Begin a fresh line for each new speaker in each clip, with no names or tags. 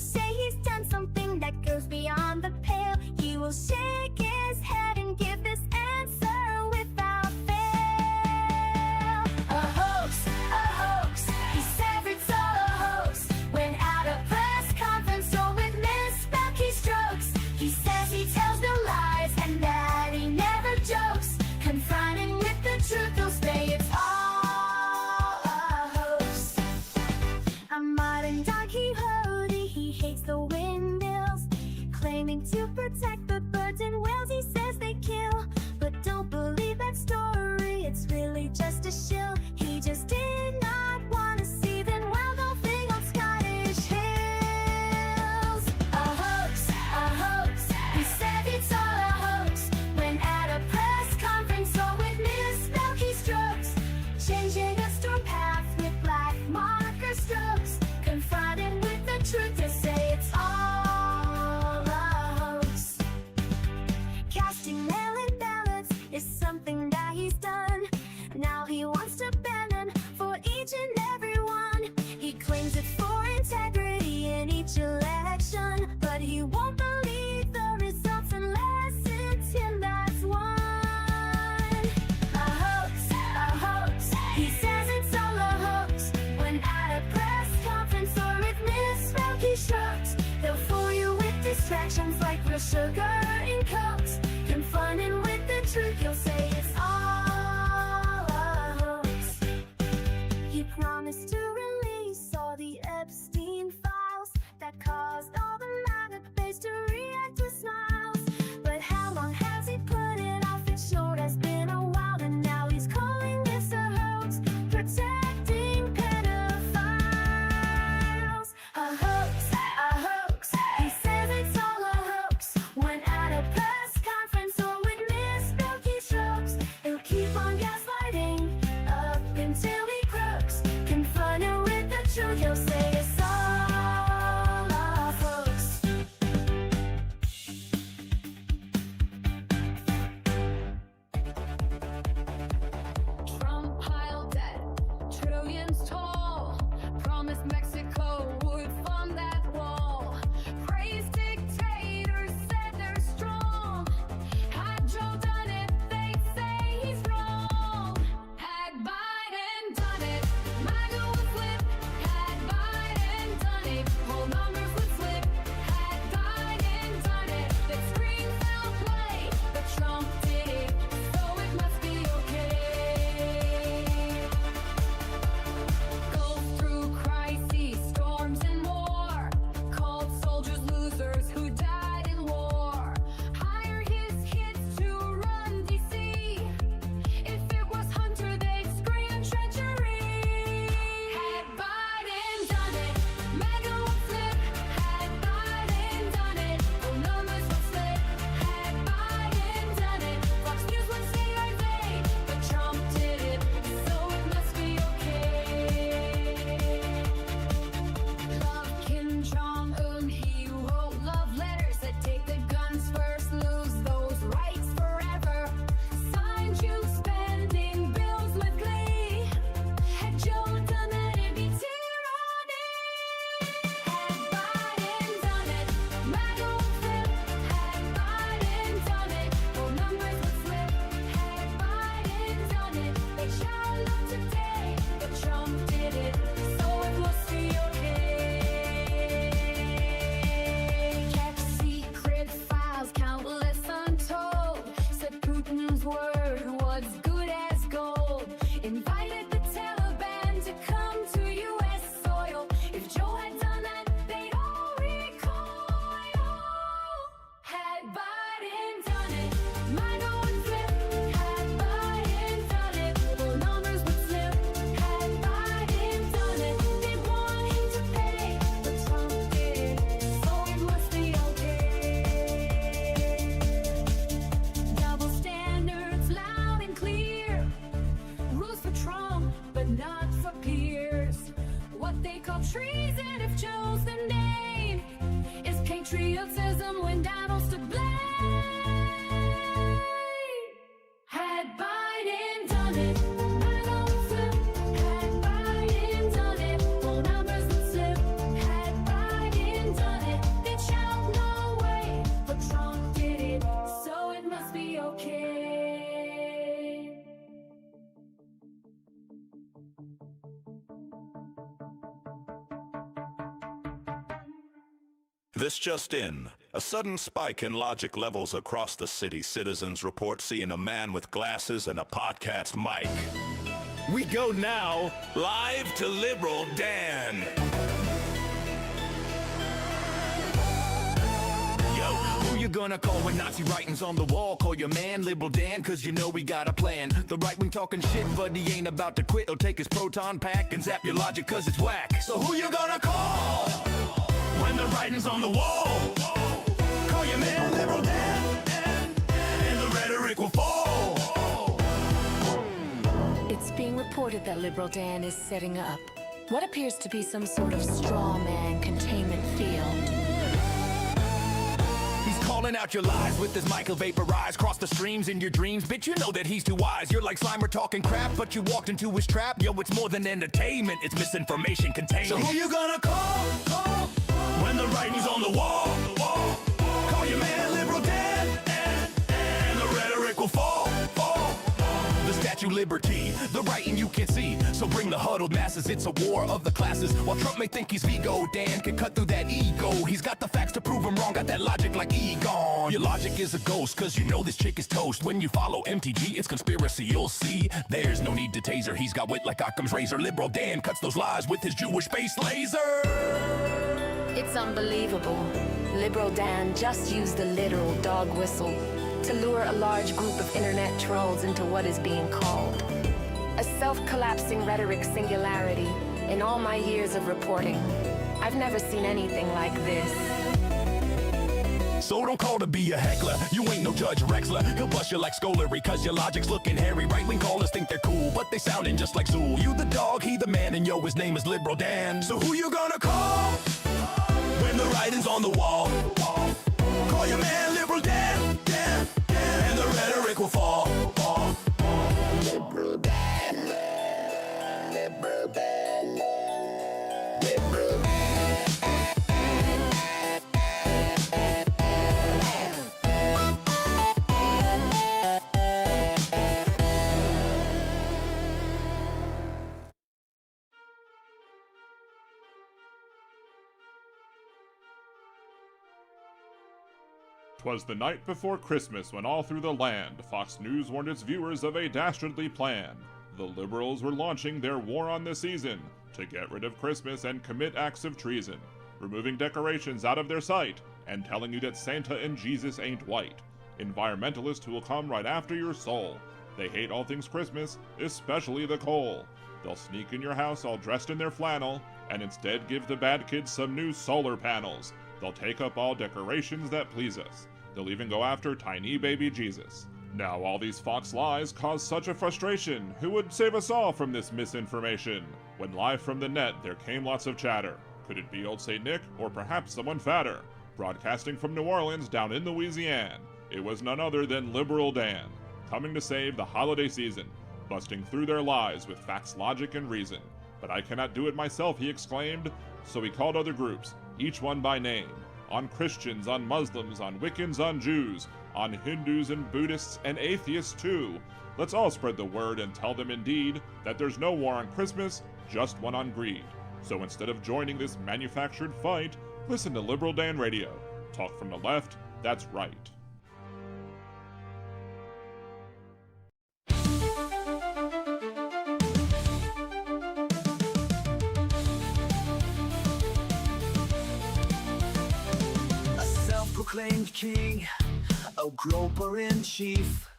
say he's done something that goes beyond the pale. He will shake his head and give this answer without fail. A hoax, he says it's all a hoax. When at a press conference or with misspelled keystrokes, he says he tells no lies and that he never jokes. Confronting with the truth, he'll say it's all a hoax. A modern Don Quixote, he hates the windmills, claiming to protect the birds and whales he says they kill. But don't believe that story, it's really just a shill. He just did not want to see them wild golfing on Scottish hills. A hoax, he said it's all a hoax. When at a press conference or with misspelled keystrokes, changing a storm path with black marker strokes. Confronted with the truth, to say it's all a hoax. Casting mail-in ballots is something that he's done. Now he wants to ban them for each and every one. He claims it's for integrity in each election, but he won't believe the results unless it's him that's won. A hoax, he says it's all a hoax. When at a press conference or with misspelled keystrokes, they'll fool you with distractions like real sugar in Cokes. Confronting with the truth, you'll say it's all a hoax. He promised to release all the Epstein files that caused all the MAGA base to react with smiles. But how long has he put it off? It sure has been a while, and now he's calling this a hoax, protecting pedophiles. A hoax, he says it's all a hoax. When at a press conference or with misspelled keystrokes, he'll keep on gaslighting up until he croaks. Confronted with the truth, he'll say it's all a hoax.
Trump piled debt, trillions tall. Promised Mexico would fund that wall. Praised dictators, said they're strong. Had Joe done it, they'd say he's wrong. Had Biden done it, MAGA would flip. Had Biden done it, whole numbers would slip. Had Biden done it, they'd scream foul play. But Trump did it, so it must be okay. Goes through crises, storms and war. Called soldiers losers who died in war. Hire his kids to run D.C. If it was Hunter, they'd scream treachery. Had Biden done it, MAGA would flip. Had Biden done it, whole numbers would slip. Had Biden done it, Fox News would say our day. But Trump did it, so it must be okay. Love Kim Jong-un, he wrote love letters that take the guns first, lose those rights forever. Signed you spending bills with glee. Had Joe done that, it'd be tyranny. Had Biden done it, MAGA would flip. Had Biden done it, whole numbers would slip. Had Biden done it, they shout love today. But Trump did it, so it must be okay. Kept secret files, countless untold. Said Putin's word was good as gold. Invited the Taliban to come to U.S. soil. If Joe had done that, they'd all recoil. Had Biden done it, MAGA would flip. Had Biden done it, whole numbers would slip. Had Biden done it, they'd want him to pay. But Trump did it, so it must be okay. Double standards loud and clear. Rules for Trump, but not for peers. What they call treason, if Joe's the name, is patriotism when Donald's to blame. Had Biden done it, MAGA would flip. Had Biden done it, whole numbers would slip. Had Biden done
This just in. A sudden spike in logic levels across the city. Citizens report seeing a man with glasses and a podcast mic. We go now live to Liberal Dan.
Who you gonna call when Nazi writing's on the wall? Call your man Liberal Dan, cause you know we got a plan. The right wing talking shit, but he ain't about to quit. He'll take his proton pack and zap your logic cause it's whack. So who you gonna call when the writing's on the wall? Call your man Liberal Dan, and the rhetoric will fall.
It's being reported that Liberal Dan is setting up what appears to be some sort of straw man containment field.
Calling out your lies with this mic, he'll vaporize. Cross the streams in your dreams, bitch, you know that he's too wise. You're like Slimer talking crap, but you walked into his trap. Yo, it's more than entertainment, it's misinformation contained. So who you gonna call when the writing's on the wall? Call your man Liberal Dan, and the rhetoric will fall. The Statue of Liberty, the writing you can see. So bring the huddled masses, it's a war of the classes. While Trump may think he's Vigo, Dan can cut through that ego. He's got the facts to prove him wrong, got that logic like Egon. Your logic is a ghost, cause you know this chick is toast. When you follow MTG, it's conspiracy, you'll see. There's no need to taser, he's got wit like Occam's razor. Liberal Dan cuts those lies with his Jewish-based laser.
It's unbelievable. Liberal Dan just used the literal dog whistle to lure a large group of internet trolls into what is being called a self-collapsing rhetoric singularity. In all my years of reporting, I've never seen anything like this.
So don't call to be a heckler, you ain't no Judge Rexler. He'll bust you like Scolary, cause your logic's looking hairy. Right-wing callers think they're cool, but they sounding just like Zool. You the dog, he the man, and yo, his name is Liberal Dan. So who you gonna call when the writing's on the wall? Call your man Liberal Dan, and the rhetoric will fall. Liberal Dan, Liberal Dan, Liberal Dan.
Twas the night before Christmas when all through the land Fox News warned its viewers of a dastardly plan. The liberals were launching their war on the season to get rid of Christmas and commit acts of treason, removing decorations out of their sight and telling you that Santa and Jesus ain't white. Environmentalists who will come right after your soul. They hate all things Christmas, especially the coal. They'll sneak in your house all dressed in their flannel and instead give the bad kids some new solar panels. They'll take up all decorations that please us. They'll even go after tiny baby Jesus. Now all these Fox lies cause such a frustration. Who would save us all from this misinformation? When live from the net there came lots of chatter. Could it be old St. Nick or perhaps someone fatter? Broadcasting from New Orleans down in Louisiana, it was none other than Liberal Dan, coming to save the holiday season, busting through their lies with facts, logic, and reason. But I cannot do it myself, he exclaimed, so he called other groups, each one by name, on Christians, on Muslims, on Wiccans, on Jews, on Hindus and Buddhists and atheists too. Let's all spread the word and tell them indeed that there's no war on Christmas, just one on greed. So instead of joining this manufactured fight, listen to Liberal Dan Radio. Talk from the left, that's right.
Proclaimed king, a groper in chief,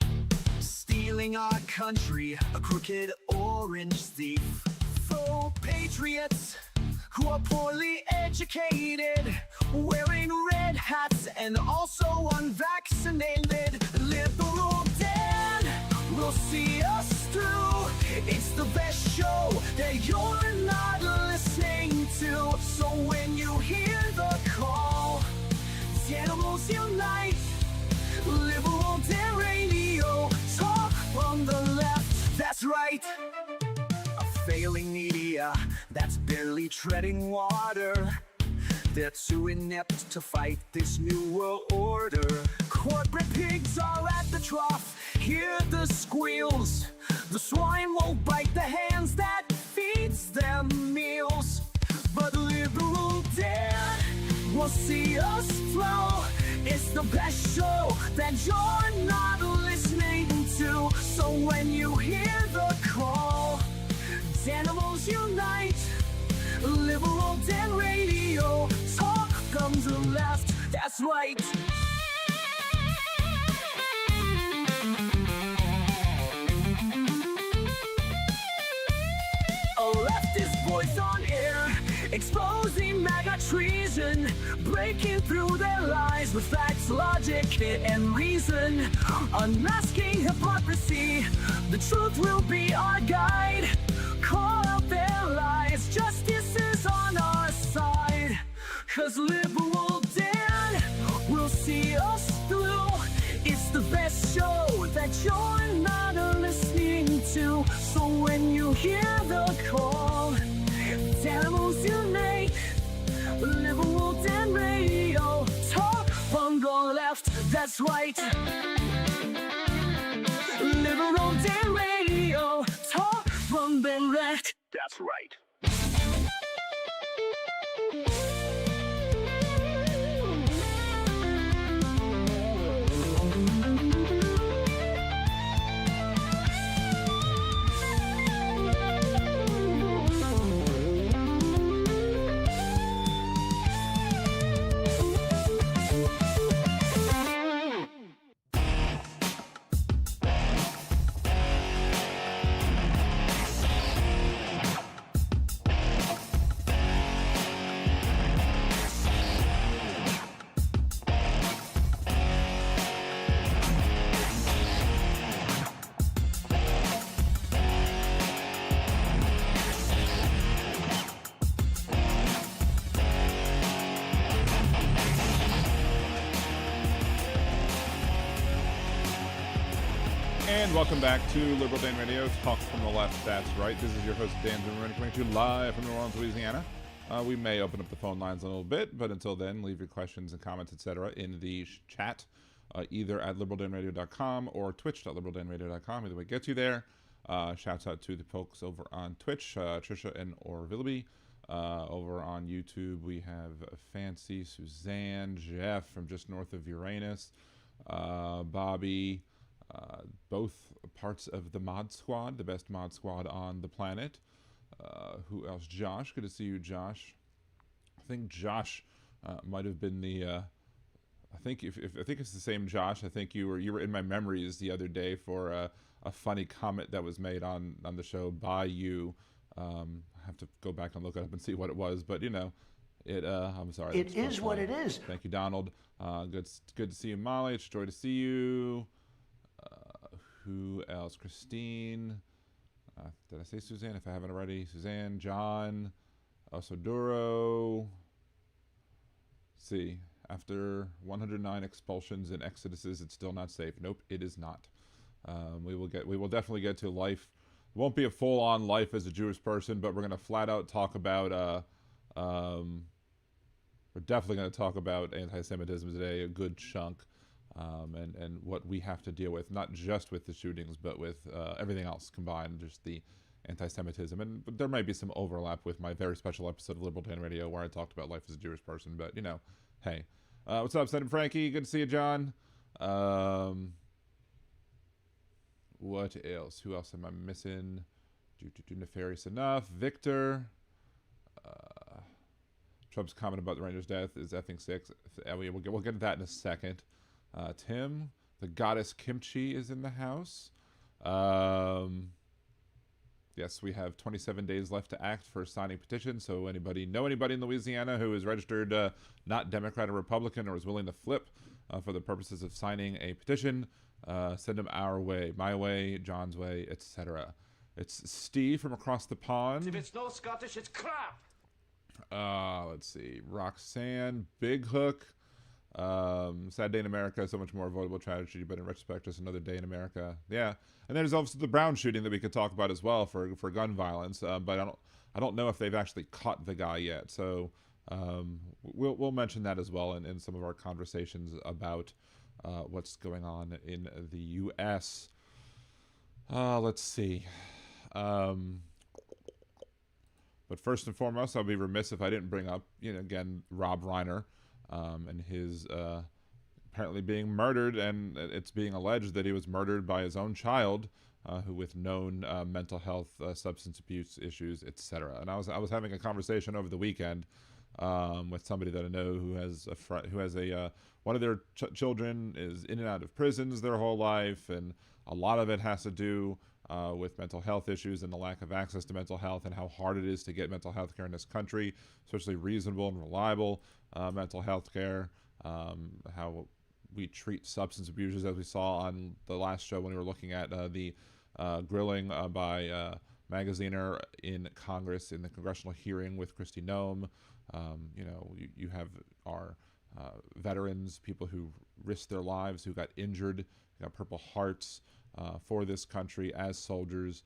stealing our country, a crooked orange thief. Faux patriots who are poorly educated, wearing red hats and also unvaccinated. Liberal Dan will see us through. It's the best show that you're not listening to. So when you hear the call, animals unite. Liberal Dan Radio, talk from the left, that's right. A failing media that's barely treading water. They're too inept to fight this new world order. Corporate pigs are at the trough, hear the squeals. The swine won't bite the hands that feeds them meals. But Liberal Dan will see us flow. It's the best show that you're not listening to. So when you hear the call, animals unite. Liberal Dan Radio, talk from the left, that's right. A leftist voice on air, exposing MAGA treason, breaking through their lies with facts, logic, and reason. Unmasking hypocrisy, the truth will be our guide. Call out their lies, justice is on our side. 'Cause Liberal Dan will see us through. It's the best show that you're not listening to. So when you hear the call, animals unite. Liberal Dan Radio, talk from the left, that's right. Liberal Dan Radio, talk from the left, that's right.
And welcome back to Liberal Dan Radio, Talk from the Left, that's right. This is your host, Dan Zimmerman, coming to you live from New Orleans, Louisiana. We may open up the phone lines a little bit, but until then, leave your questions and comments, etc. in the chat, either at liberaldanradio.com or twitch.liberaldanradio.com. Either way gets you there. Shouts out to the folks over on Twitch, Trisha and Orvilleby. Over on YouTube, we have Fancy, Suzanne, Jeff from just north of Uranus, Bobby, both parts of the mod squad, the best mod squad on the planet. Who else? Josh, good to see you, Josh. I think Josh might have been the. I think I think it's the same Josh. I think you were in my memories the other day for a funny comment that was made on the show by you. I have to go back and look it up and see what it was, but you know, it. I'm sorry.
It is what it is.
Thank you, Donald. Good to see you, Molly. It's a joy to see you. Who else? Christine. Did I say Suzanne? If I haven't already. Suzanne, John, Osoduro. See, after 109 expulsions and exoduses, it's still not safe. Nope, it is not. We will definitely get to life. It won't be a full-on life as a Jewish person, but we're going to flat out talk about. We're definitely going to talk about anti-Semitism today, a good chunk. And what we have to deal with, not just with the shootings, but with everything else combined, just the anti-Semitism. And there might be some overlap with my very special episode of Liberal Dan Radio where I talked about life as a Jewish person, but, you know, hey. What's up, Sen and Frankie? Good to see you, John. What else? Who else am I missing? Nefarious enough. Victor. Trump's comment about the Rangers' death is effing sick. We'll get to that in a second. Tim, the goddess Kimchi is in the house. Yes, we have 27 days left to act for signing petition. So anybody in Louisiana who is registered not Democrat or Republican or is willing to flip for the purposes of signing a petition, send them our way, my way, John's way, etc. It's Steve from across the pond.
If it's no Scottish, it's crap.
Let's see. Roxanne, Big Hook. Sad day in America, so much more avoidable tragedy, but in retrospect, just another day in America. Yeah, and there's also the Brown shooting that we could talk about as well for gun violence. But I don't know if they've actually caught the guy yet. So we'll mention that as well in some of our conversations about what's going on in the U.S. Let's see. But first and foremost, I'll be remiss if I didn't bring up, again, Rob Reiner. and his apparently being murdered, and it's being alleged that he was murdered by his own child, who with known mental health, substance abuse issues, etc. And I was having a conversation over the weekend with somebody that I know who has one of their children is in and out of prisons their whole life, and a lot of it has to do with mental health issues and the lack of access to mental health, and how hard it is to get mental health care in this country, especially reasonable and reliable mental health care. How we treat substance abusers, as we saw on the last show when we were looking at the grilling by Magaziner in Congress in the congressional hearing with Kristi Noem. You have our veterans, people who risked their lives, who got injured, got Purple Hearts for this country as soldiers.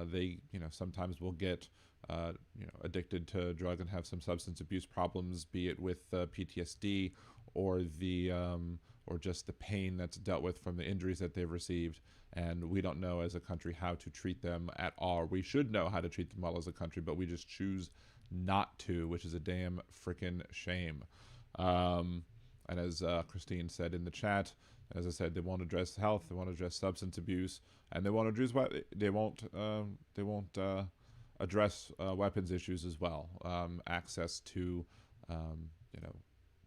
They, sometimes will get, addicted to drugs and have some substance abuse problems, be it with PTSD or or just the pain that's dealt with from the injuries that they've received. And we don't know as a country how to treat them at all. We should know how to treat them well as a country, but we just choose not to, which is a damn freaking shame. And as Christine said in the chat, as I said, they won't address health, they won't address substance abuse, and they won't address address weapons issues as well. Access to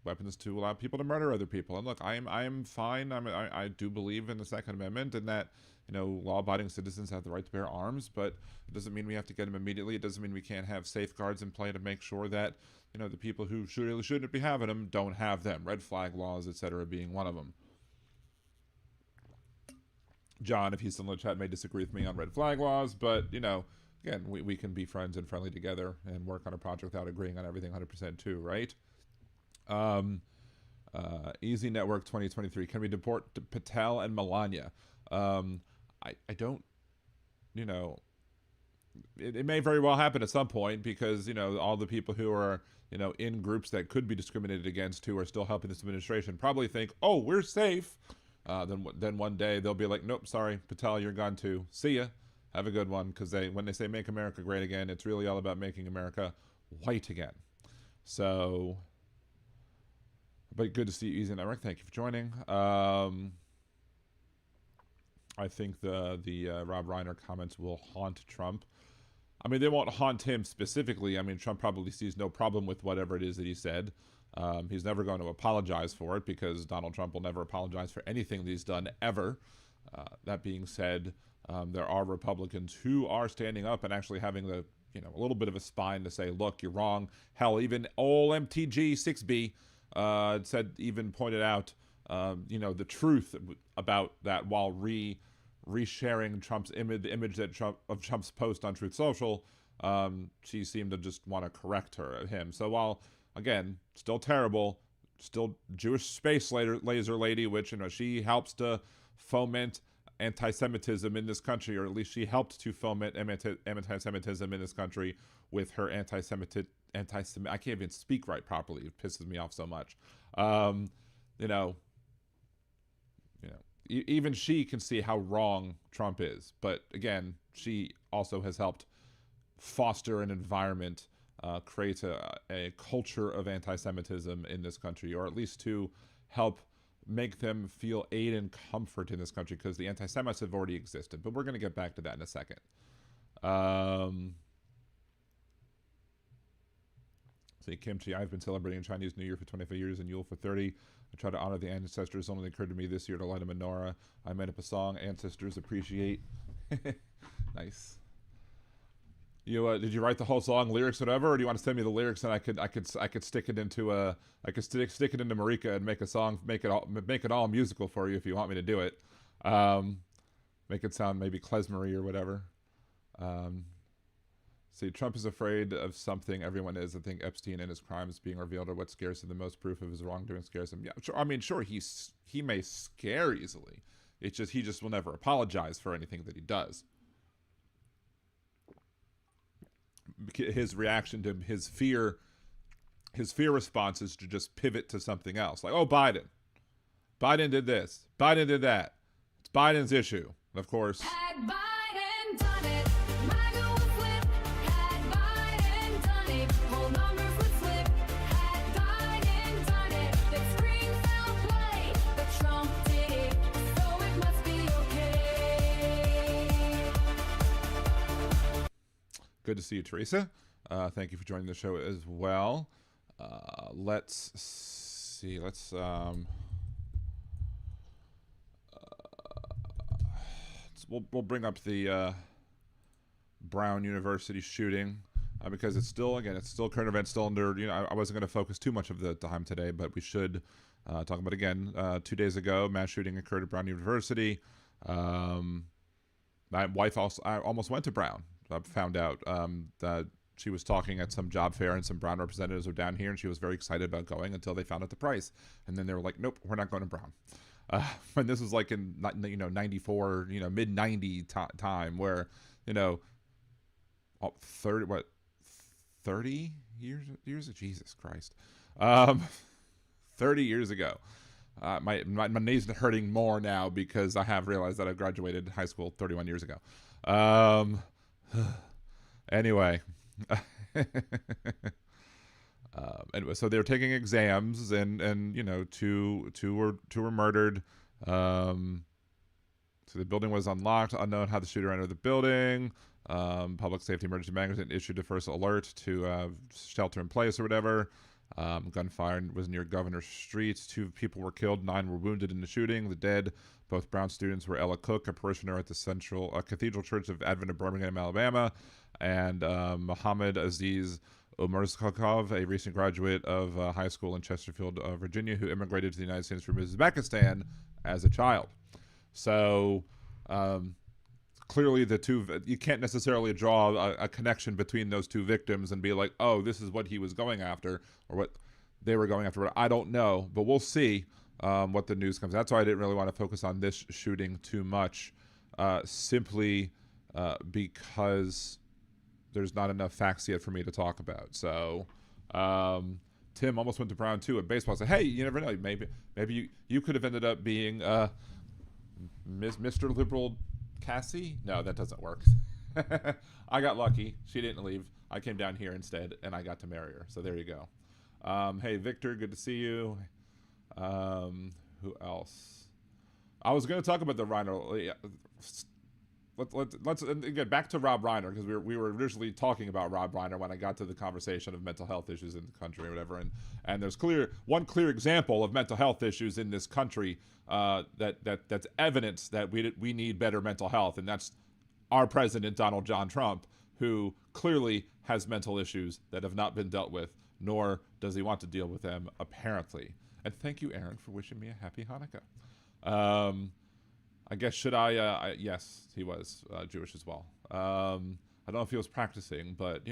weapons to allow people to murder other people. And look, I am fine. I do believe in the Second Amendment and that law-abiding citizens have the right to bear arms, but it doesn't mean we have to get them immediately. It doesn't mean we can't have safeguards in play to make sure that the people who shouldn't be having them don't have them. Red flag laws, etc., being one of them. John, if he's still in the chat, may disagree with me on red flag laws, but again, we can be friends and friendly together and work on a project without agreeing on everything 100% too, right? Easy Network 2023. Can we deport Patel and Melania? I don't, it may very well happen at some point because, all the people who are, in groups that could be discriminated against who are still helping this administration probably think, oh, we're safe. Then one day they'll be like, nope, sorry, Patel, you're gone too. See ya. Have a good one. Because when they say make America great again, it's really all about making America white again. So, but good to see you, Easy Network. Thank you for joining. I think the Rob Reiner comments will haunt Trump. I mean, they won't haunt him specifically. I mean, Trump probably sees no problem with whatever it is that he said. He's never going to apologize for it because Donald Trump will never apologize for anything that he's done ever. That being said, there are Republicans who are standing up and actually having a little bit of a spine to say, look, you're wrong. Hell, even old MTG 6B pointed out, the truth about that while resharing Trump's image, the image that of Trump's post on Truth Social. She seemed to just want to correct him. So while, again, still terrible, still Jewish space laser lady, which, she helps to foment anti-Semitism in this country, or at least she helped to foment anti-Semitism in this country with her anti-Semitic, I can't even speak right properly. It pisses me off so much. Even she can see how wrong Trump is. But again, she also has helped foster an environment, create a culture of anti-Semitism in this country, or at least to help make them feel aid and comfort in this country, because the anti-Semites have already existed. But we're going to get back to that in a second. Say, Kimchi, I've been celebrating Chinese New Year for 25 years and Yule for 30. I try to honor the ancestors. Only occurred to me this year to light a menorah. I made up a song, Ancestors Appreciate. Nice. You did you write the whole song, lyrics, whatever, or do you want to send me the lyrics and I could stick it into stick it into Marika and make a song, make it all musical for you if you want me to do it. Make it sound maybe klezmery or whatever. See, Trump is afraid of something. Everyone is. I think Epstein and his crimes being revealed are what scares him the most. Proof of his wrongdoing scares him. Yeah, sure. I mean, sure, he may scare easily. It's just he just will never apologize for anything that he does. His reaction to his fear response is to just pivot to something else. Like, oh, Biden did this. Biden did that. It's Biden's issue. Of course.
Had Biden done it, MAGA would flip. Had Biden done it, whole numbers would flip. Had Biden done it,
Good to see you, Teresa. Thank you for joining the show as well. Let's see. We'll bring up the Brown University shooting because it's still current events, still under. I wasn't going to focus too much of the time today, but we should talk about it again. 2 days ago, mass shooting occurred at Brown University. My wife I almost went to Brown. I found out that she was talking at some job fair and some Brown representatives were down here, and she was very excited about going until they found out the price, and then they were like, "Nope, we're not going to Brown." And this was like in 94, mid 90 time where 30 years of Jesus Christ, 30 years ago. My knees are hurting more now because I have realized that I graduated high school 31 years ago. Anyway. Anyway, so they're taking exams, and two were murdered. So the building was unlocked. Unknown how the shooter entered the building. Public Safety Emergency Management issued the first alert to shelter in place or whatever. Gunfire was near Governor Street. 2 people were killed. 9 were wounded in the shooting. The dead, both Brown students, were Ella Cook, a parishioner at the Central Cathedral Church of Advent of Birmingham, Alabama, and Mohammed Aziz Omerzakov, a recent graduate of high school in Chesterfield, Virginia, who immigrated to the United States from Uzbekistan as a child. So clearly the two, you can't necessarily draw a connection between those 2 victims and be like, oh, this is what he was going after or what they were going after. I don't know, but we'll see what the news comes. That's why I didn't really want to focus on this shooting too much, simply because there's not enough facts yet for me to talk about. So Tim almost went to Brown too at baseball. I said, hey, you never know. Maybe you could have ended up being Mr. Liberal Cassie. No, that doesn't work. I got lucky. She didn't leave. I came down here instead, and I got to marry her. So there you go. Hey, Victor, good to see you. Who else? I was going to talk about the Reiner. Let's get back to Rob Reiner, because we were originally talking about Rob Reiner when I got to the conversation of mental health issues in the country or whatever, and there's one clear example of mental health issues in this country that's evidence that we need better mental health, and that's our president Donald John Trump, who clearly has mental issues that have not been dealt with, nor does he want to deal with them apparently. And thank you, Aaron, for wishing me a happy Hanukkah. I guess should I yes, he was Jewish as well. I don't know if he was practicing, but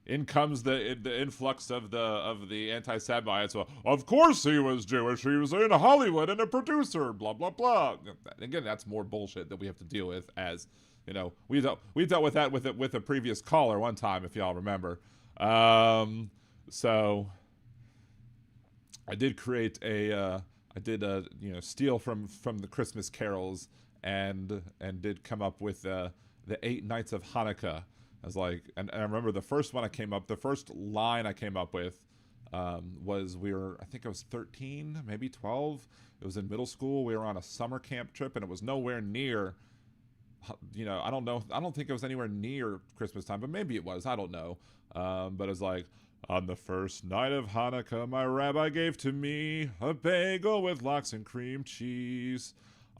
in comes the influx of the anti-Semites. So, of course he was Jewish. He was in Hollywood and a producer. Blah blah blah. Again, that's more bullshit that we have to deal with. As we dealt with that with a previous caller one time, if y'all remember. So I did create steal from the Christmas carols and did come up with the 8 Nights of Hannukah. I was like, and I remember the first line I came up with was I think I was 13, maybe 12. It was in middle school. We were on a summer camp trip, and it was nowhere near, I don't think it was anywhere near Christmas time, but maybe it was, I don't know. But it was like, on the first night of Hanukkah, my rabbi gave to me a bagel with lox and cream cheese.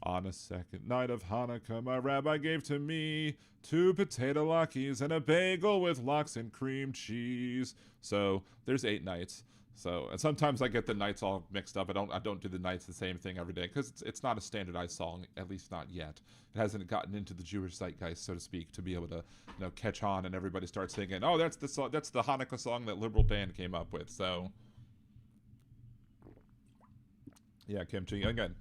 On a second night of Hanukkah, my rabbi gave to me 2 potato latkes and a bagel with lox and cream cheese. So there's 8 nights. So, and sometimes I get the nights all mixed up. I don't do the nights the same thing every day, because it's not a standardized song, at least not yet. It hasn't gotten into the Jewish zeitgeist, so to speak, to be able to catch on and everybody starts thinking, oh, that's the Hanukkah song that Liberal Dan came up with. So yeah, Kimchi again.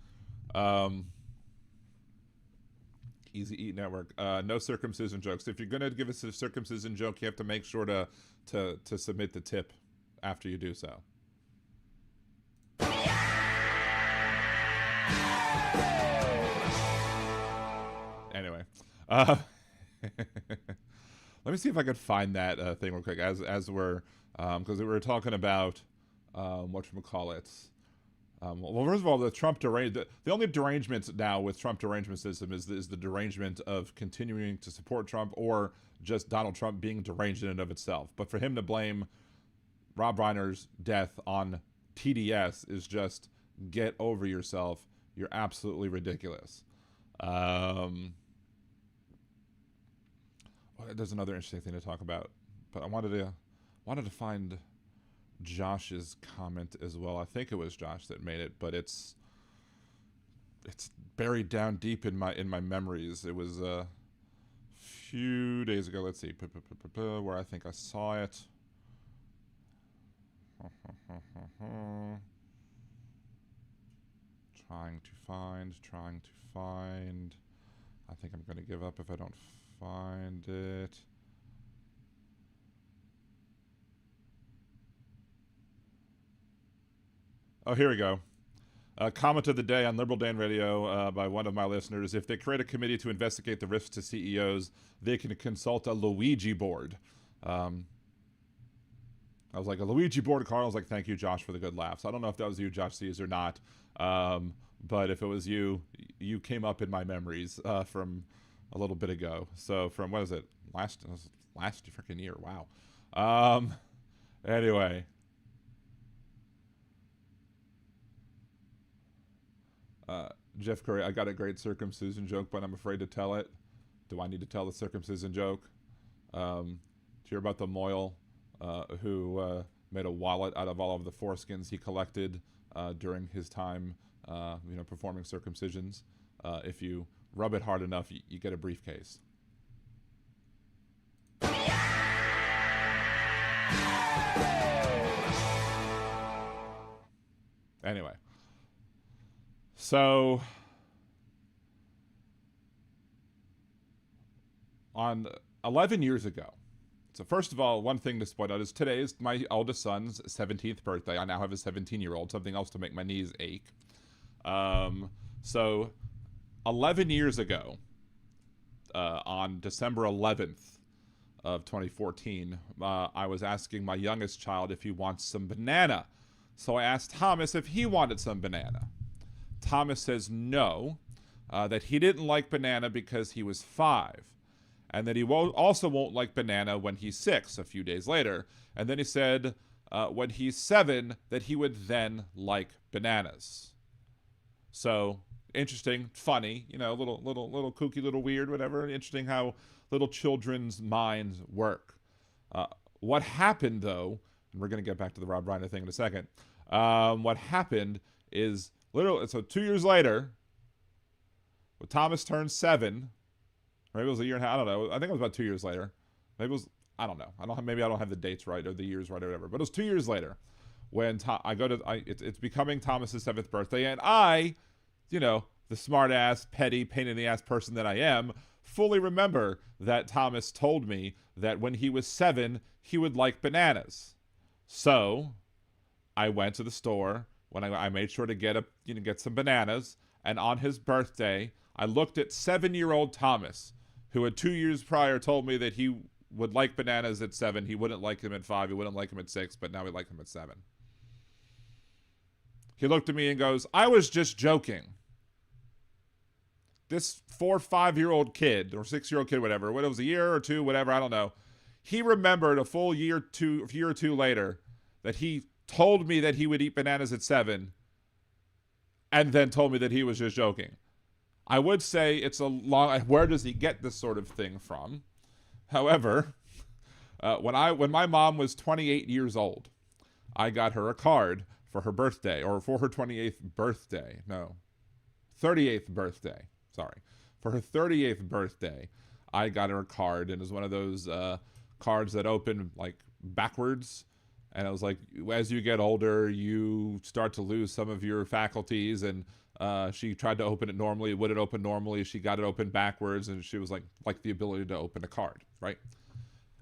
Easy Eat Network. No circumcision jokes. If you're gonna give us a circumcision joke, you have to make sure to submit the tip after you do so. Anyway, let me see if I could find that thing real quick as we're because we were talking about whatchamacallit. Well, first of all, the only derangement now with Trump derangement system is the derangement of continuing to support Trump or just Donald Trump being deranged in and of itself. But for him to blame Rob Reiner's death on TDS is just get over yourself. You're absolutely ridiculous. There's another interesting thing to talk about, but I wanted to find Josh's comment as well. I think it was Josh that made it, but it's buried down deep in my memories. It was a few days ago. Let's see where I think I saw it. Trying to find. I think I'm going to give up if I don't find it. Oh, here we go. Comment of the day on Liberal Dan Radio by one of my listeners. If they create a committee to investigate the risks to CEOs, they can consult a Luigi board. I was like, a Luigi board, Carl? I was like, thank you, Josh, for the good laughs. I don't know if that was you, Josh C's, or not. But if it was you, you came up in my memories from a little bit ago. So from, what is it? Last freaking year. Wow. Anyway. Jeff Curry, I got a great circumcision joke, but I'm afraid to tell it. Do I need to tell the circumcision joke? Did you hear about the Moyle who made a wallet out of all of the foreskins he collected during his time, performing circumcisions? If you rub it hard enough, you get a briefcase. Anyway. So, on 11 years ago, so first of all, one thing to point out is today is my oldest son's 17th birthday. I now have a 17-year-old, something else to make my knees ache. So, 11 years ago, on December 11th of 2014, I was asking my youngest child if he wants some banana. So I asked Thomas if he wanted some banana. Thomas says no, that he didn't like banana because he was 5, and that he also won't like banana when he's 6, a few days later. And then he said when he's 7 that he would then like bananas. So interesting, funny, little kooky, little weird, whatever. Interesting how little children's minds work. What happened, though, and we're going to get back to the Rob Reiner thing in a second. What happened is so 2 years later, when Thomas turned 7, maybe it was a year and a half, I don't know. I think it was about 2 years later. Maybe it was, I don't know. Maybe I don't have the dates right or the years right or whatever. But it was 2 years later when it's becoming Thomas's 7th birthday, and I, the smart ass, petty, pain in the ass person that I am, fully remember that Thomas told me that when he was 7, he would like bananas. So I went to the store when I made sure to get some bananas, and on his birthday, I looked at 7-year-old Thomas, who had 2 years prior told me that he would like bananas at 7. He wouldn't like him at 5. He wouldn't like him at 6, but now he liked him at 7. He looked at me and goes, I was just joking. This 4 or 5-year-old kid, or 6-year-old kid, whatever, it was a year or two, whatever, I don't know. He remembered a full year or two later that he told me that he would eat bananas at 7 and then told me that he was just joking. I would say it's a long, where does he get this sort of thing from? However, when my mom was 28 years old, I got her a card for her birthday, or for her 38th birthday. No, 38th birthday. Sorry. For her 38th birthday, I got her a card, and it was one of those cards that open like backwards. And it was like, as you get older, you start to lose some of your faculties. And she tried to open it normally. It wouldn't open normally. She got it open backwards, and she was like the ability to open a card, right?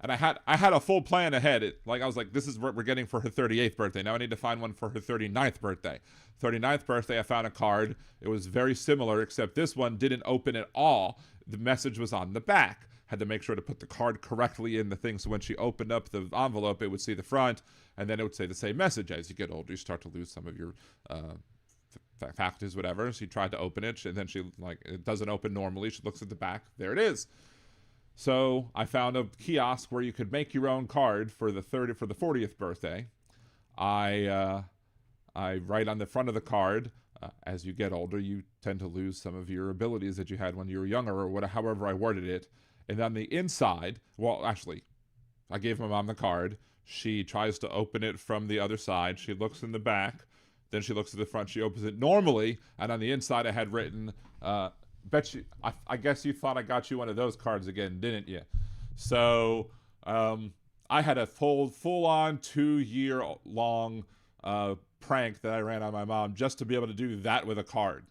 And I had a full plan ahead. I was like, this is what we're getting for her 38th birthday. Now I need to find one for her 39th birthday. 39th birthday, I found a card. It was very similar, except this one didn't open at all. The message was on the back. Had to make sure to put the card correctly in the thing, so when she opened up the envelope, it would see the front, and then it would say the same message. As you get older, you start to lose some of your faculties, whatever. She tried to open it, and then it doesn't open normally. She looks at the back. There it is. So I found a kiosk where you could make your own card for the 40th birthday. I write on the front of the card, as you get older, you tend to lose some of your abilities that you had when you were younger, or whatever, however I worded it. And on the inside, well, actually, I gave my mom the card. She tries to open it from the other side. She looks in the back. Then she looks at the front. She opens it normally. And on the inside, I had written, I guess you thought I got you one of those cards again, didn't you? So I had a full-on 2-year-long prank that I ran on my mom just to be able to do that with a card.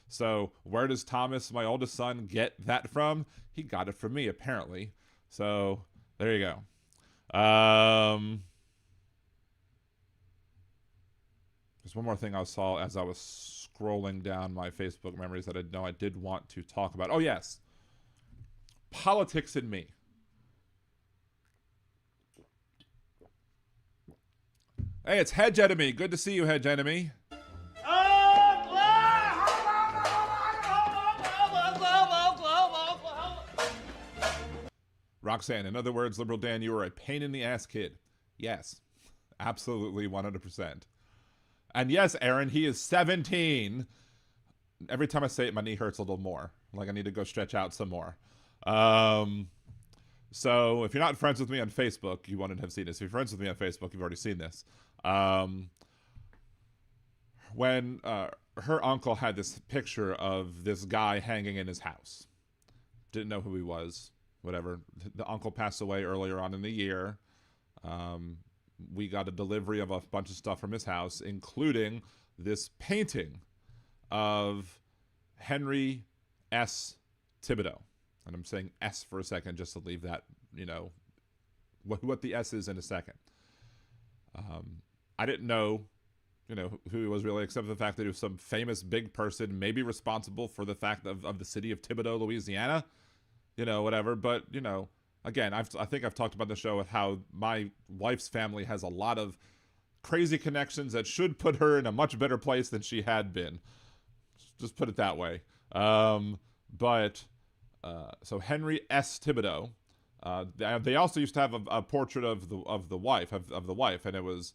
So where does Thomas, my oldest son, get that from? He got it from me, apparently. So there you go. There's one more thing I saw as I was scrolling down my Facebook memories that I know I did want to talk about. Oh, yes. Politics and me. Hey, it's Hedge Enemy. Good to see you, Hedge Enemy. Roxanne, in other words, Liberal Dan, you are a pain in the ass kid. Yes, absolutely 100%. And yes, Aaron, he is 17. Every time I say it, my knee hurts a little more. Like I need to go stretch out some more. So if you're not friends with me on Facebook, you wouldn't have seen this. If you're friends with me on Facebook, you've already seen this. When her uncle had this picture of this guy hanging in his house. Didn't know who he was. Whatever. The uncle passed away earlier on in the year. We got a delivery of a bunch of stuff from his house, including this painting of Henry S. Thibodeau. And I'm saying S for a second just to leave that, what the S is in a second. I didn't know, who he was really, except for the fact that he was some famous big person, maybe responsible for the fact of the city of Thibodaux, Louisiana. Whatever. But, again, I think I've talked about the show with how my wife's family has a lot of crazy connections that should put her in a much better place than she had been. Just put it that way. So Henry S. Thibodeau. They also used to have a portrait of the wife, and it was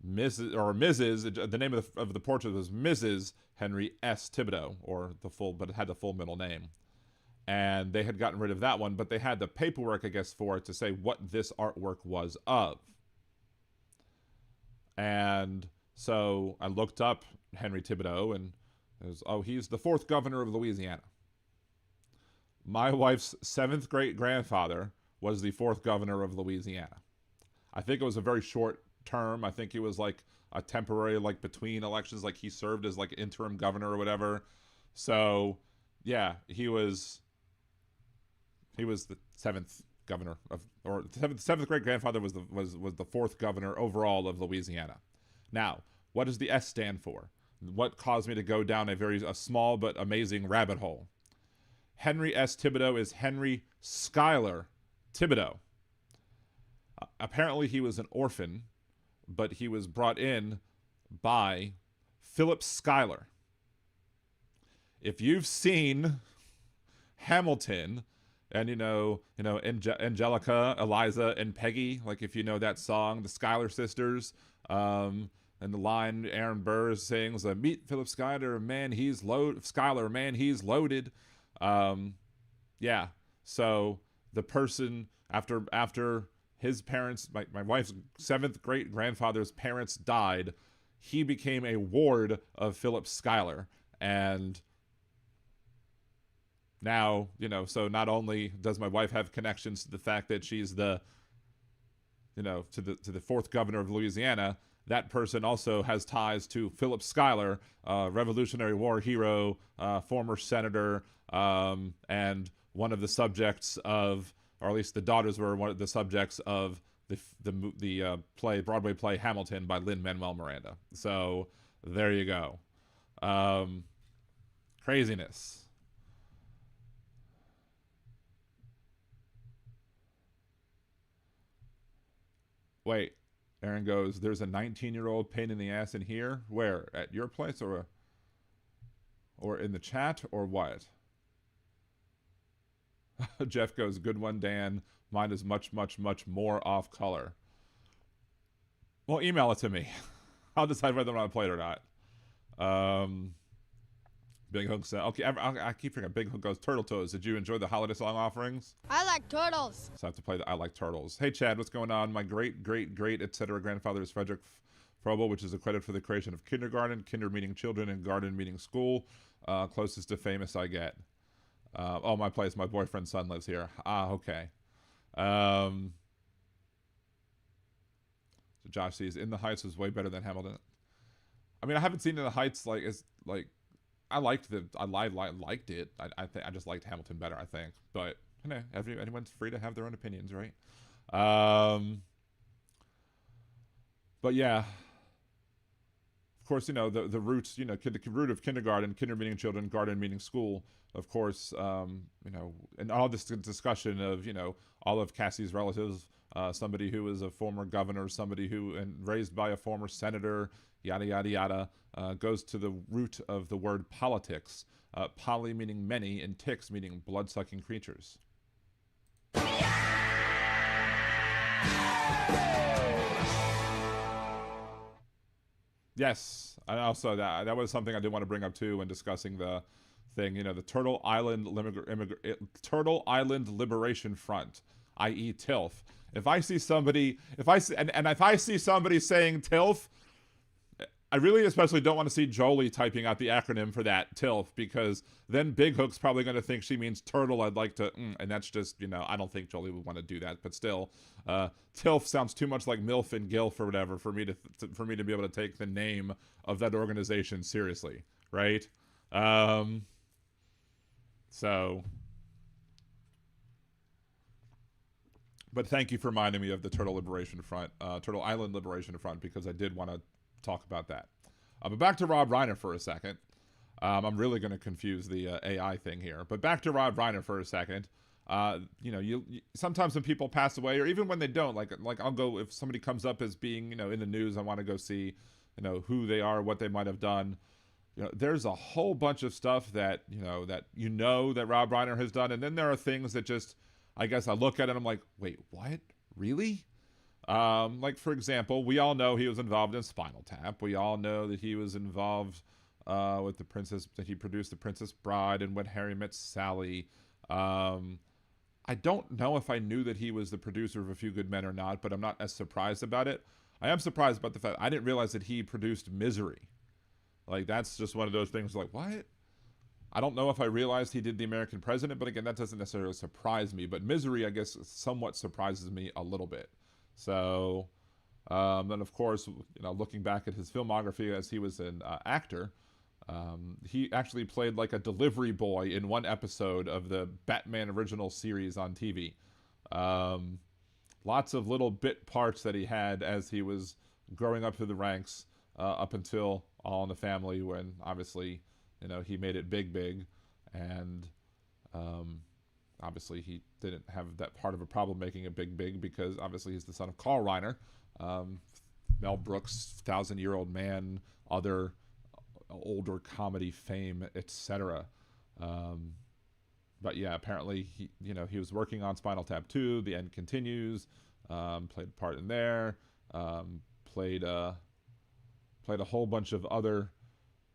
Mrs. or Mrs. The name of the portrait was Mrs. Henry S. Thibodeau, but it had the full middle name. And they had gotten rid of that one, but they had the paperwork, I guess, for it to say what this artwork was of. And so I looked up Henry Thibodeau, and it was, he's the 4th governor of Louisiana. My wife's 7th great-grandfather was the 4th governor of Louisiana. I think it was a very short term. I think he was like a temporary, between elections, he served as interim governor or whatever. So, yeah, he was the 7th governor or the 7th great-grandfather was the 4th governor overall of Louisiana. Now, what does the S stand for? What caused me to go down a small but amazing rabbit hole? Henry S. Thibodeau is Henry Schuyler Thibodeau. Apparently he was an orphan, but he was brought in by Philip Schuyler. If you've seen Hamilton, and Angelica, Eliza, and Peggy, if you know that song, the Schuyler sisters, and the line Aaron Burr sings, "Meet Philip Schuyler, man, he's loaded." Schuyler, man, he's loaded. Yeah. So the person after his parents, my wife's 7th great-grandfather's parents died, he became a ward of Philip Schuyler, and now, so not only does my wife have connections to the fact that she's to the 4th governor of Louisiana, that person also has ties to Philip Schuyler, Revolutionary War hero, former senator, and one of the subjects of, or at least the daughters were one of the subjects of the Broadway play Hamilton by Lin-Manuel Miranda. So there you go. Craziness. Wait, Aaron goes, there's a 19-year-old pain in the ass in here. Where? At your place or in the chat or what? Jeff goes, good one, Dan. Mine is much, much, much more off color. Well, email it to me. I'll decide whether I want to play it or not. Big Hook said, okay, I keep forgetting. Big Hook goes, Turtle Toes. Did you enjoy the holiday song offerings?
I like turtles.
So I have to play the I Like Turtles. Hey, Chad, what's going on? My great, great, great, etc. grandfather is Frederick Frobel, which is a credit for the creation of kindergarten, kinder meaning children, and garden meaning school. Closest to famous I get. Oh, my place. My boyfriend's son lives here. Ah, okay. So Josh sees In the Heights was way better than Hamilton. I mean, I haven't seen In the Heights I liked it. I just liked Hamilton better, I think. But you know, anyone's free to have their own opinions, right? But yeah. Of course, you know, the roots, you know, the root of kindergarten, kinder meaning children, garden meaning school, of course, you know, and all this discussion of, you know, all of Cassie's relatives, somebody who was a former governor, somebody who, and raised by a former senator, yada, yada, yada, goes to the root of the word politics, poly meaning many, and ticks meaning blood-sucking creatures. Yes, and also that was something I did want to bring up too when discussing the thing. You know, the Turtle Island Liberation Front, i.e., TILF. If I see somebody saying TILF, I really especially don't want to see Jolie typing out the acronym for that, TILF, because then Big Hook's probably going to think she means turtle. I'd like to, and that's just, you know, I don't think Jolie would want to do that, but still, TILF sounds too much like MILF and GILF or whatever for me to be able to take the name of that organization seriously, right? So, but thank you for reminding me of the Turtle Island Liberation Front, because I did want to talk about that. But back to Rob Reiner for a second. I'm really going to confuse the AI thing here, but back to Rob Reiner for a second. You know, you sometimes when people pass away, or even when they don't, like I'll go, if somebody comes up as being, you know, in the news, I want to go see, you know, who they are, what they might have done. You know, there's a whole bunch of stuff that that Rob Reiner has done, and then there are things that just, I guess I look at it and I'm like, wait, what? Really? Like, for example, we all know he was involved in Spinal Tap. We all know that he was involved with the Princess, that he produced The Princess Bride and When Harry Met Sally. I don't know if I knew that he was the producer of A Few Good Men or not, but I'm not as surprised about it. I am surprised about the fact I didn't realize that he produced Misery. Like, that's just one of those things like, what? I don't know if I realized he did The American President, but again, that doesn't necessarily surprise me. But Misery, I guess, somewhat surprises me a little bit. So, then of course, you know, looking back at his filmography as he was an actor, he actually played like a delivery boy in one episode of the Batman original series on TV. Lots of little bit parts that he had as he was growing up through the ranks, up until All in the Family, when obviously, you know, he made it big, and obviously he didn't have that part of a problem making it big because obviously he's the son of Carl Reiner, Mel Brooks, 1,000-Year-Old Man, other older comedy fame, etc. But yeah, apparently he was working on Spinal Tap 2, The End Continues, played a part in there, played a whole bunch of other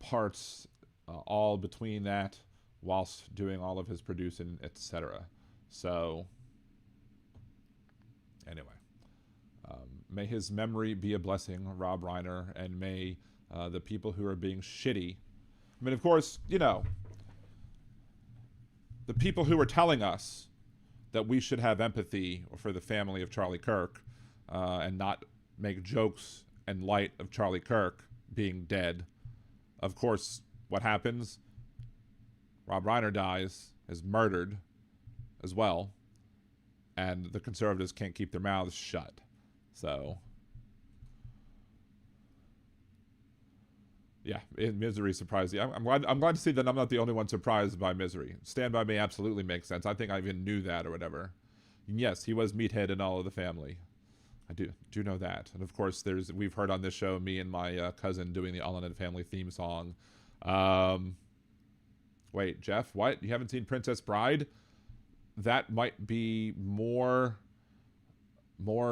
parts, all between that, whilst doing all of his producing, etc. So, anyway, may his memory be a blessing, Rob Reiner, and may the people who are being shitty, I mean, of course, you know, the people who are telling us that we should have empathy for the family of Charlie Kirk, and not make jokes in light of Charlie Kirk being dead. Of course, what happens? Rob Reiner dies, is murdered as well, and the conservatives can't keep their mouths shut. So, yeah, Misery surprised you. I'm glad to see that I'm not the only one surprised by Misery. Stand By Me absolutely makes sense. I think I even knew that or whatever. And yes, he was Meathead in All of the Family. I do know that. And of course, we've heard on this show me and my cousin doing the All in the Family theme song. Wait, Jeff, what? You haven't seen Princess Bride? That might be more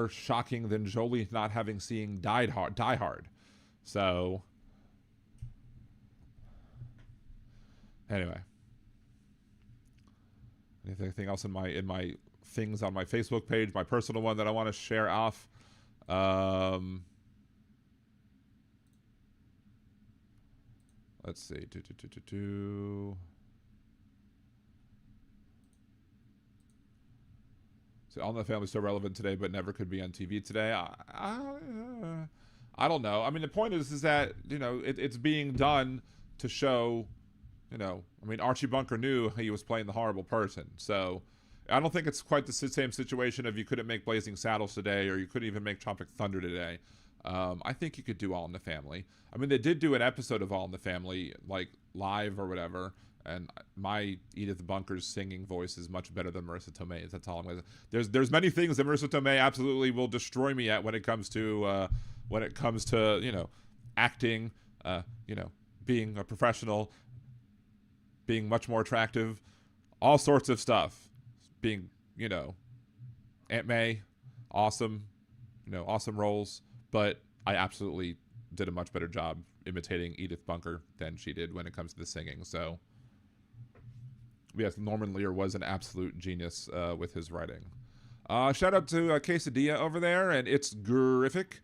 shocking than Jolie not having seen Die Hard. So anyway, anything else in my things on my Facebook page, my personal one that I want to share off? Let's see. So All in the Family is still relevant today, but never could be on TV today. I don't know. I mean, the point is that, you know, it's being done to show, you know, I mean, Archie Bunker knew he was playing the horrible person. So I don't think it's quite the same situation if you couldn't make Blazing Saddles today, or you couldn't even make Tropic Thunder today. I think you could do All in the Family. I mean, they did do an episode of All in the Family, like live or whatever. And my Edith Bunker's singing voice is much better than Marissa Tomei's. That's all I'm gonna say. There's many things that Marissa Tomei absolutely will destroy me at when it comes to you know, acting, you know, being a professional, being much more attractive, all sorts of stuff. Being, you know, Aunt May, awesome, you know, awesome roles, but I absolutely did a much better job imitating Edith Bunker than she did when it comes to the singing. So yes, Norman Lear was an absolute genius with his writing. Shout out to Quesadilla over there, and it's griffic.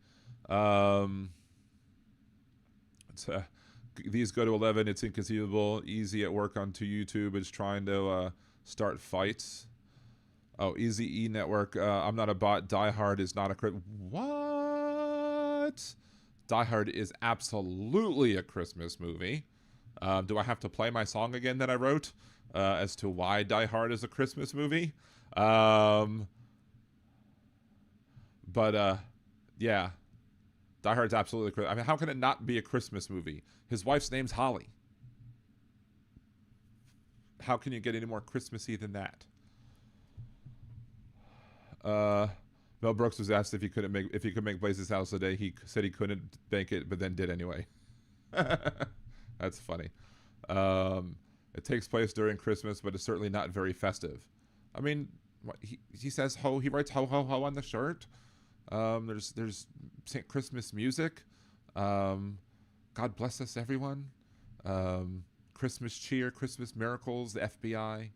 These go to 11. It's inconceivable. Easy at work onto YouTube is trying to start fights. Oh, Easy E Network. I'm not a bot. Die Hard is not a what? Die Hard is absolutely a Christmas movie. Do I have to play my song again that I wrote as to why Die Hard is a Christmas movie? But yeah, Die Hard's absolutely. I mean, how can it not be a Christmas movie? His wife's name's Holly. How can you get any more Christmassy than that? Mel Brooks was asked if he could make Blazing Saddles today. He said he couldn't make it, but then did anyway. That's funny. It takes place during Christmas, but it's certainly not very festive. I mean, he says ho. He writes ho ho ho on the shirt. There's Christmas music. God bless us, everyone. Christmas cheer, Christmas miracles, the FBI.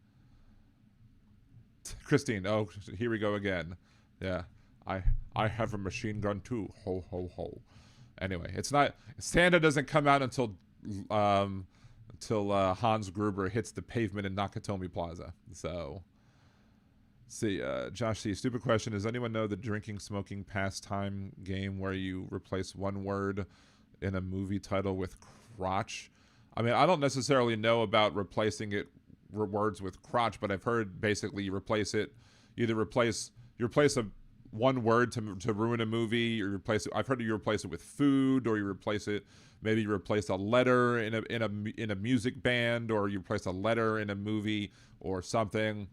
Christine, oh, here we go again. Yeah, I have a machine gun too. Ho ho ho. Anyway, it's not. Santa doesn't come out until Hans Gruber hits the pavement in Nakatomi Plaza. So, see, Josh C. Stupid question. Does anyone know the drinking, smoking pastime game where you replace one word in a movie title with crotch? I mean, I don't necessarily know about replacing it words with crotch, but I've heard basically you replace one word to ruin a movie, or I've heard you replace it with food, or you replace a letter in a music band, or you replace a letter in a movie or something.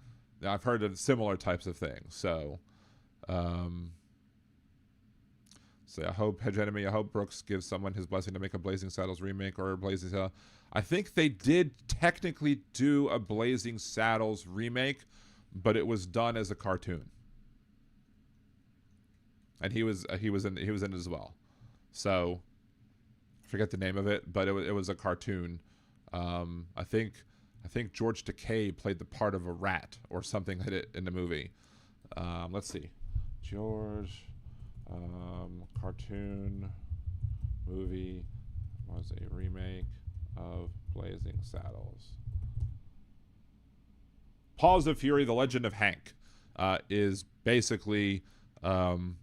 I've heard of similar types of things. So I hope Brooks gives someone his blessing to make a Blazing Saddles remake or a Blazing Saddles. I think they did technically do a Blazing Saddles remake, but it was done as a cartoon, and he was in it as well. So I forget the name of it, but it was a cartoon. I think George Takei played the part of a rat or something in the movie. Let's see, George. Cartoon movie was a remake of Blazing Saddles. Paws of Fury: The Legend of Hank is basically, and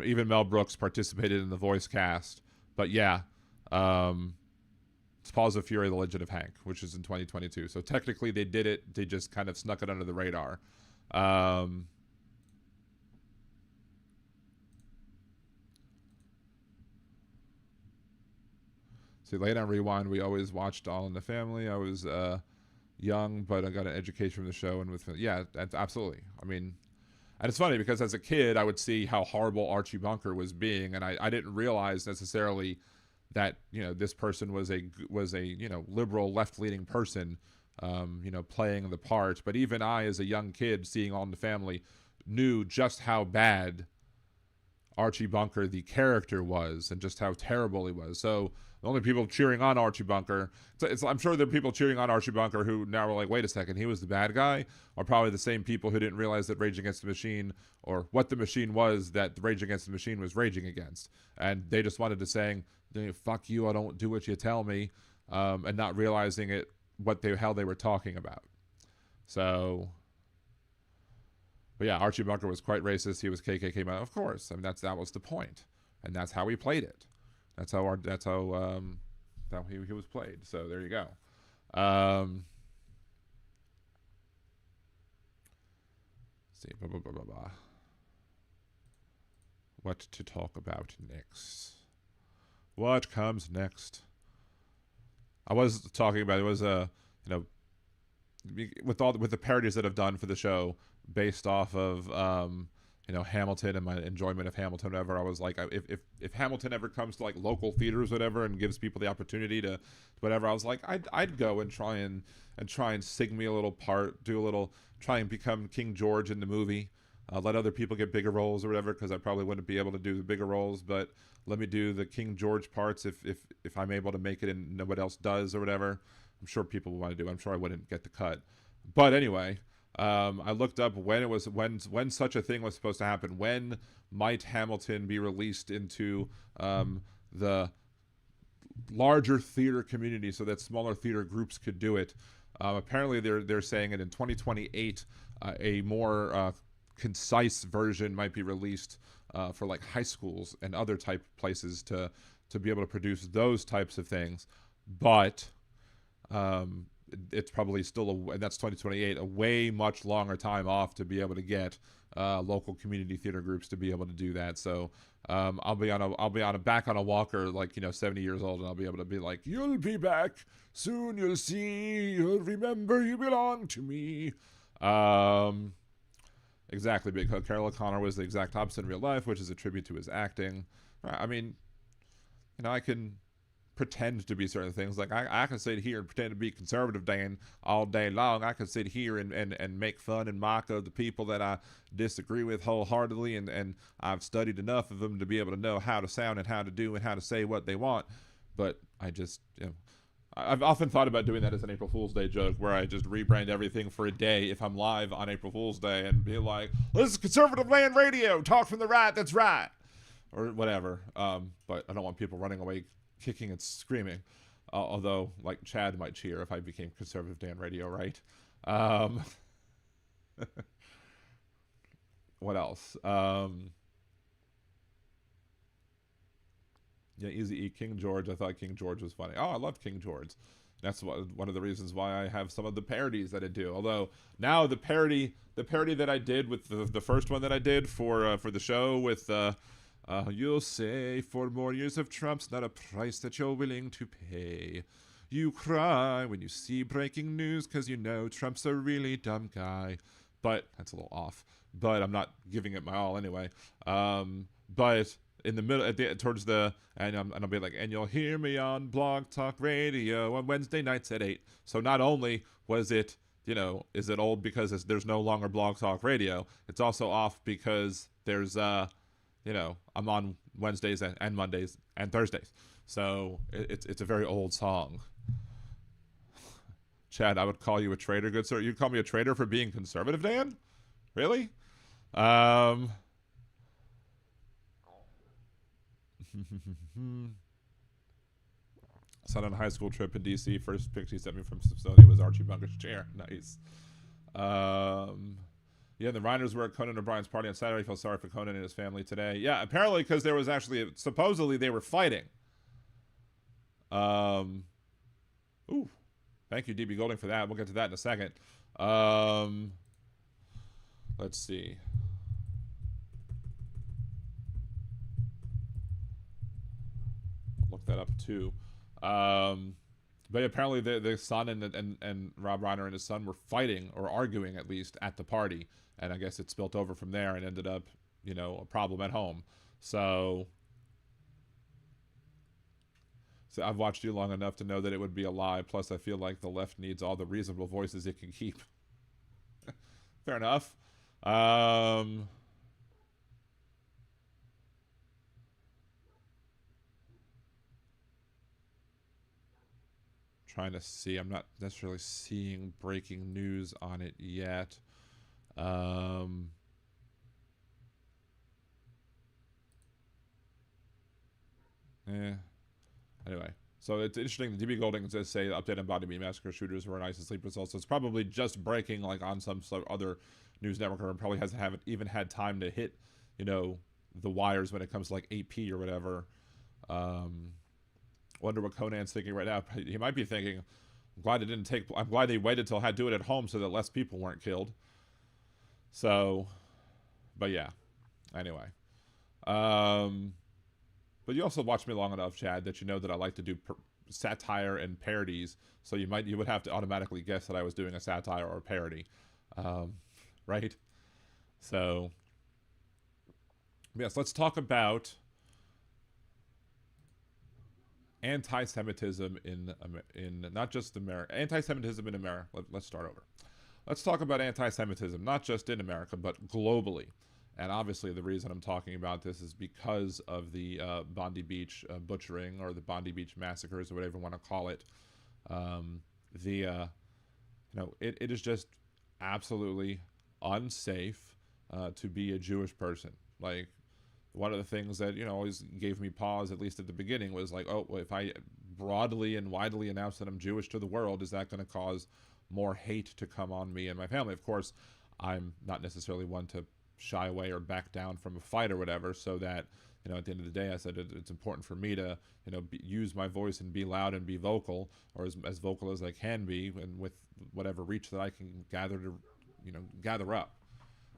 even Mel Brooks participated in the voice cast. But yeah, it's Paws of Fury: The Legend of Hank, which is in 2022. So technically they did it. They just kind of snuck it under the radar. See, late on Rewind, we always watched All in the Family. I was young, but I got an education from the show, and yeah, absolutely. I mean, And it's funny because as a kid, I would see how horrible Archie Bunker was being, and I didn't realize necessarily that, you know, this person was a you know, liberal, left-leaning person, you know, playing the part. But even I, as a young kid, seeing All in the Family, knew just how bad Archie Bunker, the character, was, and just how terrible he was. So the only people cheering on Archie Bunker, I'm sure there are people cheering on Archie Bunker who now are like, wait a second, he was the bad guy, are probably the same people who didn't realize that Rage Against the Machine, or what the machine was that Rage Against the Machine was raging against. And they just wanted to saying, fuck you, I don't do what you tell me, and not realizing it, what the hell they were talking about. So... But yeah, Archie Bunker was quite racist. He was KKK man, of course. I mean, that was the point, and that's how we played it. That's how he was played. So there you go. Let's see, what to talk about next? What comes next? I was talking about, it was you know, with the parodies that I've done for the show, based off of you know, Hamilton and my enjoyment of Hamilton, whatever. I was like, if Hamilton ever comes to like local theaters, whatever, and gives people the opportunity to whatever, I was like, I'd go and try and sing me a little part, try and become King George in the movie. Let other people get bigger roles or whatever, because I probably wouldn't be able to do the bigger roles, but let me do the King George parts if I'm able to make it and nobody else does or whatever. I'm sure people will want to do. I'm sure I wouldn't get the cut. But anyway, I looked up when such a thing was supposed to happen. When might Hamilton be released into the larger theater community so that smaller theater groups could do it? Apparently, they're saying it in 2028. A more concise version might be released for like high schools and other type places to be able to produce those types of things. But it's probably still and that's 2028, a way much longer time off to be able to get local community theater groups to be able to do that. So I'll be back on a walker, like, you know, 70 years old, and I'll be able to be like, you'll be back soon, you'll see, you'll remember you belong to me. Exactly, because Carol O'Connor was the exact opposite in real life, which is a tribute to his acting. I mean, you know, I can pretend to be certain things. Like I can sit here and pretend to be conservative Dan all day long. I can sit here and make fun and mock of the people that I disagree with wholeheartedly, and I've studied enough of them to be able to know how to sound and how to do and how to say what they want. But I just, you know, I've often thought about doing that as an April Fool's Day joke, where I just rebrand everything for a day if I'm live on April Fool's Day and be like, this is Conservative Land Radio, talk from the right, that's right, or whatever. But I don't want people running away kicking and screaming, although like Chad might cheer if I became Conservative Dan Radio, right? What else? Yeah, Easy E, King George. I thought King George was funny. Oh, I love King George. That's one of the reasons why I have some of the parodies that I do. Although now the parody that I did with the first one that I did for the show with you'll say 4 more years of Trump's not a price that you're willing to pay. You cry when you see breaking news because you know Trump's a really dumb guy. But that's a little off. But I'm not giving it my all anyway. But in the middle, towards the, and I'll be like, and you'll hear me on Blog Talk Radio on Wednesday nights at 8. So not only was it, you know, is it old because there's no longer Blog Talk Radio, it's also off because there's, you know, I'm on Wednesdays and Mondays and Thursdays. So it's a very old song. Chad, I would call you a traitor, good sir. You'd call me a traitor for being conservative, Dan? Really? Son on a high school trip in D.C. First picture he sent me from Smithsonian was Archie Bunker's chair. Nice. Yeah, the Reiners were at Conan O'Brien's party on Saturday. Felt sorry for Conan and his family today. Yeah, apparently because there was actually, supposedly they were fighting. Ooh, thank you, DB Golding, for that. We'll get to that in a second. Let's see. Look that up too. But apparently the son and Rob Reiner and his son were fighting, or arguing at least, at the party. And I guess it spilt over from there and ended up, you know, a problem at home. So I've watched you long enough to know that it would be a lie. Plus, I feel like the left needs all the reasonable voices it can keep. Fair enough. Trying to see. I'm not necessarily seeing breaking news on it yet. Anyway, so it's interesting. The DB Golding does say update on Bondi Beach massacre shooters were in ISIS sleep results. So it's probably just breaking like on some other news network, or probably haven't even had time to hit, you know, the wires when it comes to like AP or whatever. Wonder what Conan's thinking right now. He might be thinking, I'm glad they waited till I had to do it at home so that less people weren't killed. So, but yeah. Anyway. But you also watched me long enough, Chad, that you know that I like to do satire and parodies. So you would have to automatically guess that I was doing a satire or a parody. Right? So, yes, let's talk about anti-Semitism in not just America. Anti-Semitism in America. Let's start over. Let's talk about anti-Semitism, not just in America, but globally. And obviously the reason I'm talking about this is because of the Bondi Beach butchering, or the Bondi Beach massacres, or whatever you want to call it. You know, it is just absolutely unsafe to be a Jewish person. Like, one of the things that, you know, always gave me pause, at least at the beginning, was like, oh, well, if I broadly and widely announce that I'm Jewish to the world, is that going to cause more hate to come on me and my family? Of course, I'm not necessarily one to shy away or back down from a fight or whatever, so that, you know, at the end of the day, I said it's important for me to, you know, use my voice and be loud and be vocal, or as vocal as I can be, and with whatever reach that I can gather up.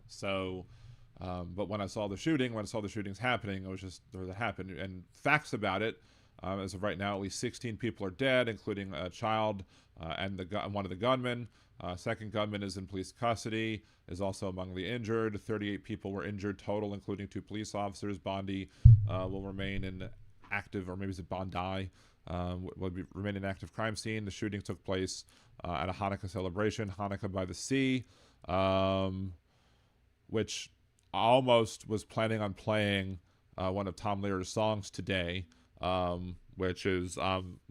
So, but when I saw the shootings happening, it was just, that happened. And facts about it, as of right now, at least 16 people are dead, including a child and one of the gunmen. Second gunman is in police custody, is also among the injured. 38 people were injured total, including 2 police officers. Bondi will remain in active, or maybe it's Bondi, remain an active crime scene. The shooting took place at a Hannukah celebration, Hannukah by the Sea, which I almost was planning on playing one of Tom Lehrer's songs today, which is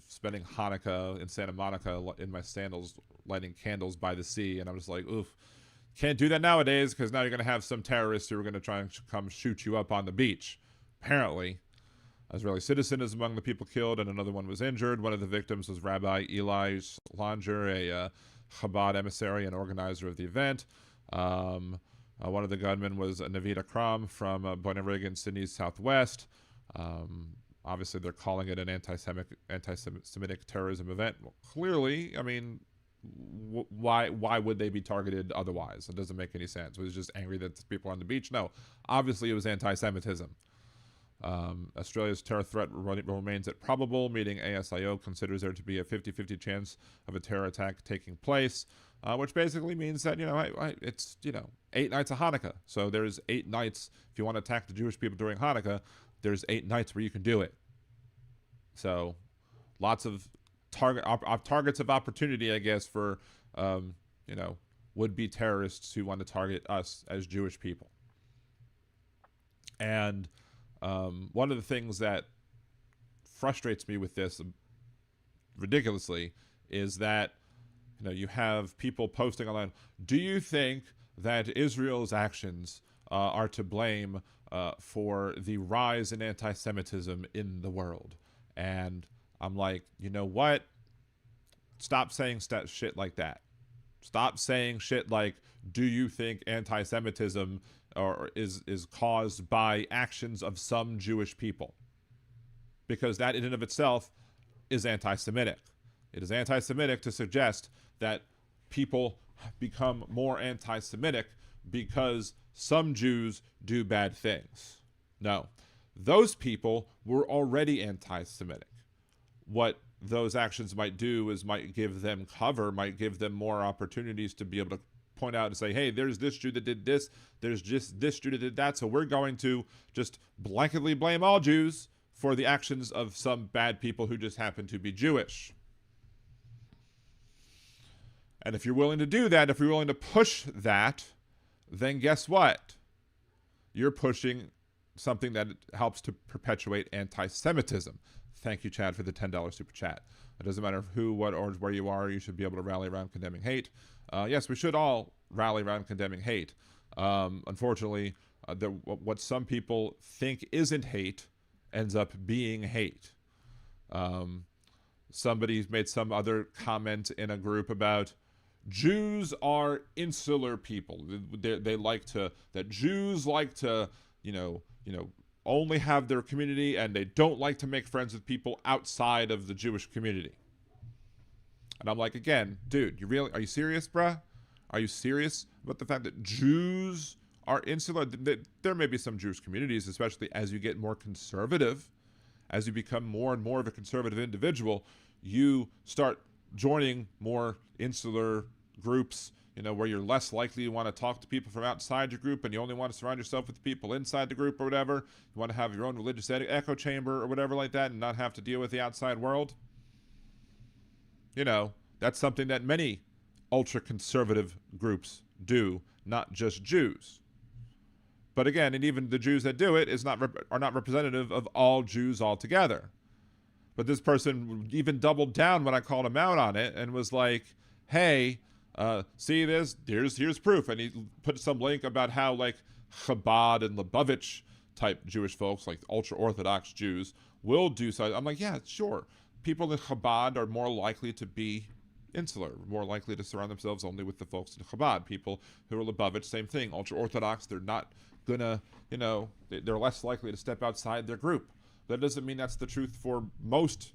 spending Hannukah in Santa Monica in my sandals, lighting candles by the sea. And I'm just like, oof, can't do that nowadays, because now you're going to have some terrorists who are going to try and come shoot you up on the beach. Apparently, an Israeli citizen is among the people killed, and another one was injured. One of the victims was Rabbi U.G.L.I, a Chabad emissary and organizer of the event. One of the gunmen was Navid Akram from Bondi in Sydney's southwest. Obviously, they're calling it an anti-Semitic terrorism event. Well, clearly, I mean, why would they be targeted otherwise? It doesn't make any sense. Was it just angry that people are on the beach? No, obviously it was anti-Semitism. Australia's terror threat remains at probable, meaning ASIO considers there to be a 50-50 chance of a terror attack taking place, which basically means that, you know, it's, you know, 8 nights of Hanukkah. So there's 8 nights, if you want to attack the Jewish people during Hanukkah, there's 8 nights where you can do it. So lots of targets of opportunity, I guess, for, you know, would-be terrorists who want to target us as Jewish people. And one of the things that frustrates me with this ridiculously is that, you know, you have people posting online, do you think that Israel's actions are to blame for the rise in anti-Semitism in the world? And I'm like, you know what? Stop saying shit like that. Stop saying shit like, do you think anti-Semitism is caused by actions of some Jewish people? Because that in and of itself is anti-Semitic. It is anti-Semitic to suggest that people become more anti-Semitic because some Jews do bad things. No, those people were already anti-Semitic. what those actions might do is might give them cover, might give them more opportunities to be able to point out and say, hey, there's this Jew that did this, there's just this Jew that did that, so we're going to just blanketly blame all Jews for the actions of some bad people who just happen to be Jewish. And if you're willing to do that, if you're willing to push that, then guess what? You're pushing something that helps to perpetuate anti-Semitism. Thank you, Chad, for the $10 super chat. It doesn't matter who, what, or where you are. You should be able to rally around condemning hate. Yes, we should all rally around condemning hate. Unfortunately, what some people think isn't hate ends up being hate. Somebody's made some other comment in a group about Jews are insular people. They like to, that Jews like to, only have their community, and they don't like to make friends with people outside of the Jewish community. And I'm like, again, dude, are you serious, bruh? Are you serious about the fact that Jews are insular? There may be some Jewish communities, especially as you get more conservative, as you become more and more of a conservative individual, you start joining more insular groups, where you're less likely to want to talk to people from outside your group, and you only want to surround yourself with people inside the group or whatever. You want to have your own religious echo chamber or whatever like that and not have to deal with the outside world. That's something that many ultra-conservative groups do, not just Jews. But again, and even the Jews that do it are not representative of all Jews altogether. But this person even doubled down when I called him out on it and was like, hey, see this? Here's proof. And he put some link about how like Chabad and Lubavitch type Jewish folks, like ultra-Orthodox Jews, will do so. I'm like, yeah, sure. People in Chabad are more likely to be insular, more likely to surround themselves only with the folks in Chabad. People who are Lubavitch, same thing. Ultra-Orthodox, they're not gonna, they're less likely to step outside their group. That doesn't mean that's the truth for most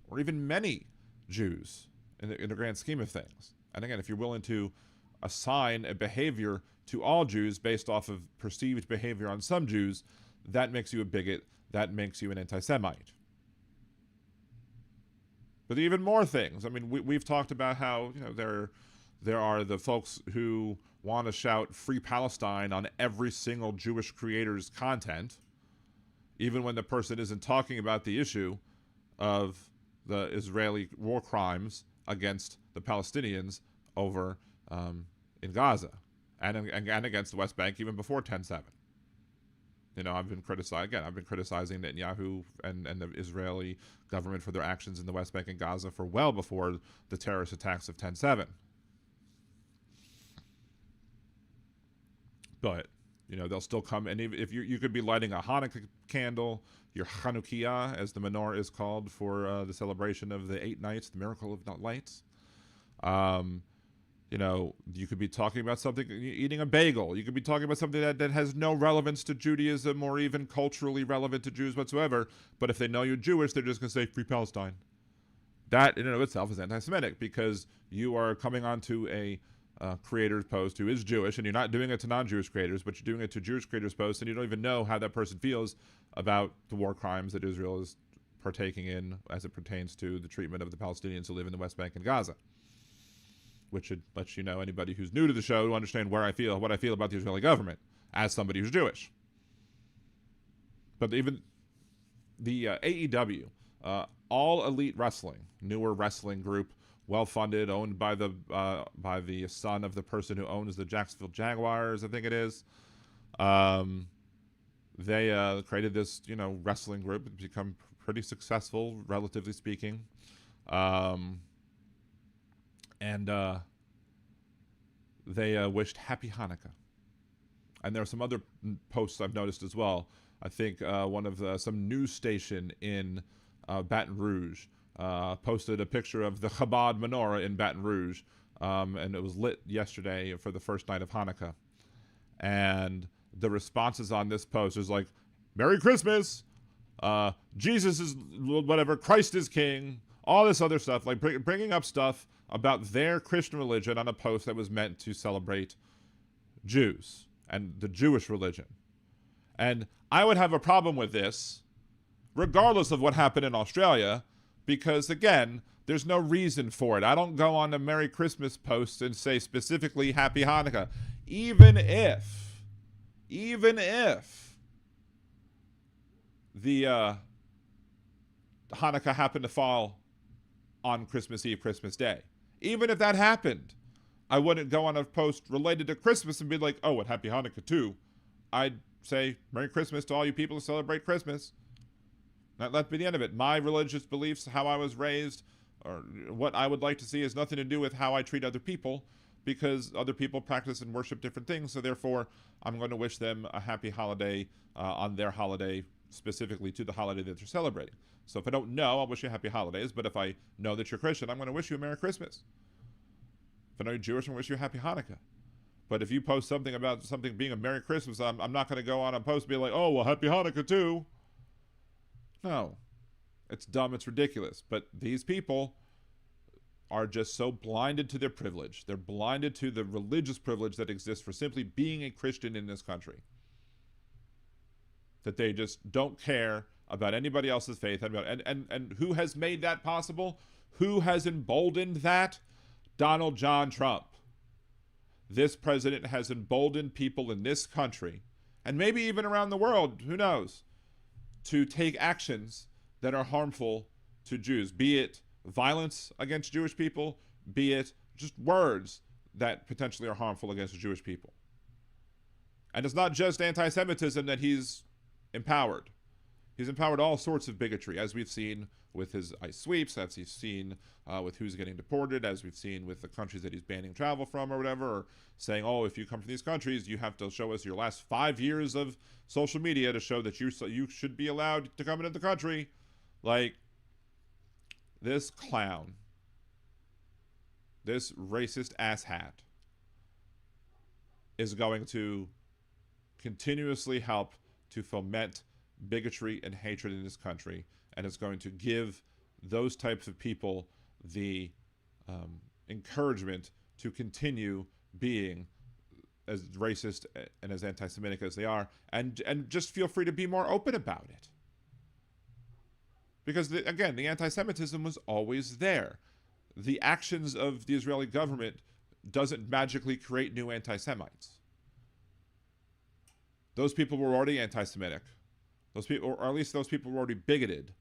or even many Jews in the grand scheme of things. And again, if you're willing to assign a behavior to all Jews based off of perceived behavior on some Jews, that makes you a bigot, that makes you an anti-Semite. But even more things. I mean, we've talked about how, there are the folks who want to shout Free Palestine on every single Jewish creator's content, even when the person isn't talking about the issue of the Israeli war crimes against the Palestinians over in Gaza and against the West Bank even before 10/7. I've been criticizing Netanyahu and the Israeli government for their actions in the West Bank and Gaza for well before the terrorist attacks of 10/7. But they'll still come, and if you could be lighting a Hanukkah candle, your Hannukah, as the menorah is called, for the celebration of the 8 nights, the miracle of not lights. You could be talking about something, eating a bagel. You could be talking about something that has no relevance to Judaism or even culturally relevant to Jews whatsoever. But if they know you're Jewish, they're just going to say Free Palestine. That in and of itself is anti-Semitic, because you are coming onto a creator's post who is Jewish, and you're not doing it to non-Jewish creators, but you're doing it to Jewish creators' posts, and you don't even know how that person feels about the war crimes that Israel is partaking in as it pertains to the treatment of the Palestinians who live in the West Bank and Gaza. Which should let anybody who's new to the show, to understand what I feel about the Israeli government as somebody who's Jewish. But even the AEW, All Elite Wrestling, newer wrestling group, well-funded, owned by the son of the person who owns the Jacksonville Jaguars, I think it is. They created this, wrestling group. It's become pretty successful, relatively speaking. And they wished Happy Hanukkah. And there are some other posts I've noticed as well. I think one of some news station in Baton Rouge posted a picture of the Chabad menorah in Baton Rouge, and it was lit yesterday for the first night of Hanukkah. And the responses on this post is like, Merry Christmas, Jesus is whatever, Christ is King, all this other stuff, like bringing up stuff about their Christian religion on a post that was meant to celebrate Jews and the Jewish religion. And I would have a problem with this, regardless of what happened in Australia, because, again, there's no reason for it. I don't go on a Merry Christmas post and say specifically Happy Hanukkah. Even if the Hanukkah happened to fall on Christmas Eve, Christmas Day. Even if that happened, I wouldn't go on a post related to Christmas and be like, oh, and Happy Hanukkah too. I'd say Merry Christmas to all you people who celebrate Christmas. That'd be the end of it. My religious beliefs, how I was raised, or what I would like to see has nothing to do with how I treat other people, because other people practice and worship different things. So therefore, I'm going to wish them a happy holiday on their holiday, specifically to the holiday that they're celebrating. So if I don't know, I'll wish you happy holidays. But if I know that you're Christian, I'm going to wish you a Merry Christmas. If I know you're Jewish, I'm going to wish you a happy Hanukkah. But if you post something about something being a Merry Christmas, I'm not going to go on a post and be like, oh, well, happy Hanukkah too. No. It's dumb. It's ridiculous. But these people are just so blinded to their privilege. They're blinded to the religious privilege that exists for simply being a Christian in this country, that they just don't care about anybody else's faith. And who has made that possible? Who has emboldened that? Donald John Trump. This president has emboldened people in this country, and maybe even around the world, who knows, to take actions that are harmful to Jews, be it violence against Jewish people, be it just words that potentially are harmful against Jewish people. And it's not just anti-Semitism that he's empowered. He's empowered all sorts of bigotry, as we've seen with his ICE sweeps, as we've seen with who's getting deported, as we've seen with the countries that he's banning travel from or whatever, or saying, oh, if you come from these countries, you have to show us your last 5 years of social media to show that you should be allowed to come into the country. Like, this clown, this racist asshat is going to continuously help to foment bigotry and hatred in this country, and it's going to give those types of people the encouragement to continue being as racist and as anti-Semitic as they are, and just feel free to be more open about it. Because, again, the anti-Semitism was always there. The actions of the Israeli government doesn't magically create new anti-Semites. Those people were already anti-Semitic. Those people, or at least those people were already bigoted.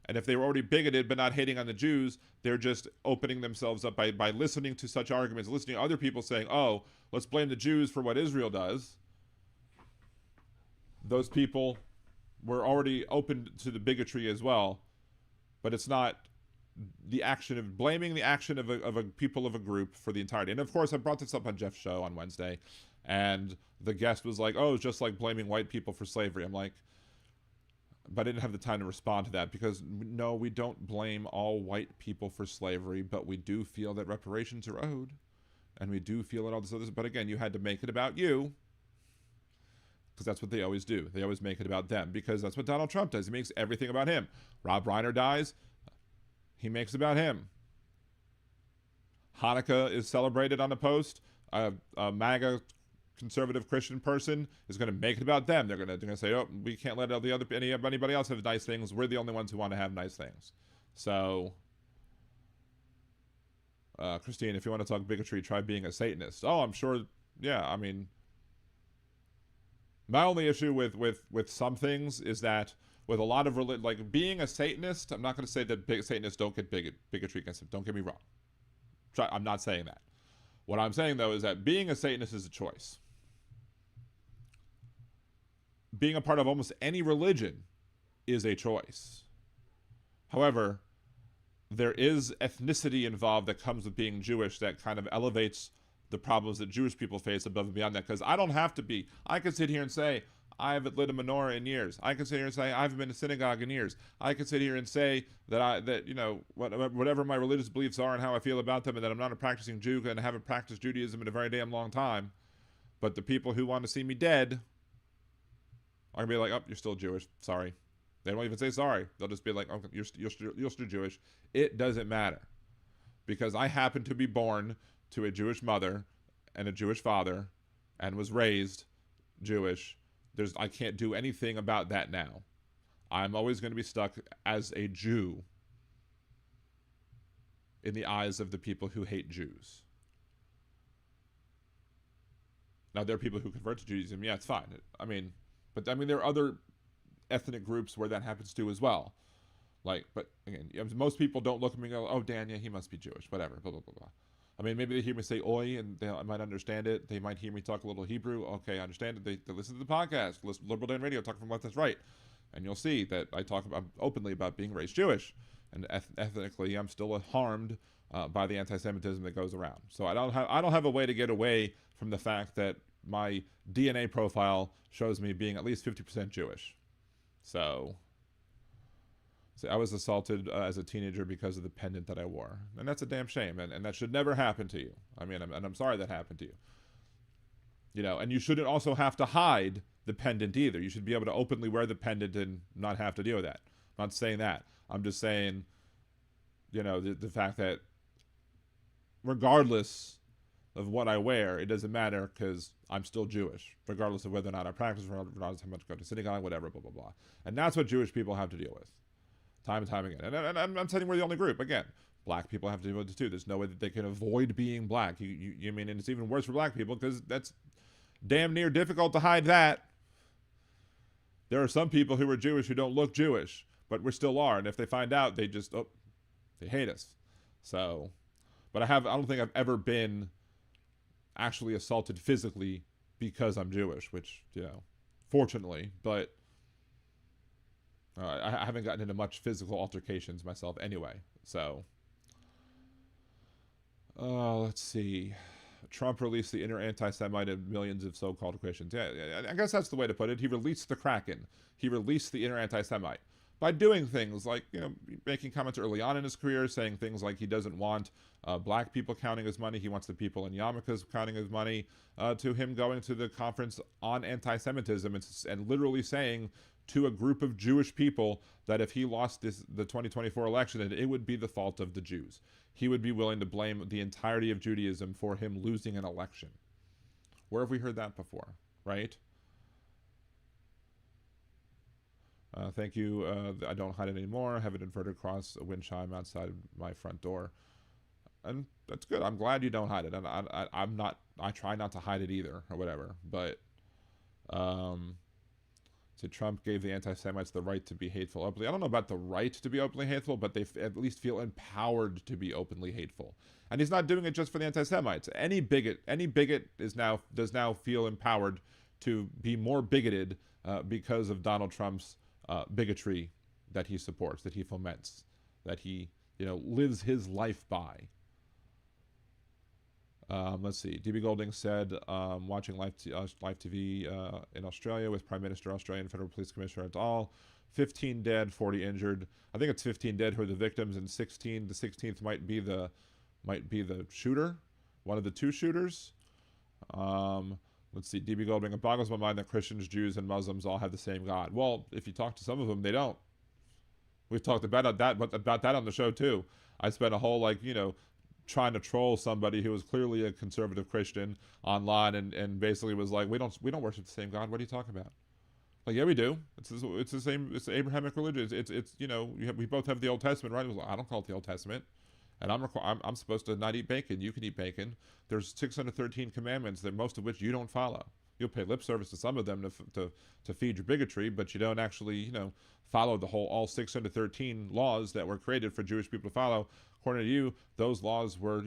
And if they were already bigoted but not hating on the Jews, they're just opening themselves up by listening to such arguments, listening to other people saying, oh, let's blame the Jews for what Israel does. Those people were already open to the bigotry as well. But it's not the action of blaming the action of a people of a group for the entirety. And of course, I brought this up on Jeff's show on Wednesday, and the guest was like, oh, it's just like blaming white people for slavery. I'm like, but I didn't have the time to respond to that, because no, we don't blame all white people for slavery, but we do feel that reparations are owed, and we do feel that all this other. But again, you had to make it about you, because that's what they always do. They always make it about them, because that's what Donald Trump does. He makes everything about him. Rob Reiner dies, he makes it about him. Hanukkah is celebrated on a post. A MAGA conservative Christian person is going to make it about them. They're going to say, oh, we can't let anybody else have nice things. We're the only ones who want to have nice things. So, Christine, if you want to talk bigotry, try being a Satanist. Oh, I'm sure. Yeah, I mean, my only issue with some things is that with a lot of like being a Satanist, I'm not going to say that Satanists don't get bigotry against them. Don't get me wrong. I'm not saying that. What I'm saying, though, is that being a Satanist is a choice. Being a part of almost any religion is a choice. However, there is ethnicity involved that comes with being Jewish that kind of elevates the problems that Jewish people face above and beyond that. Because I don't have to be. I can sit here and say, I haven't lit a menorah in years. I can sit here and say, I haven't been to synagogue in years. I can sit here and say that whatever my religious beliefs are and how I feel about them, and that I'm not a practicing Jew and I haven't practiced Judaism in a very damn long time. But the people who want to see me dead are going to be like, oh, you're still Jewish. Sorry. They don't even say sorry. They'll just be like, oh, you're still Jewish. It doesn't matter. Because I happen to be born to a Jewish mother and a Jewish father and was raised Jewish. I can't do anything about that now. I'm always going to be stuck as a Jew. in the eyes of the people who hate Jews. Now, there are people who convert to Judaism. Yeah, it's fine. But there are other ethnic groups where that happens to as well. But again, most people don't look at me and go, oh, Dan, yeah, he must be Jewish, whatever, blah, blah, blah, blah. Maybe they hear me say oi, and I might understand it. They might hear me talk a little Hebrew. Okay, I understand it. They listen to the podcast, listen to Liberal Dan Radio, talk from left to right. And you'll see that I talk openly about being raised Jewish. And ethnically, I'm still harmed by the anti-Semitism that goes around. So I don't have a way to get away from the fact that my DNA profile shows me being at least 50% Jewish. So I was assaulted as a teenager because of the pendant that I wore. And that's a damn shame. And that should never happen to you. I'm sorry that happened to you. And you shouldn't also have to hide the pendant either. You should be able to openly wear the pendant and not have to deal with that. I'm not saying that. I'm just saying, the fact that regardless of what I wear, it doesn't matter because I'm still Jewish, regardless of whether or not I practice, regardless of how much I go to synagogue, whatever, blah, blah, blah. And that's what Jewish people have to deal with. Time and time again. And I'm saying we're the only group. Again, black people have to deal with it too. There's no way that they can avoid being black. And it's even worse for black people because that's damn near difficult to hide that. There are some people who are Jewish who don't look Jewish, but we still are. And if they find out, they hate us. So, but I don't think I've ever been actually assaulted physically because I'm Jewish, which, fortunately, but I haven't gotten into much physical altercations myself anyway. So, let's see. Trump released the inner anti-Semite of millions of so-called Christians. Yeah, I guess that's the way to put it. He released the Kraken. He released the inner anti-Semite by doing things like, making comments early on in his career, saying things like he doesn't want black people counting his money. He wants the people in yarmulkes counting his money, to him going to the conference on anti-Semitism and literally saying to a group of Jewish people that if he lost the 2024 election, it would be the fault of the Jews. He would be willing to blame the entirety of Judaism for him losing an election. Where have we heard that before, right? Thank you. I don't hide it anymore. I have an inverted cross, a wind chime outside my front door. And that's good. I'm glad you don't hide it. And I try not to hide it either or whatever. But, so Trump gave the anti-Semites the right to be hateful openly. I don't know about the right to be openly hateful, but they at least feel empowered to be openly hateful. And he's not doing it just for the anti-Semites. Any bigot does now feel empowered to be more bigoted because of Donald Trump's bigotry that he supports, that he foments, that he lives his life by. Let's see. DB Golding said, watching live TV in Australia with Prime Minister, Australian Federal Police Commissioner et al. 15 dead, 40 injured. I think it's 15 dead who are the victims, and 16. The 16th might be the shooter, one of the two shooters. Let's see. DB Golding, it boggles my mind that Christians, Jews, and Muslims all have the same God. Well, if you talk to some of them, they don't. We've talked about that on the show too. I spent a whole trying to troll somebody who was clearly a conservative Christian online and basically was like, we don't worship the same God. What are you talking about? Like, yeah, we do. It's the same. It's the Abrahamic religion. It's we both have the Old Testament, right? It was like, I don't call it the Old Testament, and I'm supposed to not eat bacon. You can eat bacon. There's 613 commandments, that most of which you don't follow. You'll pay lip service to some of them to feed your bigotry, but you don't actually follow all 613 laws that were created for Jewish people to follow. According to you, those laws were,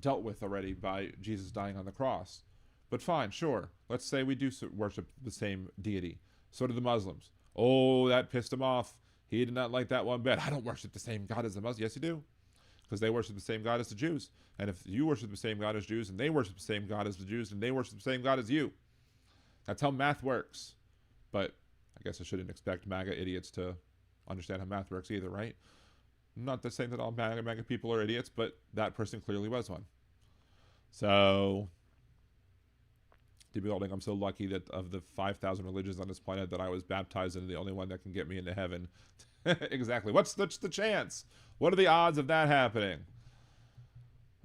dealt with already by Jesus dying on the cross. But fine, sure. Let's say we do worship the same deity. So do the Muslims. Oh, that pissed him off. He did not like that one bit. I don't worship the same God as the Muslims. Yes, you do. Because they worship the same God as the Jews. And if you worship the same God as Jews, and they worship the same God as the Jews, and they worship the same God as you. That's how math works. But I guess I shouldn't expect MAGA idiots to understand how math works either, right? Not to say that all MAGA people are idiots, but that person clearly was one. So, DB Golding, I'm so lucky that of the 5,000 religions on this planet that I was baptized into the only one that can get me into heaven. Exactly. What's the chance? What are the odds of that happening?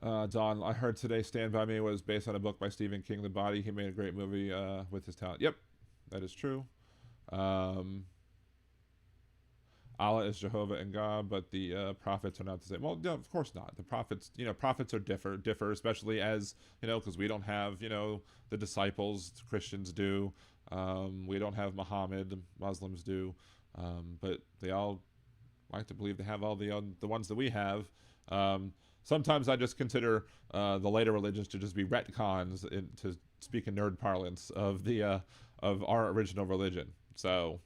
Don, I heard today Stand By Me was based on a book by Stephen King, The Body. He made a great movie with his talent. Yep, that is true. Allah is Jehovah and God, but the prophets are not the same. Well, no, of course not. The prophets, prophets are differ, especially as, because we don't have, the disciples, Christians do. We don't have Muhammad, Muslims do. But they all like to believe they have all the ones that we have. Sometimes I just consider the later religions to just be retcons, to speak in nerd parlance, of the of our original religion. So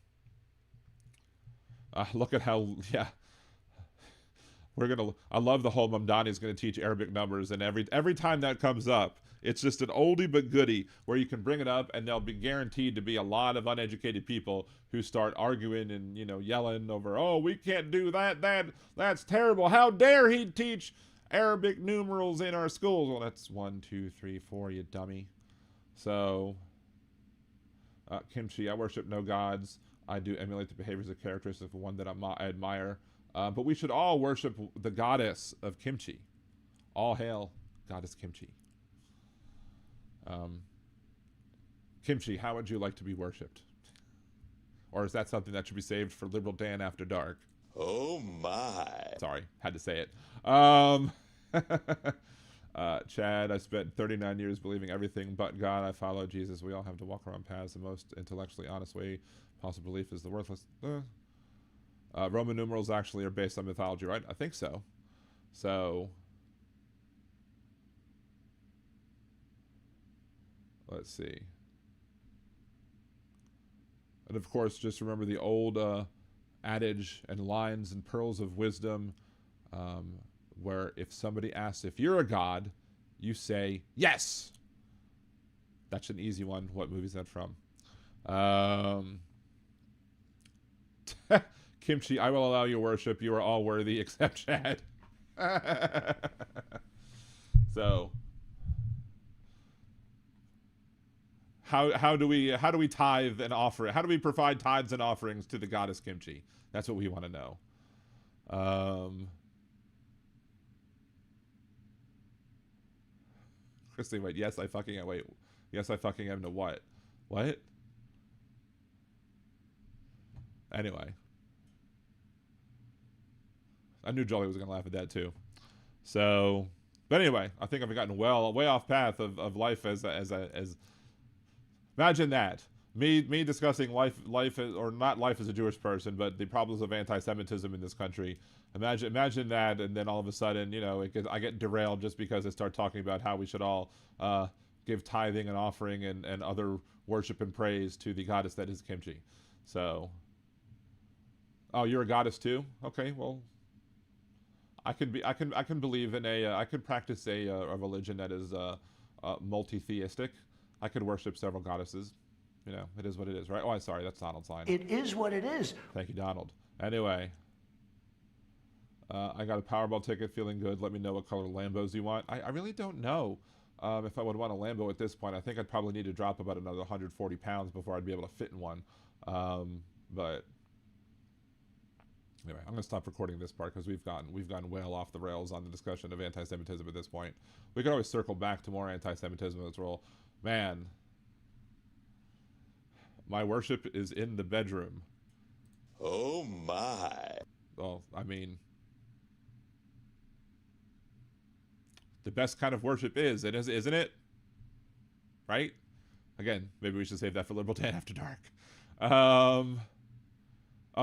look at how, I love the whole Mamdani is going to teach Arabic numbers, and every time that comes up, it's just an oldie but goodie where you can bring it up, and there'll be guaranteed to be a lot of uneducated people who start arguing and yelling over, oh, we can't do that's terrible, how dare he teach Arabic numerals in our schools. Well, that's 1, 2, 3, 4, you dummy. So kimchi, I worship no gods. I do emulate the behaviors and characteristics of one that I admire. But we should all worship the goddess of kimchi. All hail goddess kimchi. Kimchi, how would you like to be worshipped? Or is that something that should be saved for Liberal Dan After Dark?
Oh my.
Sorry, had to say it. Chad, I spent 39 years believing everything but God. I follow Jesus. We all have to walk around paths. The most intellectually honest way possible belief is the worthless. Roman numerals actually are based on mythology, right? I think so. So let's see. And of course, just remember the old adage and lines and pearls of wisdom, where if somebody asks if you're a god, you say yes. That's an easy one. What movie is that from? Kimchi, I will allow you worship. You are all worthy except Chad. So how do we tithe and offer? How do we provide tithes and offerings to the goddess Kimchi? That's what we want to know. Christine, wait. Yes, I fucking am. Wait. Yes, I fucking am to what? What? Anyway. I knew Jolly was going to laugh at that too. So, but anyway, I think I've gotten way off path of life as imagine that. Me discussing life or not life as a Jewish person, but the problems of anti-Semitism in this country. Imagine that, and then all of a sudden, I get derailed just because I start talking about how we should all give tithing and offering and other worship and praise to the goddess that is Kimchi. So, oh, you're a goddess too? Okay, well, I can believe in I could practice a religion that is multi-theistic. I could worship several goddesses. It is what it is, right? Oh, I'm sorry, that's Donald's line.
It is what it is.
Thank you, Donald. Anyway, I got a Powerball ticket, feeling good. Let me know what color Lambos you want. I really don't know if I would want a Lambo at this point. I think I'd probably need to drop about another 140 pounds before I'd be able to fit in one. But anyway, I'm going to stop recording this part because we've gone well off the rails on the discussion of anti-Semitism at this point. We can always circle back to more anti-Semitism as well. Man, my worship is in the bedroom.
Oh my.
Well, I mean, the best kind of worship isn't it? Right? Again, maybe we should save that for Liberal Dan After Dark. Oh,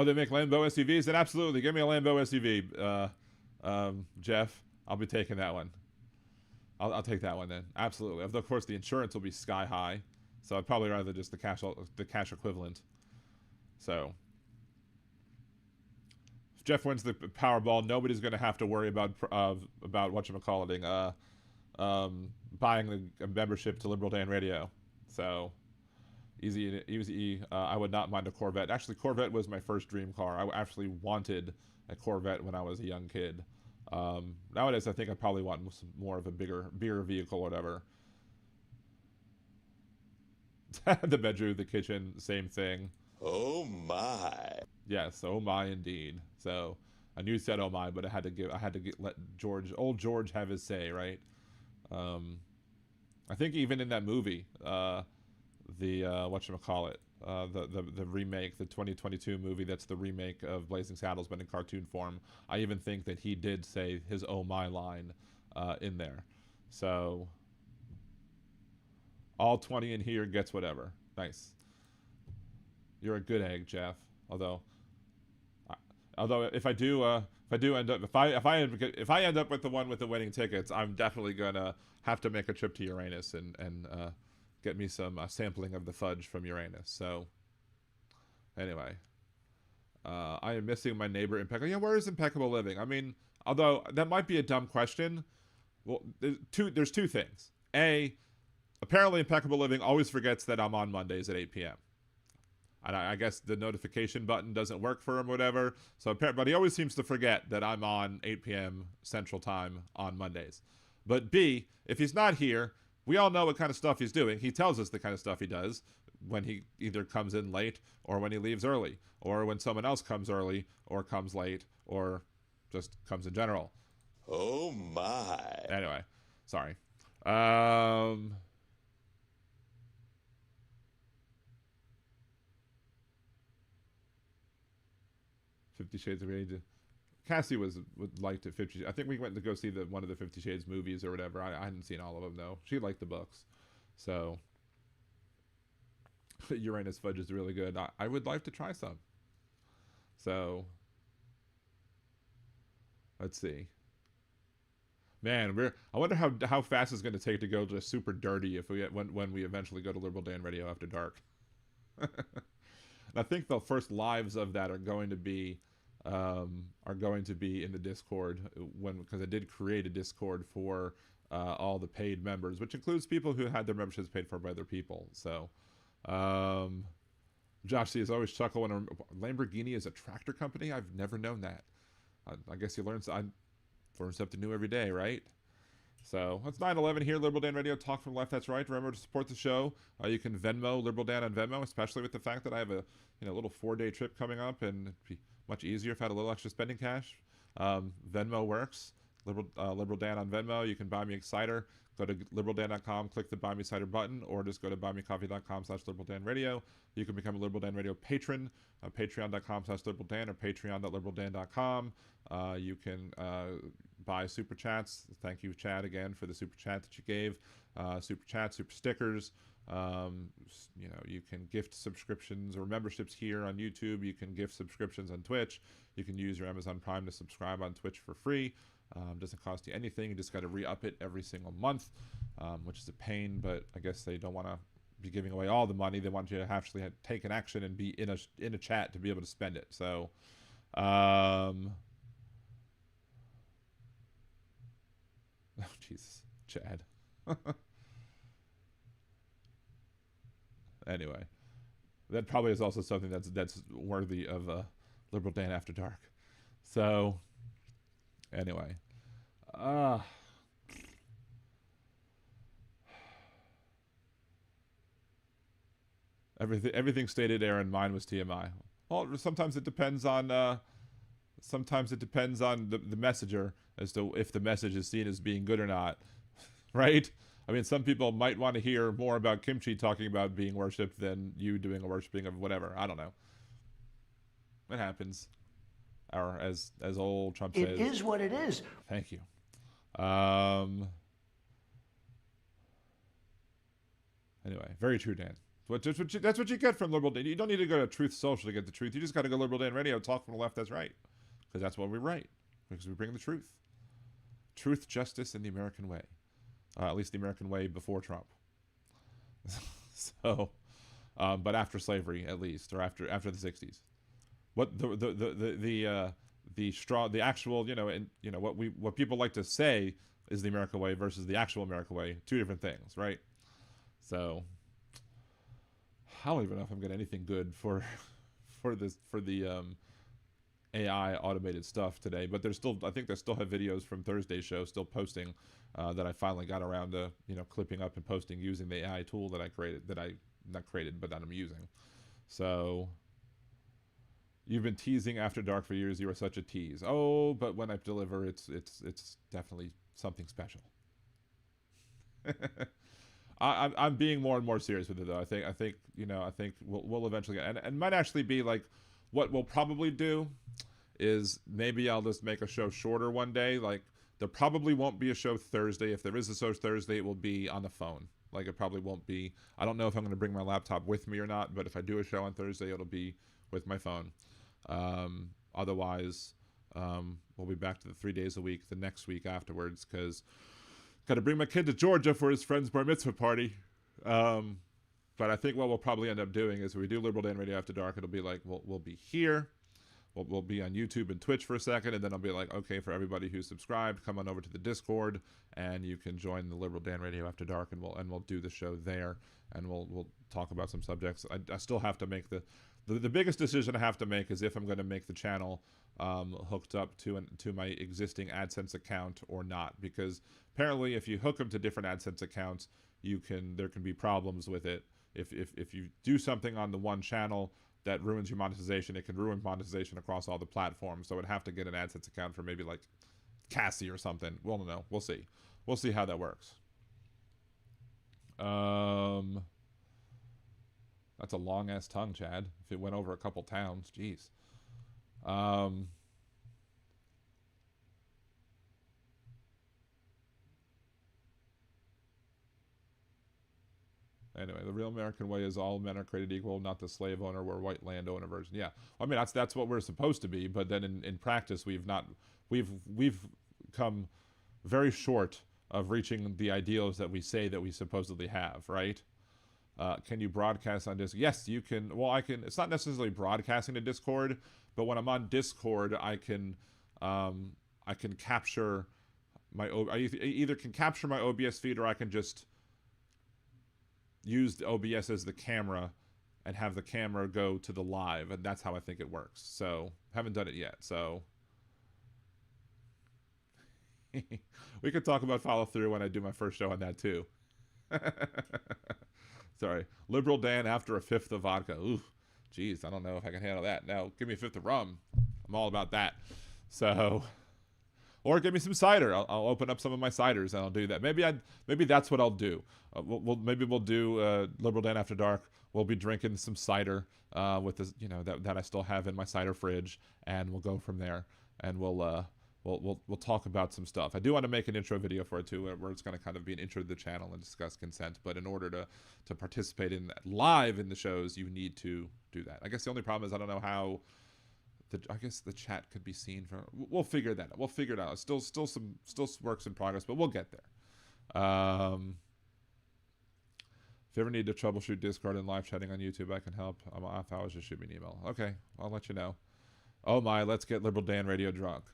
they make Lambo SUVs? Then absolutely, give me a Lambo SUV, Jeff. I'll be taking that one. I'll take that one then. Absolutely. Of course, the insurance will be sky high, so I'd probably rather just the cash equivalent. So, if Jeff wins the Powerball, nobody's going to have to worry about whatchamacalliting, buying the membership to Liberal Dan Radio. So, easy. I would not mind a Corvette. Actually, Corvette was my first dream car. I actually wanted a Corvette when I was a young kid. Nowadays, I think I probably want more of a bigger vehicle or whatever. The bedroom, the kitchen, same thing.
Oh my.
Yes, oh my indeed. So I knew you said oh my, but I had to let old George have his say, right? I think even in that movie, the whatchamacallit, the remake, the 2022 movie that's the remake of Blazing Saddles, but in cartoon form. I even think that he did say his "Oh my" line in there. So all 20 in here gets whatever. Nice. You're a good egg, Jeff. Although if I end up with the one with the winning tickets, I'm definitely gonna have to make a trip to Uranus and get me some sampling of the fudge from Uranus. So anyway, I am missing my neighbor Impeccable. Yeah, where is Impeccable Living? I mean, although that might be a dumb question. Well, there's two things. A, apparently Impeccable Living always forgets that I'm on Mondays at 8 p.m. And I guess the notification button doesn't work for him, whatever. So, but he always seems to forget that I'm on 8 p.m. Central Time on Mondays. But B, if he's not here, we all know what kind of stuff he's doing. He tells us the kind of stuff he does when he either comes in late or when he leaves early, or when someone else comes early or comes late or just comes in general.
Oh my.
Anyway, sorry. 50 Shades of Grey. Cassie would like to 50. I think we went to go see one of the 50 Shades movies or whatever. I hadn't seen all of them though. She liked the books, so Uranus fudge is really good. I would like to try some. So let's see. Man, I wonder how fast it's going to take to go to super dirty if when we eventually go to Liberal Dan Radio After Dark. And I think the first lives of that are going to be in the Discord because I did create a Discord for all the paid members, which includes people who had their memberships paid for by other people. So, Josh C is always chuckle when Lamborghini is a tractor company. I've never known that. I guess you learn something new every day, right? So it's 9/11 here, Liberal Dan Radio, talk from left, that's right. Remember to support the show. You can Venmo Liberal Dan on Venmo, especially with the fact that I have a little 4-day trip coming up, and it'd be much easier if I had a little extra spending cash. Venmo works. Liberal Dan on Venmo. You can buy me a cider. Go to liberaldan.com, click the Buy Me Cider button, or just go to buymecoffee.com/liberaldanradio. You can become a Liberal Dan Radio patron, patreon.com/liberaldan or patreon.liberaldan.com. You can buy super chats. Thank you, Chad, again for the super chat that you gave. Super chats, super stickers. You can gift subscriptions or memberships here on YouTube. You can gift subscriptions on Twitch. You can use your Amazon Prime to subscribe on Twitch for free. Doesn't cost you anything. You just got to re-up it every single month, which is a pain, but I guess they don't want to be giving away all the money. They want you to actually take an action and be in a chat to be able to spend it. So, oh, Jesus, Chad. Anyway, that probably is also something that's worthy of Liberal Dan After Dark. So, anyway, everything stated, Aaron. Mine was TMI. Well, sometimes it depends on the messenger as to if the message is seen as being good or not, right? I mean, some people might want to hear more about kimchi talking about being worshipped than you doing a worshipping of whatever. I don't know. It happens. Or as old Trump says,
it is what it is.
Thank you. Anyway, very true, Dan. That's what you get from Liberal Dan. You don't need to go to Truth Social to get the truth. You just got to go Liberal Dan Radio, talk from the left, that's right. Because that's what we write. Because we bring the truth. Truth, justice, and the American way. At least the American way before Trump. So, but after slavery, at least, or after the 60s. What the actual, what people like to say is the American way versus the actual American way. Two different things, right? So, I don't even know if I'm getting anything good for the AI automated stuff today, but I think they still have videos from Thursday's show still posting that I finally got around to, clipping up and posting using the AI tool that I'm using. So, you've been teasing After Dark for years. You are such a tease. Oh, but when I deliver, it's definitely something special. I'm being more and more serious with it though. I think you know, I think we'll eventually get, and might actually be like, what we'll probably do is maybe I'll just make a show shorter one day. Like there probably won't be a show Thursday. If there is a show Thursday, it will be on the phone. Like it probably won't be. I don't know if I'm going to bring my laptop with me or not, but if I do a show on Thursday, it'll be with my phone. Otherwise, we'll be back to the 3 days a week the next week afterwards, because got to bring my kid to Georgia for his friend's bar mitzvah party. But I think what we'll probably end up doing is when we do Liberal Dan Radio After Dark, it'll be like we'll be here. We'll be on YouTube and Twitch for a second, and then I'll be like, okay, for everybody who's subscribed, come on over to the Discord, and you can join the Liberal Dan Radio After Dark, and we'll do the show there, and we'll talk about some subjects. I still have to make the biggest decision I have to make is if I'm going to make the channel hooked up to my existing AdSense account or not, because apparently if you hook them to different AdSense accounts, there can be problems with it. If you do something on the one channel that ruins your monetization, it can ruin monetization across all the platforms. So I'd have to get an AdSense account for maybe like Cassie or something. Well, no, we'll see. We'll see how that works. That's a long ass tongue, Chad. If it went over a couple towns, jeez. Anyway, the real American way is all men are created equal, not the slave owner or white landowner version. Yeah, I mean that's what we're supposed to be, but then in practice we've come very short of reaching the ideals that we say that we supposedly have, right? Can you broadcast on Discord? Yes, you can. Well, I can. It's not necessarily broadcasting to Discord, but when I'm on Discord, I can capture my. I either can capture my OBS feed, or I can just use the OBS as the camera and have the camera go to the live, and that's how I think it works. So haven't done it yet. So we could talk about follow through when I do my first show on that too. Sorry, Liberal Dan after a fifth of vodka. Ooh, geez, I don't know if I can handle that. Now give me a fifth of rum. I'm all about that. So, or give me some cider. I'll open up some of my ciders and I'll do that. Maybe that's what I'll do. Maybe we'll do Liberal Dan After Dark. We'll be drinking some cider with this, you know, that I still have in my cider fridge, and we'll go from there. And we'll talk about some stuff. I do want to make an intro video for it too, where it's going to kind of be an intro to the channel and discuss consent. But in order to participate in that live in the shows, you need to do that. I guess the only problem is I don't know how. I guess the chat could be seen from. We'll figure that out. We'll figure it out. It's still works in progress, but we'll get there. If you ever need to troubleshoot Discord and live chatting on YouTube, I can help. I'm off hours. Just shoot me an email. Okay, I'll let you know. Oh my, let's get Liberal Dan Radio drunk.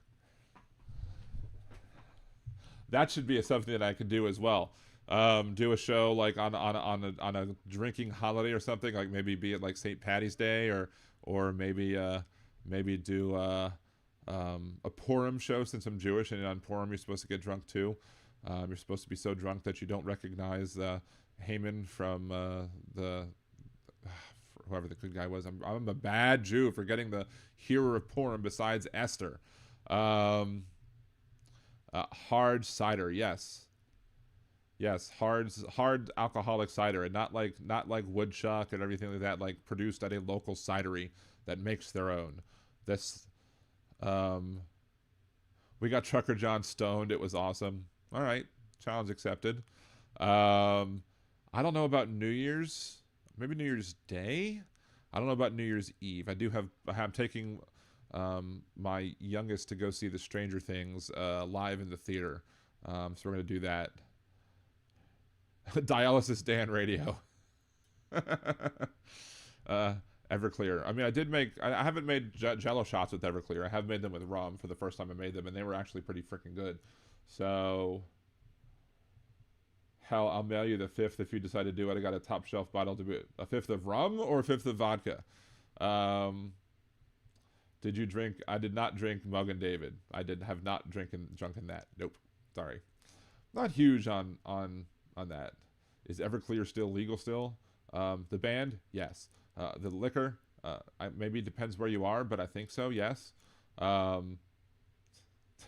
That should be something that I could do as well. Do a show like on a drinking holiday or something, like maybe be it like St. Patty's Day, or maybe do a Purim show, since I'm Jewish, and on Purim you're supposed to get drunk too. You're supposed to be so drunk that you don't recognize Haman from whoever the good guy was. I'm a bad Jew for getting the hero of Purim besides Esther. Hard cider, yes, hard alcoholic cider, and not like woodchuck and everything like that, like produced at a local cidery that makes their own. This, we got Trucker John stoned. It was awesome. All right, challenge accepted. I don't know about New Year's. Maybe New Year's Day. I don't know about New Year's Eve. I'm taking my youngest to go see the Stranger Things live in the theater. So we're gonna do that. Dialysis Dan Radio. Everclear. I mean, I haven't made Jello shots with Everclear. I have made them with rum for the first time I made them, and they were actually pretty freaking good. So, hell, I'll mail you the fifth if you decide to do it. I got a top shelf bottle to boot. A fifth of rum or a fifth of vodka? Did you drink? I did not drink Mug and David. I have not drunken that. Nope. Sorry. Not huge on that. Is Everclear still legal still? The band? Yes. The liquor? Maybe it depends where you are, but I think so, yes.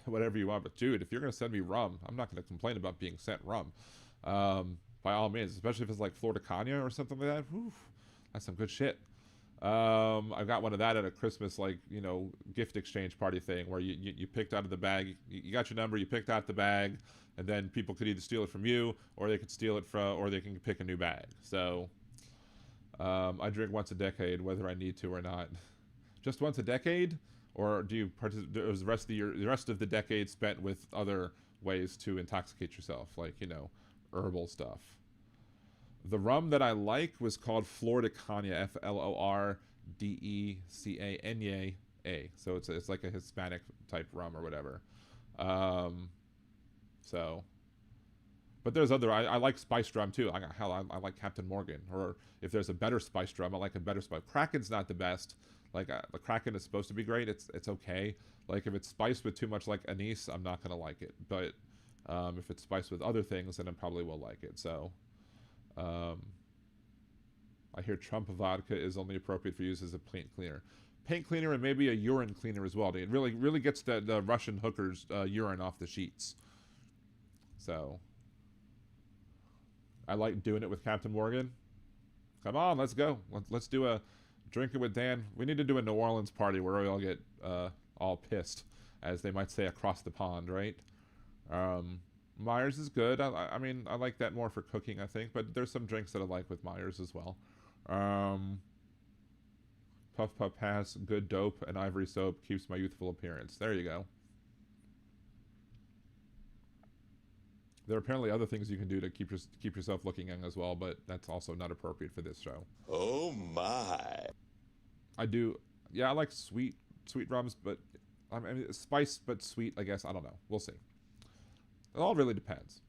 Whatever you want. But dude, if you're going to send me rum, I'm not going to complain about being sent rum. by all means, especially if it's like Florida Kanye or something like that. Whew, that's some good shit. I got one of that at a Christmas, like, you know, gift exchange party thing where you picked out of the bag, you got your number, you picked out the bag, and then people could either steal it from you, or they could steal it from, or they can pick a new bag. So, I drink once a decade, whether I need to or not. Just once a decade, or do you is the rest of the year, the rest of the decade spent with other ways to intoxicate yourself, like, you know, herbal stuff? The rum that I like was called Florida Canya, Flordecanya. So it's like a Hispanic type rum or whatever. So, but there's other, I like spiced rum too. I like Captain Morgan, or if there's a better spiced rum, I like a better spice. Kraken's not the best. Like the Kraken is supposed to be great. It's okay. Like if it's spiced with too much like anise, I'm not gonna like it. But if it's spiced with other things, then I probably will like it. So. I hear Trump vodka is only appropriate for use as a paint cleaner. Paint cleaner and maybe a urine cleaner as well. It really gets the Russian hookers' urine off the sheets. So, I like doing it with Captain Morgan. Come on, let's go. Let's do a drinking with Dan. We need to do a New Orleans party where we all get all pissed, as they might say across the pond, right? Myers is good. I mean, I like that more for cooking, I think, but there's some drinks that I like with Myers as well. Puff Puff Pass, good dope, and ivory soap keeps my youthful appearance. There you go. There are apparently other things you can do to keep yourself looking young as well, but that's also not appropriate for this show.
Oh my.
I do, yeah, I like sweet rums, but I mean, spice but sweet, I guess. I don't know. We'll see. It all really depends.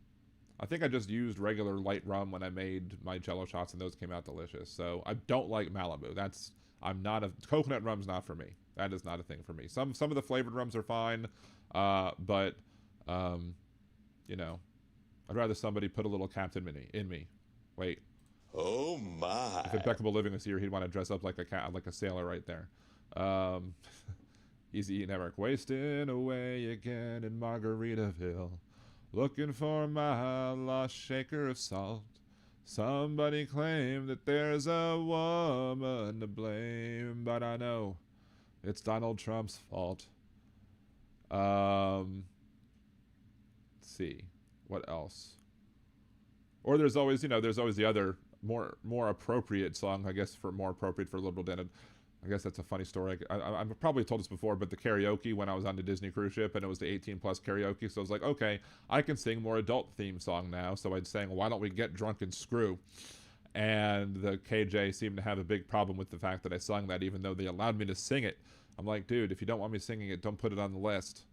I think I just used regular light rum when I made my Jello shots, and those came out delicious. So I don't like Malibu. Coconut rum's not for me. That is not a thing for me. Some of the flavored rums are fine, but you know, I'd rather somebody put a little Captain in me. Wait.
Oh my.
If Impeccable Living was here, he'd want to dress up like a sailor right there. Easy Network. Wasting away again in Margaritaville. Looking for my lost shaker of salt. Somebody claimed that there's a woman to blame, but I know it's Donald Trump's fault. Let's see. What else? Or there's always the other more appropriate song, I guess, more appropriate for liberal Dan. I guess that's a funny story. I've probably told this before, but the karaoke when I was on the Disney cruise ship, and it was the 18+ karaoke, so I was like, okay, I can sing more adult theme song now. So I'd sang, why don't we get drunk and screw? And the KJ seemed to have a big problem with the fact that I sung that, even though they allowed me to sing it. I'm like, dude, if you don't want me singing it, don't put it on the list.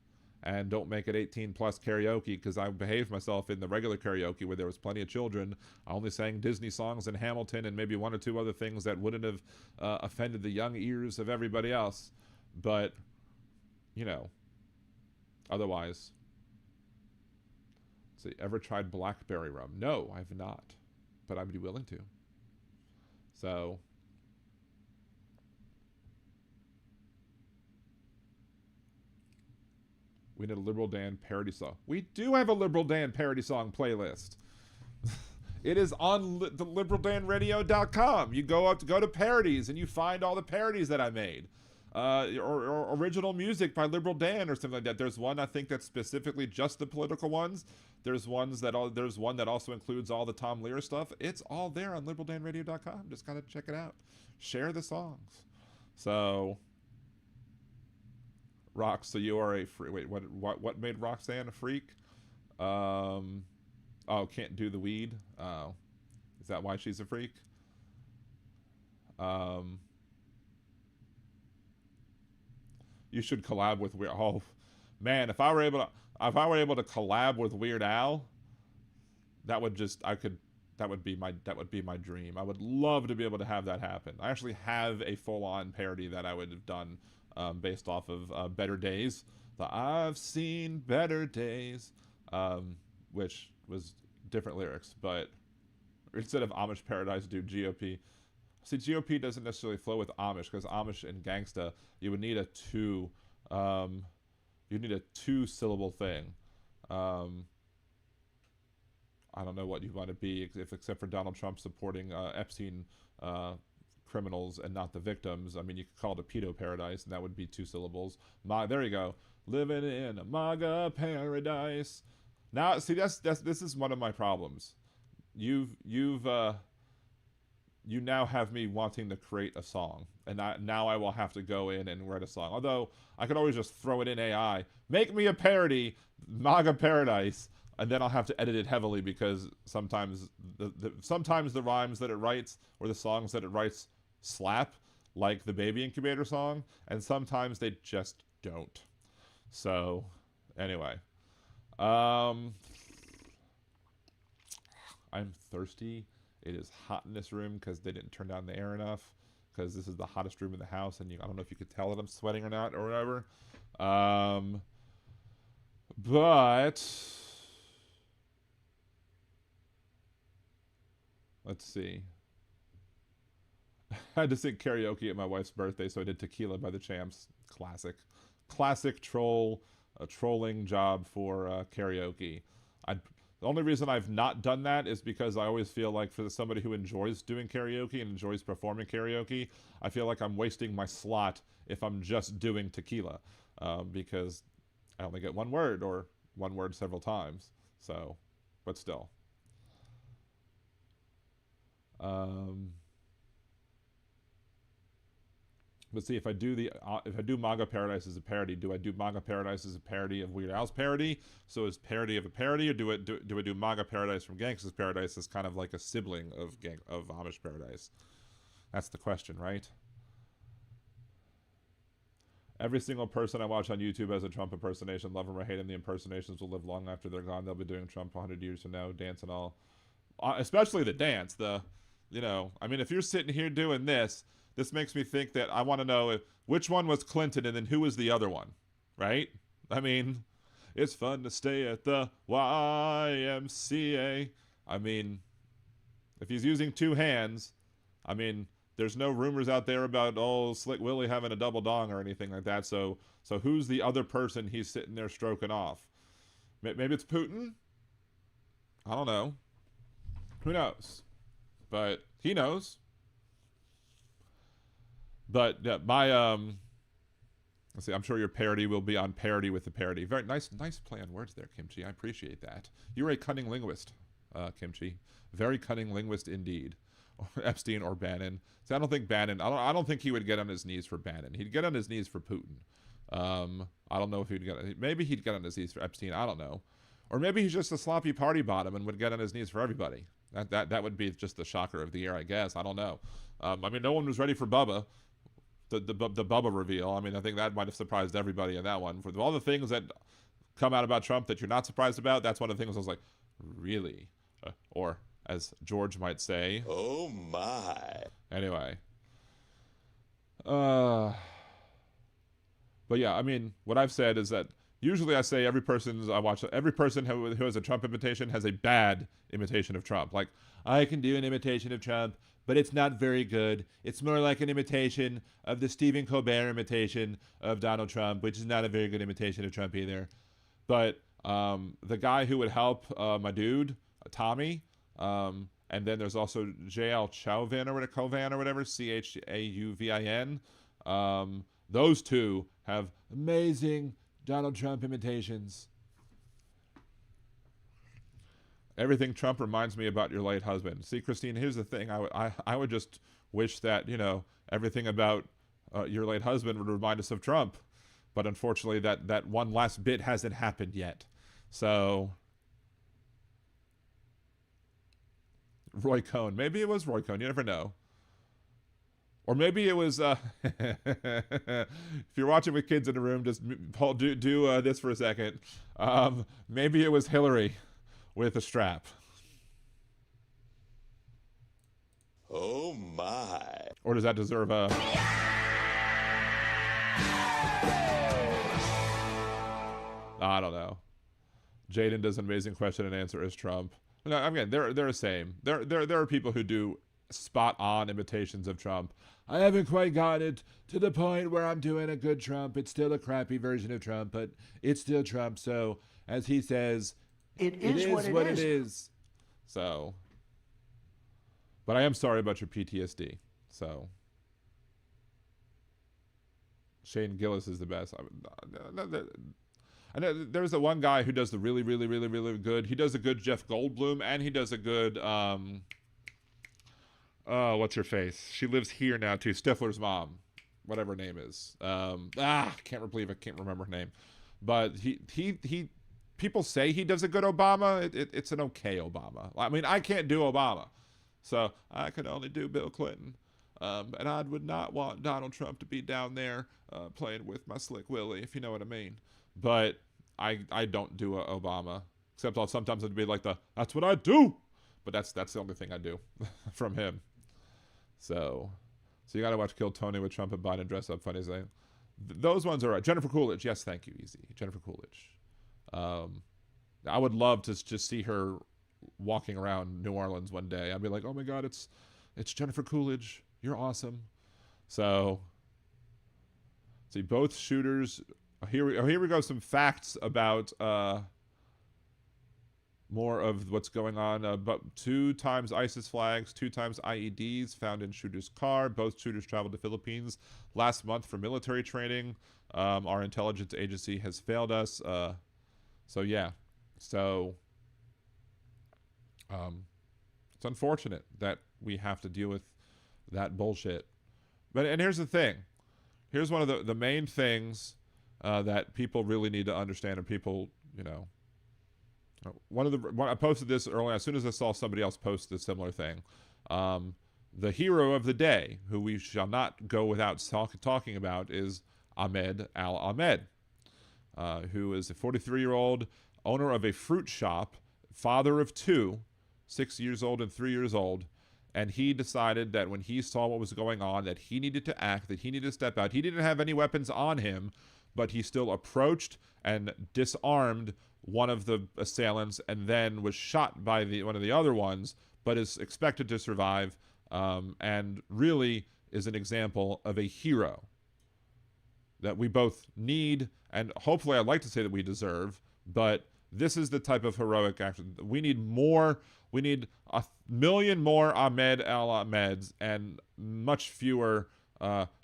And don't make it 18+ karaoke, because I behaved myself in the regular karaoke where there was plenty of children. I only sang Disney songs and Hamilton and maybe one or two other things that wouldn't have offended the young ears of everybody else. But, you know, otherwise. Let's see, ever tried blackberry rum? No, I've not. But I'd be willing to. So... we need a Liberal Dan parody song. We do have a Liberal Dan parody song playlist. It is on the liberaldanradio.com. You go to parodies and you find all the parodies that I made. Or original music by Liberal Dan or something like that. There's one I think that's specifically just the political ones. There's one that also includes all the Tom Lehrer stuff. It's all there on liberaldanradio.com. Just gotta check it out. Share the songs. So Rox, so you are a freak. Wait, what made Roxanne a freak? Oh, can't do the weed. Oh, is that why she's a freak? You should collab with Weird. Oh, man, if I were able to collab with Weird Al, that would be my dream. I would love to be able to have that happen. I actually have a full-on parody that I would have done. Based off of Better Days. I've seen better days, which was different lyrics, but instead of Amish Paradise, do GOP. See, GOP doesn't necessarily flow with Amish, because Amish and Gangsta, you would need a two-syllable thing. I don't know what you want to be, except for Donald Trump supporting Epstein criminals and not the victims. I mean, you could call it a pedo paradise, and that would be 2 syllables. There you go. Living in a MAGA paradise. Now, see, this is one of my problems. You now have me wanting to create a song, and now I will have to go in and write a song. Although I could always just throw it in AI, make me a parody, MAGA Paradise, and then I'll have to edit it heavily because sometimes sometimes the rhymes that it writes or the songs that it writes slap, like the Baby Incubator song, and sometimes they just don't. So anyway, I'm thirsty. It is hot in this room because they didn't turn down the air enough, because this is the hottest room in the house, and I don't know if you could tell that I'm sweating or not or whatever. But let's see. I had to sing karaoke at my wife's birthday, so I did Tequila by the Champs. Classic trolling job for karaoke. The only reason I've not done that is because I always feel like for somebody who enjoys doing karaoke and enjoys performing karaoke, I feel like I'm wasting my slot if I'm just doing Tequila, because I only get one word or one word several times. So, but still. Let's see, if I do MAGA Paradise as a parody, do I do MAGA Paradise as a parody of Weird Al's parody? So is parody of a parody, or do I do MAGA Paradise from Gangsta's Paradise as kind of like a sibling of Amish Paradise? That's the question, right? Every single person I watch on YouTube has a Trump impersonation. Love them or hate them, the impersonations will live long after they're gone. They'll be doing Trump 100 years from now, dance and all. Especially the dance. I mean, if you're sitting here doing this makes me think that I want to know which one was Clinton and then who was the other one, right? I mean, it's fun to stay at the YMCA. I mean, if he's using 2 hands, I mean, there's no rumors out there about, Slick Willie having a double dong or anything like that. So who's the other person he's sitting there stroking off? Maybe it's Putin? I don't know. Who knows? But he knows. But let's see, I'm sure your parody will be on parody with the parody. Very nice play on words there, Kimchi. I appreciate that. You're a cunning linguist, Kimchi. Very cunning linguist indeed. Epstein or Bannon. See, I don't think Bannon. I don't think he would get on his knees for Bannon. He'd get on his knees for Putin. I don't know if he'd get. Maybe he'd get on his knees for Epstein. I don't know. Or maybe he's just a sloppy party bottom and would get on his knees for everybody. That would be just the shocker of the year, I guess. I don't know. I mean, no one was ready for Bubba. The Bubba reveal. I mean, I think that might have surprised everybody in that one. For all the things that come out about Trump that you're not surprised about, that's one of the things I was like, really? Or, as George might say, oh my. Anyway. But yeah, I mean, what I've said is that usually I say every person who has a Trump imitation has a bad imitation of Trump. Like, I can do an imitation of Trump, but it's not very good. It's more like an imitation of the Stephen Colbert imitation of Donald Trump, which is not a very good imitation of Trump either. But the guy who would help my dude, Tommy, and then there's also J.L. Chauvin or whatever, Chauvin. Those two have amazing Donald Trump imitations. Everything Trump reminds me about your late husband. See, Christine, here's the thing. I would just wish that, everything about your late husband would remind us of Trump. But unfortunately, that one last bit hasn't happened yet. So, Roy Cohn. Maybe it was Roy Cohn. You never know. Or maybe it was, if you're watching with kids in the room, just do this for a second. Maybe it was Hillary with a strap. Oh my. Or does that deserve a... I don't know. Jaden does an amazing question and answer as Trump. No, again, they're the same. There are people who do spot-on imitations of Trump. I haven't quite got it to the point where I'm doing a good Trump. It's still a crappy version of Trump, but it's still Trump. So, as he says, it is what it is. So, but I am sorry about your PTSD. So, Shane Gillis is the best. I know there's the one guy who does the really, really, really, really good. He does a good Jeff Goldblum, and he does a good, what's her face? She lives here now, too. Stifler's mom. Whatever her name is. Can't believe I can't remember her name. But he people say he does a good Obama. It's an okay Obama. I mean, I can't do Obama. So I can only do Bill Clinton. And I would not want Donald Trump to be down there playing with my Slick Willie, if you know what I mean. But I don't do Obama. Except I'll sometimes it'd be like that's what I do. But that's the only thing I do from him. So you got to watch Kill Tony with Trump and Biden dress up funny. Those ones are right. Jennifer Coolidge. Yes, thank you, Easy. Jennifer Coolidge. I would love to just see her walking around New Orleans one day. I'd be like, oh my God, it's Jennifer Coolidge. You're awesome. So, see, both shooters. Here we go. Some facts about more of what's going on. But 2 times ISIS flags, 2 times IEDs found in shooter's car. Both shooters traveled to Philippines last month for military training. Our intelligence agency has failed us. So yeah. So it's unfortunate that we have to deal with that bullshit. And here's the thing. Here's one of the main things that people really need to understand, and people, you know, I posted this earlier as soon as I saw somebody else post a similar thing. The hero of the day, who we shall not go without talking about, is Ahmed al Ahmed, who is a 43-year-old owner of a fruit shop, father of 2, 6 years old and 3 years old. And he decided that when he saw what was going on, that he needed to act, that he needed to step out. He didn't have any weapons on him, but he still approached and disarmed one of the assailants, and then was shot by one of the other ones, but is expected to survive, and really is an example of a hero that we both need, and hopefully I'd like to say that we deserve, but this is the type of heroic action. We need more. We need 1 million more Ahmed al Ahmeds and much fewer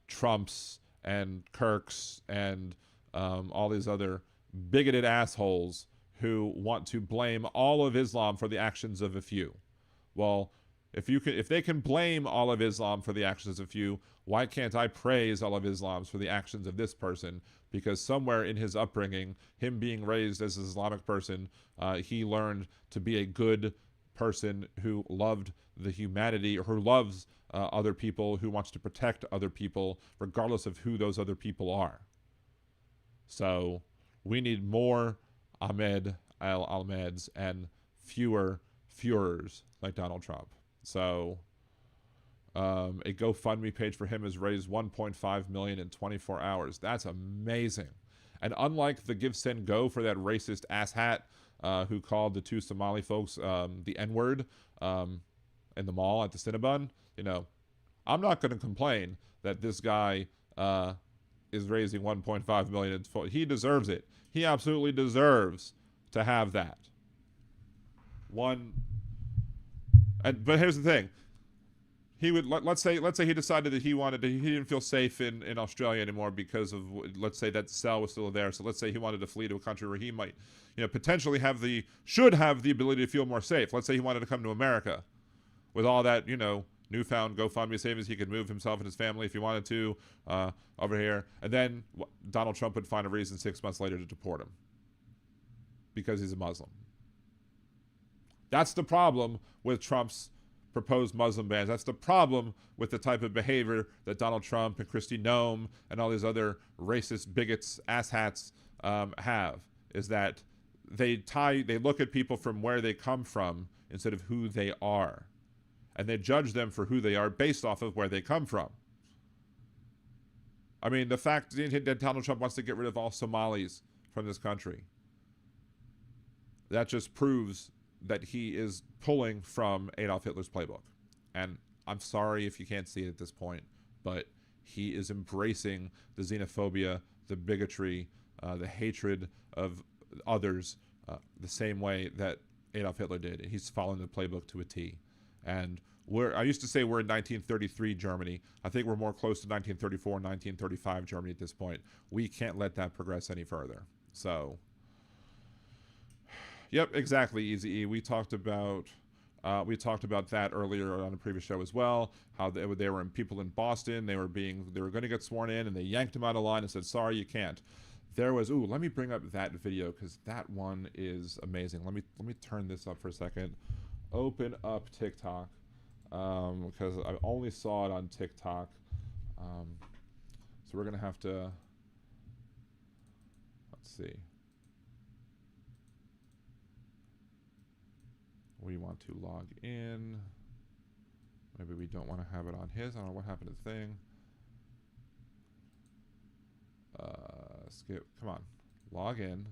Trumps and Kirks and all these other bigoted assholes who want to blame all of Islam for the actions of a few. Well, if they can blame all of Islam for the actions of a few, why can't I praise all of Islam for the actions of this person? Because somewhere in his upbringing, him being raised as an Islamic person, he learned to be a good person who loved the humanity, or who loves other people, who wants to protect other people, regardless of who those other people are. So we need more Ahmed al Ahmeds and fewer Führers like Donald Trump. So a GoFundMe page for him has raised $1.5 million in 24 hours. That's amazing. And unlike the Give, Send, Go for that racist asshat who called the 2 Somali folks the N-word in the mall at the Cinnabon, you know, I'm not going to complain that this guy is raising $1.5 million. He deserves it. He absolutely deserves to have that. But here's the thing. He would, let's say he decided that he didn't feel safe in Australia anymore because of, let's say that cell was still there. So let's say he wanted to flee to a country where he might, you know, potentially should have the ability to feel more safe. Let's say he wanted to come to America with all that, you know, newfound GoFundMe savings. He could move himself and his family if he wanted to over here. And then Donald Trump would find a reason 6 months later to deport him because he's a Muslim. That's the problem with Trump's proposed Muslim bans. That's the problem with the type of behavior that Donald Trump and Kristi Noem and all these other racist bigots, asshats have, is that they look at people from where they come from instead of who they are. And they judge them for who they are based off of where they come from. I mean, the fact that Donald Trump wants to get rid of all Somalis from this country, that just proves that he is pulling from Adolf Hitler's playbook. And I'm sorry if you can't see it at this point, but he is embracing the xenophobia, the bigotry, the hatred of others, the same way that
Adolf Hitler did. He's following the playbook to a T. And I used to say we're in 1933 Germany. I think we're more close to 1934, 1935 Germany at this point. We can't let that progress any further. So, yep, exactly, Easy E. We talked about that earlier on a previous show as well. How they were people in Boston. They were going to get sworn in, and they yanked them out of line and said, "Sorry, you can't." There was, let me bring up that video because that one is amazing. Let me turn this up for a second. Open up TikTok because I only saw it on TikTok. So we're gonna have to, let's see. We want to log in. Maybe we don't want to have it on his. I don't know what happened to the thing. Skip. Come on. Log in.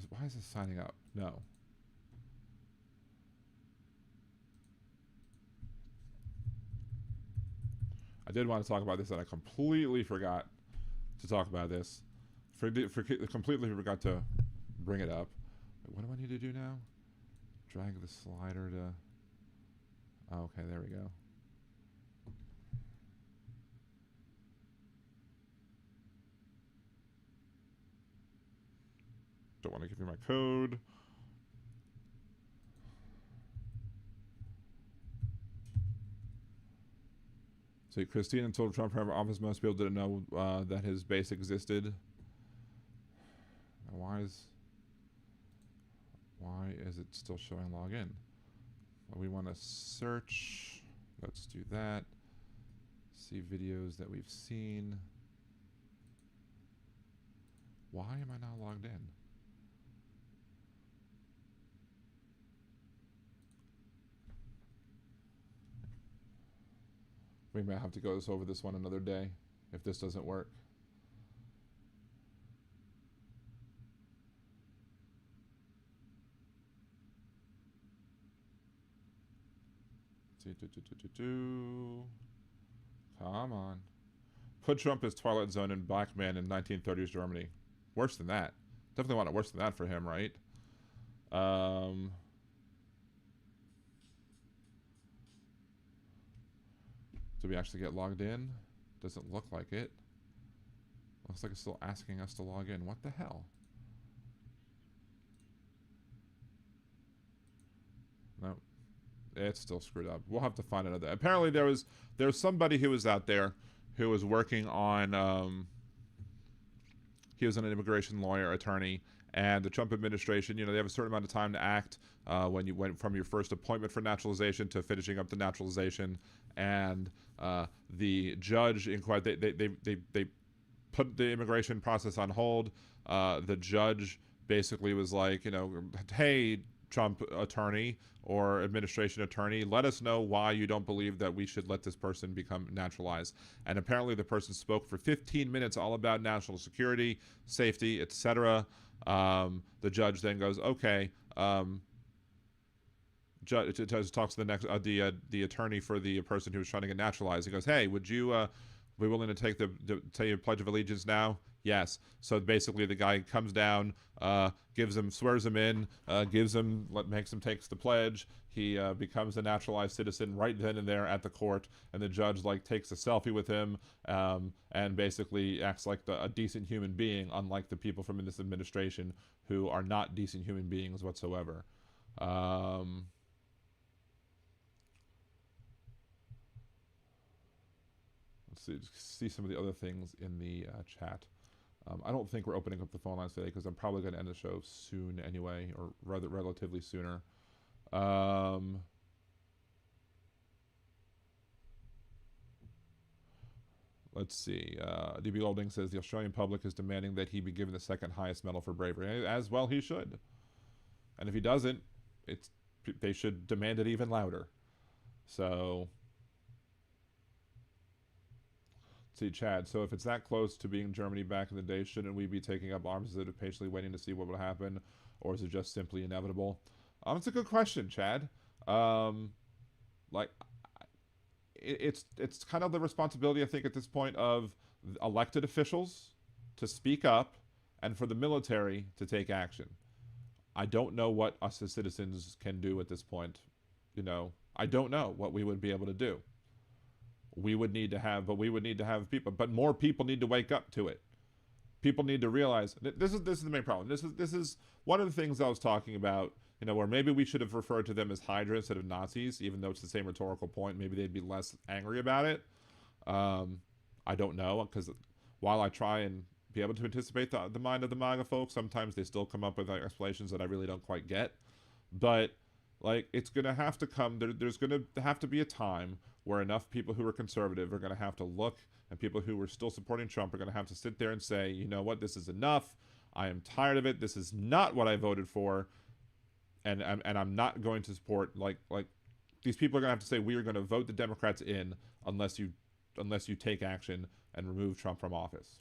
Why is this signing up? No. I did want to talk about this, and I completely forgot to talk about this. Completely forgot to bring it up. Wait, what do I need to do now? Drag the slider to... Oh, okay, there we go. Don't want to give you my code. So Christina told Trump her office most people didn't know that his base existed. Why is it still showing login? Well, we want to search. Let's do that. See videos that we've seen. Why am I not logged in? We may have to go over this one another day if this doesn't work. Come on. Put Trump as Twilight Zone and black man in 1930s Germany. Worse than that. Definitely want it worse than that for him, right? Do we actually get logged in? Doesn't look like it. Looks like it's still asking us to log in. What the hell? No. It's still screwed up. We'll have to find another. Apparently there was somebody who was out there who was working on he was an immigration lawyer, attorney, and the Trump administration, you know, they have a certain amount of time to act when you went from your first appointment for naturalization to finishing up the naturalization. And the judge inquired, they put the immigration process on hold. The judge basically was like, you know, hey, Trump attorney or administration attorney, let us know why you don't believe that we should let this person become naturalized. And apparently the person spoke for 15 minutes all about national security, safety, etc. The judge then goes, okay, judge talks to the next the attorney for the person who was trying to get naturalized. He goes, hey, would you be willing to take the Pledge of Allegiance now? Yes. So basically the guy comes down, swears him in, makes him take the pledge. He becomes a naturalized citizen right then and there at the court, and the judge takes a selfie with him and basically acts like a decent human being, unlike the people from this administration who are not decent human beings whatsoever. Let's see some of the other things in the chat. I don't think we're opening up the phone lines today because I'm probably going to end the show soon anyway, or rather relatively sooner. Let's see. DB Golding says the Australian public is demanding that he be given the second highest medal for bravery. As well he should. And if he doesn't, they should demand it even louder. So... See, Chad, so if it's that close to being Germany back in the day, shouldn't we be taking up arms instead of patiently waiting to see what would happen? Or is it just simply inevitable? It's a good question, Chad. it's kind of the responsibility, I think, at this point of elected officials to speak up and for the military to take action. I don't know what us as citizens can do at this point. You know, I don't know what we would be able to do. We would need to have people, but more people need to wake up to it. People need to realize this is the main problem. This is one of the things I was talking about, you know, where maybe we should have referred to them as Hydra instead of Nazis, even though it's the same rhetorical point. Maybe they'd be less angry about it. I don't know, because while I try and be able to anticipate the mind of the MAGA folks, sometimes they still come up with explanations that I really don't quite get. But like, it's gonna have to come. There's gonna have to be a time where enough people who are conservative are gonna have to look, and people who are still supporting Trump are gonna have to sit there and say, you know what, this is enough. I am tired of it. This is not what I voted for, and I'm not going to support like these people are gonna have to say, we are gonna vote the Democrats in unless you take action and remove Trump from office.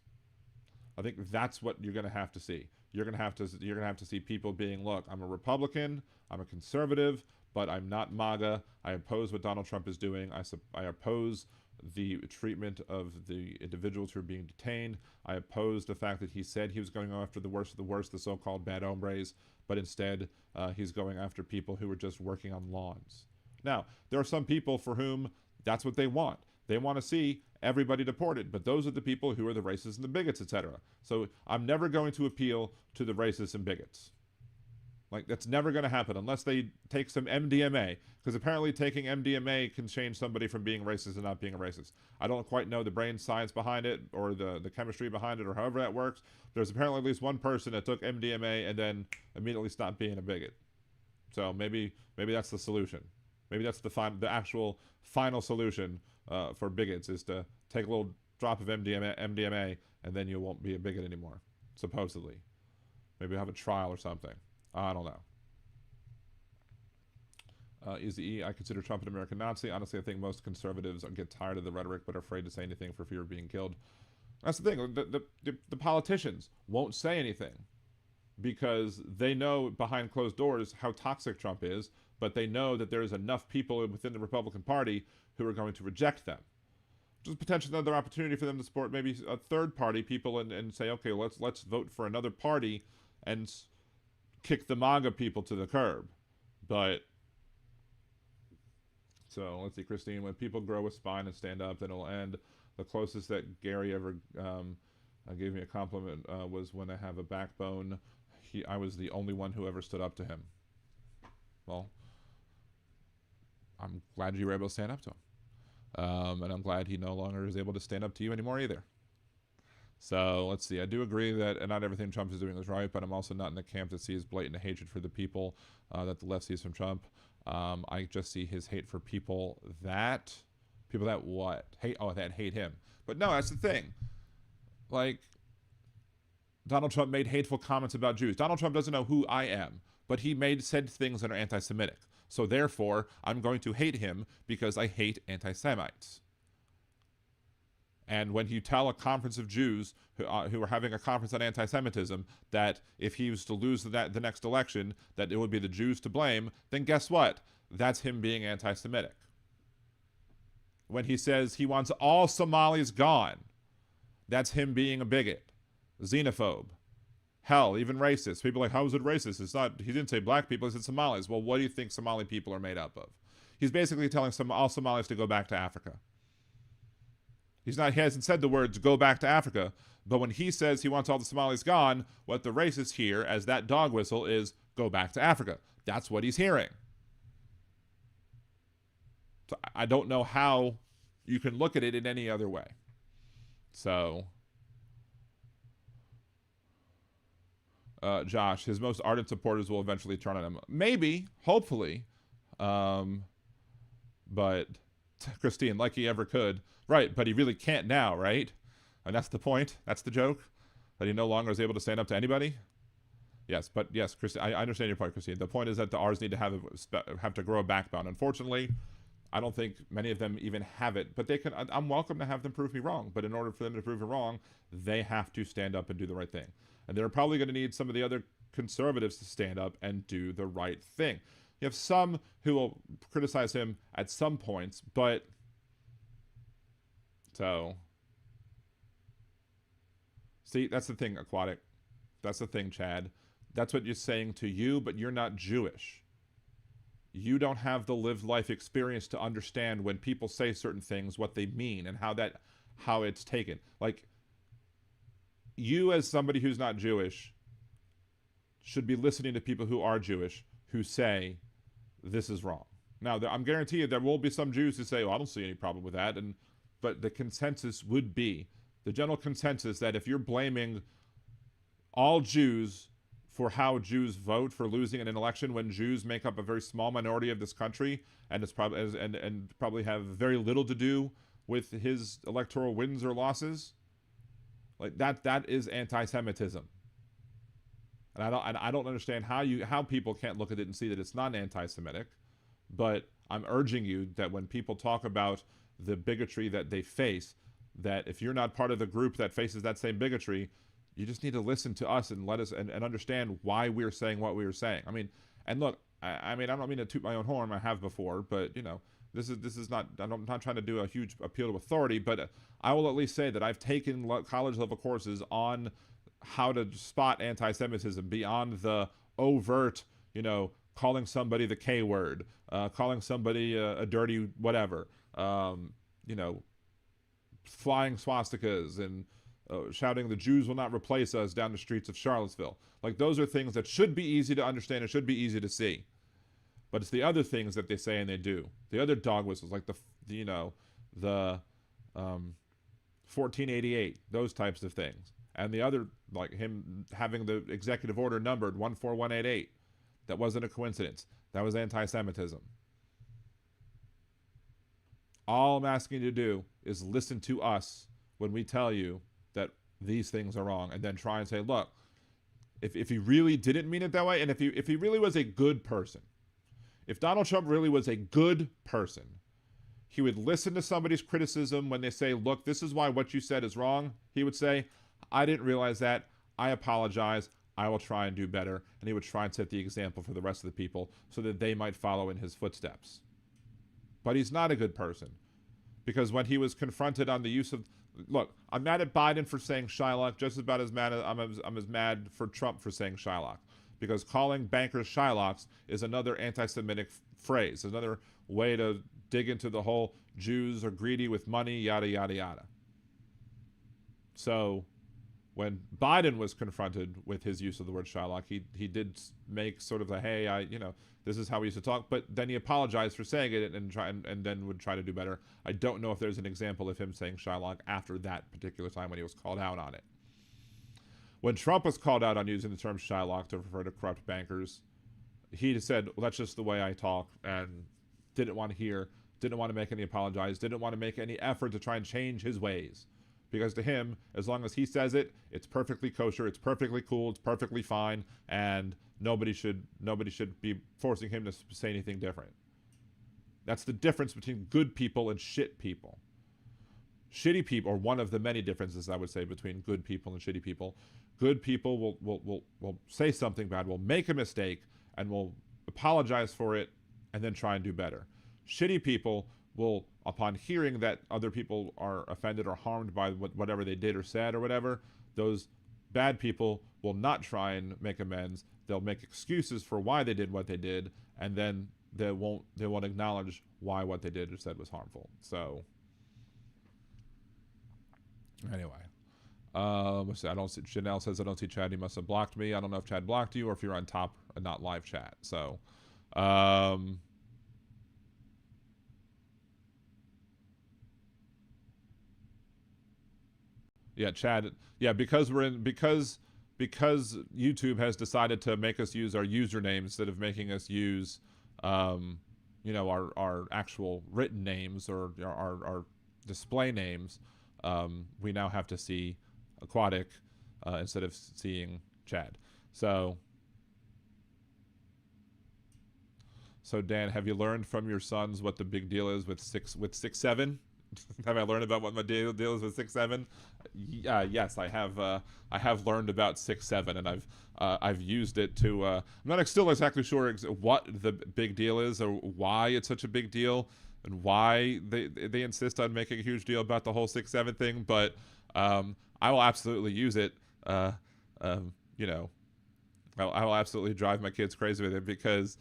I think that's what you're going to have to see. You're going to have to see people being, look, I'm a Republican, I'm a conservative, but I'm not MAGA. I oppose what Donald Trump is doing. I oppose the treatment of the individuals who are being detained. I oppose the fact that he said he was going after the worst of the worst, the so-called bad hombres, but instead he's going after people who are just working on lawns. Now, there are some people for whom that's what they want. They want to see everybody deported, but those are the people who are the racists and the bigots, etc. So I'm never going to appeal to the racists and bigots. Like, that's never going to happen unless they take some MDMA, because apparently taking MDMA can change somebody from being racist and not being a racist. I don't quite know the brain science behind it or the chemistry behind it or however that works. There's apparently at least one person that took MDMA and then immediately stopped being a bigot. So maybe that's the solution. Maybe that's the actual final solution for bigots, is to take a little drop of MDMA and then you won't be a bigot anymore, supposedly. Maybe have a trial or something. I don't know. Easy E, I consider Trump an American Nazi. Honestly, I think most conservatives get tired of the rhetoric but are afraid to say anything for fear of being killed. That's the thing. The politicians won't say anything because they know behind closed doors how toxic Trump is, but they know that there's enough people within the Republican Party who are going to reject them. Just potentially another opportunity for them to support maybe a third party people and say, okay, let's vote for another party and kick the MAGA people to the curb. But so let's see, Christine, when people grow a spine and stand up, then it'll end. The closest that Gary ever gave me a compliment was when I have a backbone. I was the only one who ever stood up to him. Well, I'm glad you were able to stand up to him. And I'm glad he no longer is able to stand up to you anymore either. So let's see. I do agree that not everything Trump is doing is right, but I'm also not in the camp that sees blatant hatred for the people that the left sees from Trump. I just see his hate for people that what? That hate him. But no, that's the thing. Like, Donald Trump made hateful comments about Jews. Donald Trump doesn't know who I am, but he said things that are anti-Semitic. So therefore, I'm going to hate him because I hate anti-Semites. And when you tell a conference of Jews who are having a conference on anti-Semitism that if he was to lose the next election, that it would be the Jews to blame, then guess what? That's him being anti-Semitic. When he says he wants all Somalis gone, that's him being a bigot, xenophobe. Hell, even racist. People are like, how is it racist? It's not, he didn't say black people, he said Somalis. Well, what do you think Somali people are made up of? He's basically telling all Somalis to go back to Africa. He hasn't said the words, go back to Africa, but when he says he wants all the Somalis gone, what the racists hear as that dog whistle is, go back to Africa. That's what he's hearing. So I don't know how you can look at it in any other way. So... Josh, his most ardent supporters will eventually turn on him. Maybe, hopefully. But Christine, like he ever could. Right, but he really can't now, right? And that's the point. That's the joke. That he no longer is able to stand up to anybody. Yes, but yes, Christine, I understand your point, Christine. The point is that the R's need to have to grow a backbone. Unfortunately, I don't think many of them even have it. But they can. I'm welcome to have them prove me wrong. But in order for them to prove me wrong, they have to stand up and do the right thing. And they're probably going to need some of the other conservatives to stand up and do the right thing. You have some who will criticize him at some points, but So, see, that's the thing, Aquatic. That's the thing, Chad. That's what you're saying to you, but you're not Jewish. You don't have the lived life experience to understand when people say certain things, what they mean, and how it's taken. Like, you as somebody who's not Jewish should be listening to people who are Jewish who say this is wrong. Now, I'm guaranteeing you there will be some Jews who say, "Oh, I don't see any problem with that," but the consensus would be, the general consensus, that if you're blaming all Jews for how Jews vote for losing an election, when Jews make up a very small minority of this country, and it's probably and probably have very little to do with his electoral wins or losses, like that is anti-Semitism. And I don't understand how people can't look at it and see that it's not anti-Semitic. But I'm urging you that when people talk about the bigotry that they face, that if you're not part of the group that faces that same bigotry, you just need to listen to us and let us and understand why we're saying what we were saying. I mean, and look, I mean, I don't mean to toot my own horn. I have before, but you know, this is not. I'm not trying to do a huge appeal to authority, but I will at least say that I've taken college level courses on how to spot anti-Semitism beyond the overt, you know, calling somebody the K word, calling somebody a dirty whatever, you know, flying swastikas and shouting the Jews will not replace us down the streets of Charlottesville. Like, those are things that should be easy to understand and should be easy to see. But it's the other things that they say and they do. The other dog whistles, like the 1488, those types of things. And the other, like him having the executive order numbered 14188. That wasn't a coincidence. That was anti-Semitism. All I'm asking you to do is listen to us when we tell you that these things are wrong, and then try and say, look, if he really didn't mean it that way, and if he really was a good person, if Donald Trump really was a good person, he would listen to somebody's criticism when they say, look, this is why what you said is wrong. He would say, I didn't realize that. I apologize. I will try and do better. And he would try and set the example for the rest of the people so that they might follow in his footsteps. But he's not a good person, because when he was confronted on the use of, look, I'm mad at Biden for saying Shylock just about as mad as I'm as mad for Trump for saying Shylock, because calling bankers Shylocks is another anti-Semitic phrase, another way to dig into the whole Jews are greedy with money, yada yada yada. So when Biden was confronted with his use of the word Shylock, he did make sort of a, hey, this is how we used to talk, but then he apologized for saying it and then would try to do better. I don't know if there's an example of him saying Shylock after that particular time when he was called out on it. When Trump was called out on using the term Shylock to refer to corrupt bankers, he said, well, that's just the way I talk, and didn't want to make any apologies, didn't want to make any effort to try and change his ways. Because to him, as long as he says it, it's perfectly kosher, it's perfectly cool, it's perfectly fine, and nobody should be forcing him to say anything different. That's the difference between good people and shit people. Shitty people, or one of the many differences I would say between good people and shitty people. Good people will say something bad, will make a mistake, and will apologize for it, and then try and do better. Shitty people will, upon hearing that other people are offended or harmed by whatever they did or said or whatever, those bad people will not try and make amends. They'll make excuses for why they did what they did, and then they won't acknowledge why what they did or said was harmful. So anyway, let's see. I don't see. Chanel says I don't see Chad. He must have blocked me. I don't know if Chad blocked you or if you're on top and not live chat. So yeah, Chad. Yeah, because YouTube has decided to make us use our username instead of making us use, our actual written names or our display names. We now have to see Aquatic instead of seeing Chad. So Dan, have you learned from your sons what the big deal is with 6'7"? Have I learned about what my deal is with 6'7"? Yes, I have learned about 6'7", and I've used it to. I'm not still exactly sure what the big deal is or why it's such a big deal. why they insist on making a huge deal about the whole 6-7 thing, but I will absolutely use it. You know, I will absolutely drive my kids crazy with it because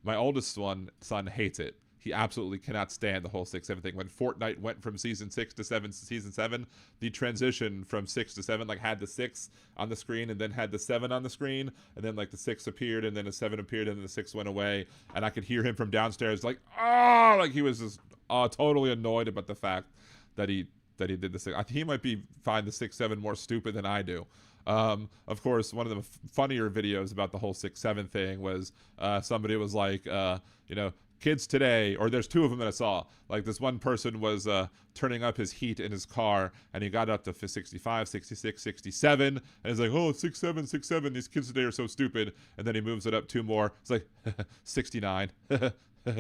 my oldest son hates it. He absolutely cannot stand the whole 6-7 thing. When Fortnite went from season 6 to season 7, the transition from 6 to 7 like had the 6 on the screen and then had the 7 on the screen, and then like the 6 appeared and then the 7 appeared and then the 6 went away, and I could hear him from downstairs like, oh, like he was just totally annoyed about the fact that he did the 6. He might find the 6-7 more stupid than I do. Of course, one of the funnier videos about the whole 6-7 thing was somebody was like, you know, kids today, or there's two of them that I saw. Like this one person was turning up his heat in his car, and he got up to 65, 66, 67, and he's like, oh, 6-7, 6-7, these kids today are so stupid. And then he moves it up 2 more. It's like 69,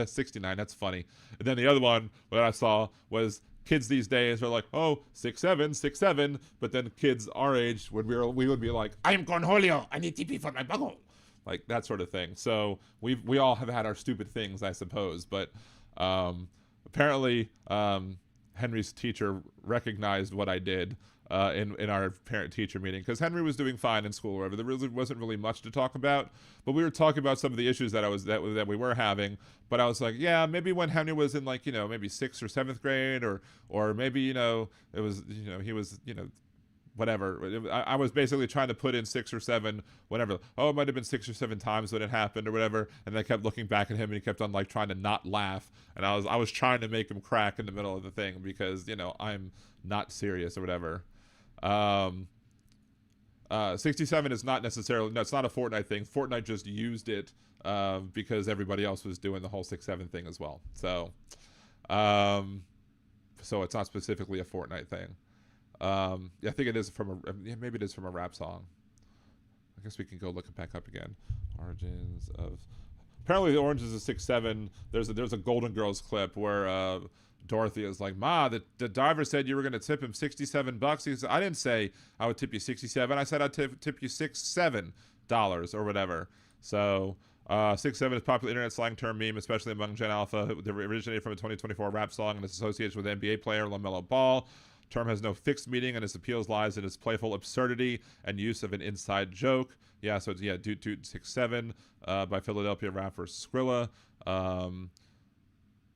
69. That's funny. And then the other one that I saw was kids these days are like, oh, 6-7, 6-7. But then kids our age, we would be like, I'm Cornholio, I need TP for my buckle. Like that sort of thing. So we all have had our stupid things, I suppose. But apparently Henry's teacher recognized what I did in our parent-teacher meeting, because Henry was doing fine in school or whatever. There really wasn't really much to talk about, but we were talking about some of the issues that we were having. But I was like, yeah, maybe when Henry was in like, you know, maybe 6th or 7th grade, or maybe, you know, it was, you know, he was, you know, whatever. I was basically trying to put in 6 or 7, whatever. Oh, it might have been 6 or 7 times when it happened or whatever. And I kept looking back at him, and he kept on like trying to not laugh. And I was trying to make him crack in the middle of the thing because, you know, I'm not serious or whatever. 67 is not necessarily, no, it's not a Fortnite thing. Fortnite just used it because everybody else was doing the whole 6-7 thing as well. So, so it's not specifically a Fortnite thing. Yeah, I think it is from maybe it is from a rap song. I guess we can go look it back up again. Origins of, apparently the Origins of 6-7. There's a Golden Girls clip where Dorothy is like, Ma, the diver said you were going to tip him $67. He said, I didn't say I would tip you 67. I said I'd tip you $7 or whatever. So 6-7 is popular internet slang term meme, especially among Gen Alpha. It originated from a 2024 rap song and its association with NBA player LaMelo Ball. Term has no fixed meaning, and its appeals lies in its playful absurdity and use of an inside joke. Yeah, so it's, yeah, Dude 6-7 by Philadelphia rapper Skrilla.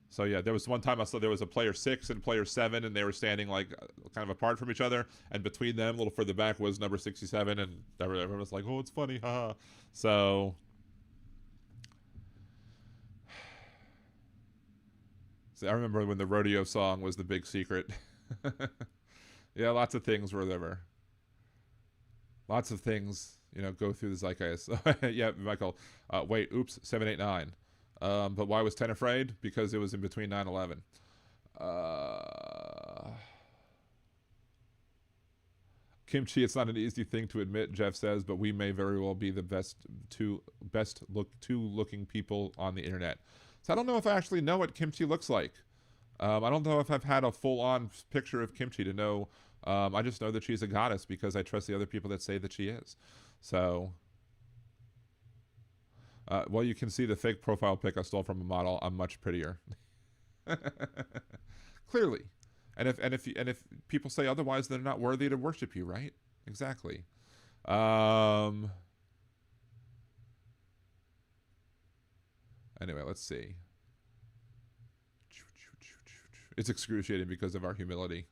So yeah, there was one time I saw there was a player 6 and player 7, and they were standing like kind of apart from each other, and between them, a little further back, was number 67, and everyone was like, "Oh, it's funny, haha." So I remember when the rodeo song was the big secret. Yeah, lots of things were there. Lots of things, you know, go through the zeitgeist. Yeah, Michael. Wait, oops, 789. But why was 10 afraid? Because it was in between 9/11. Kimchi, it's not an easy thing to admit, Jeff says, but we may very well be the best looking people on the internet. So I don't know if I actually know what Kimchi looks like. I don't know if I've had a full-on picture of Kimchi to know. I just know that she's a goddess because I trust the other people that say that she is. So, well, you can see the fake profile pic I stole from a model. I'm much prettier. Clearly. And if people say otherwise, they're not worthy to worship you, right? Exactly. Anyway, let's see. It's excruciating because of our humility.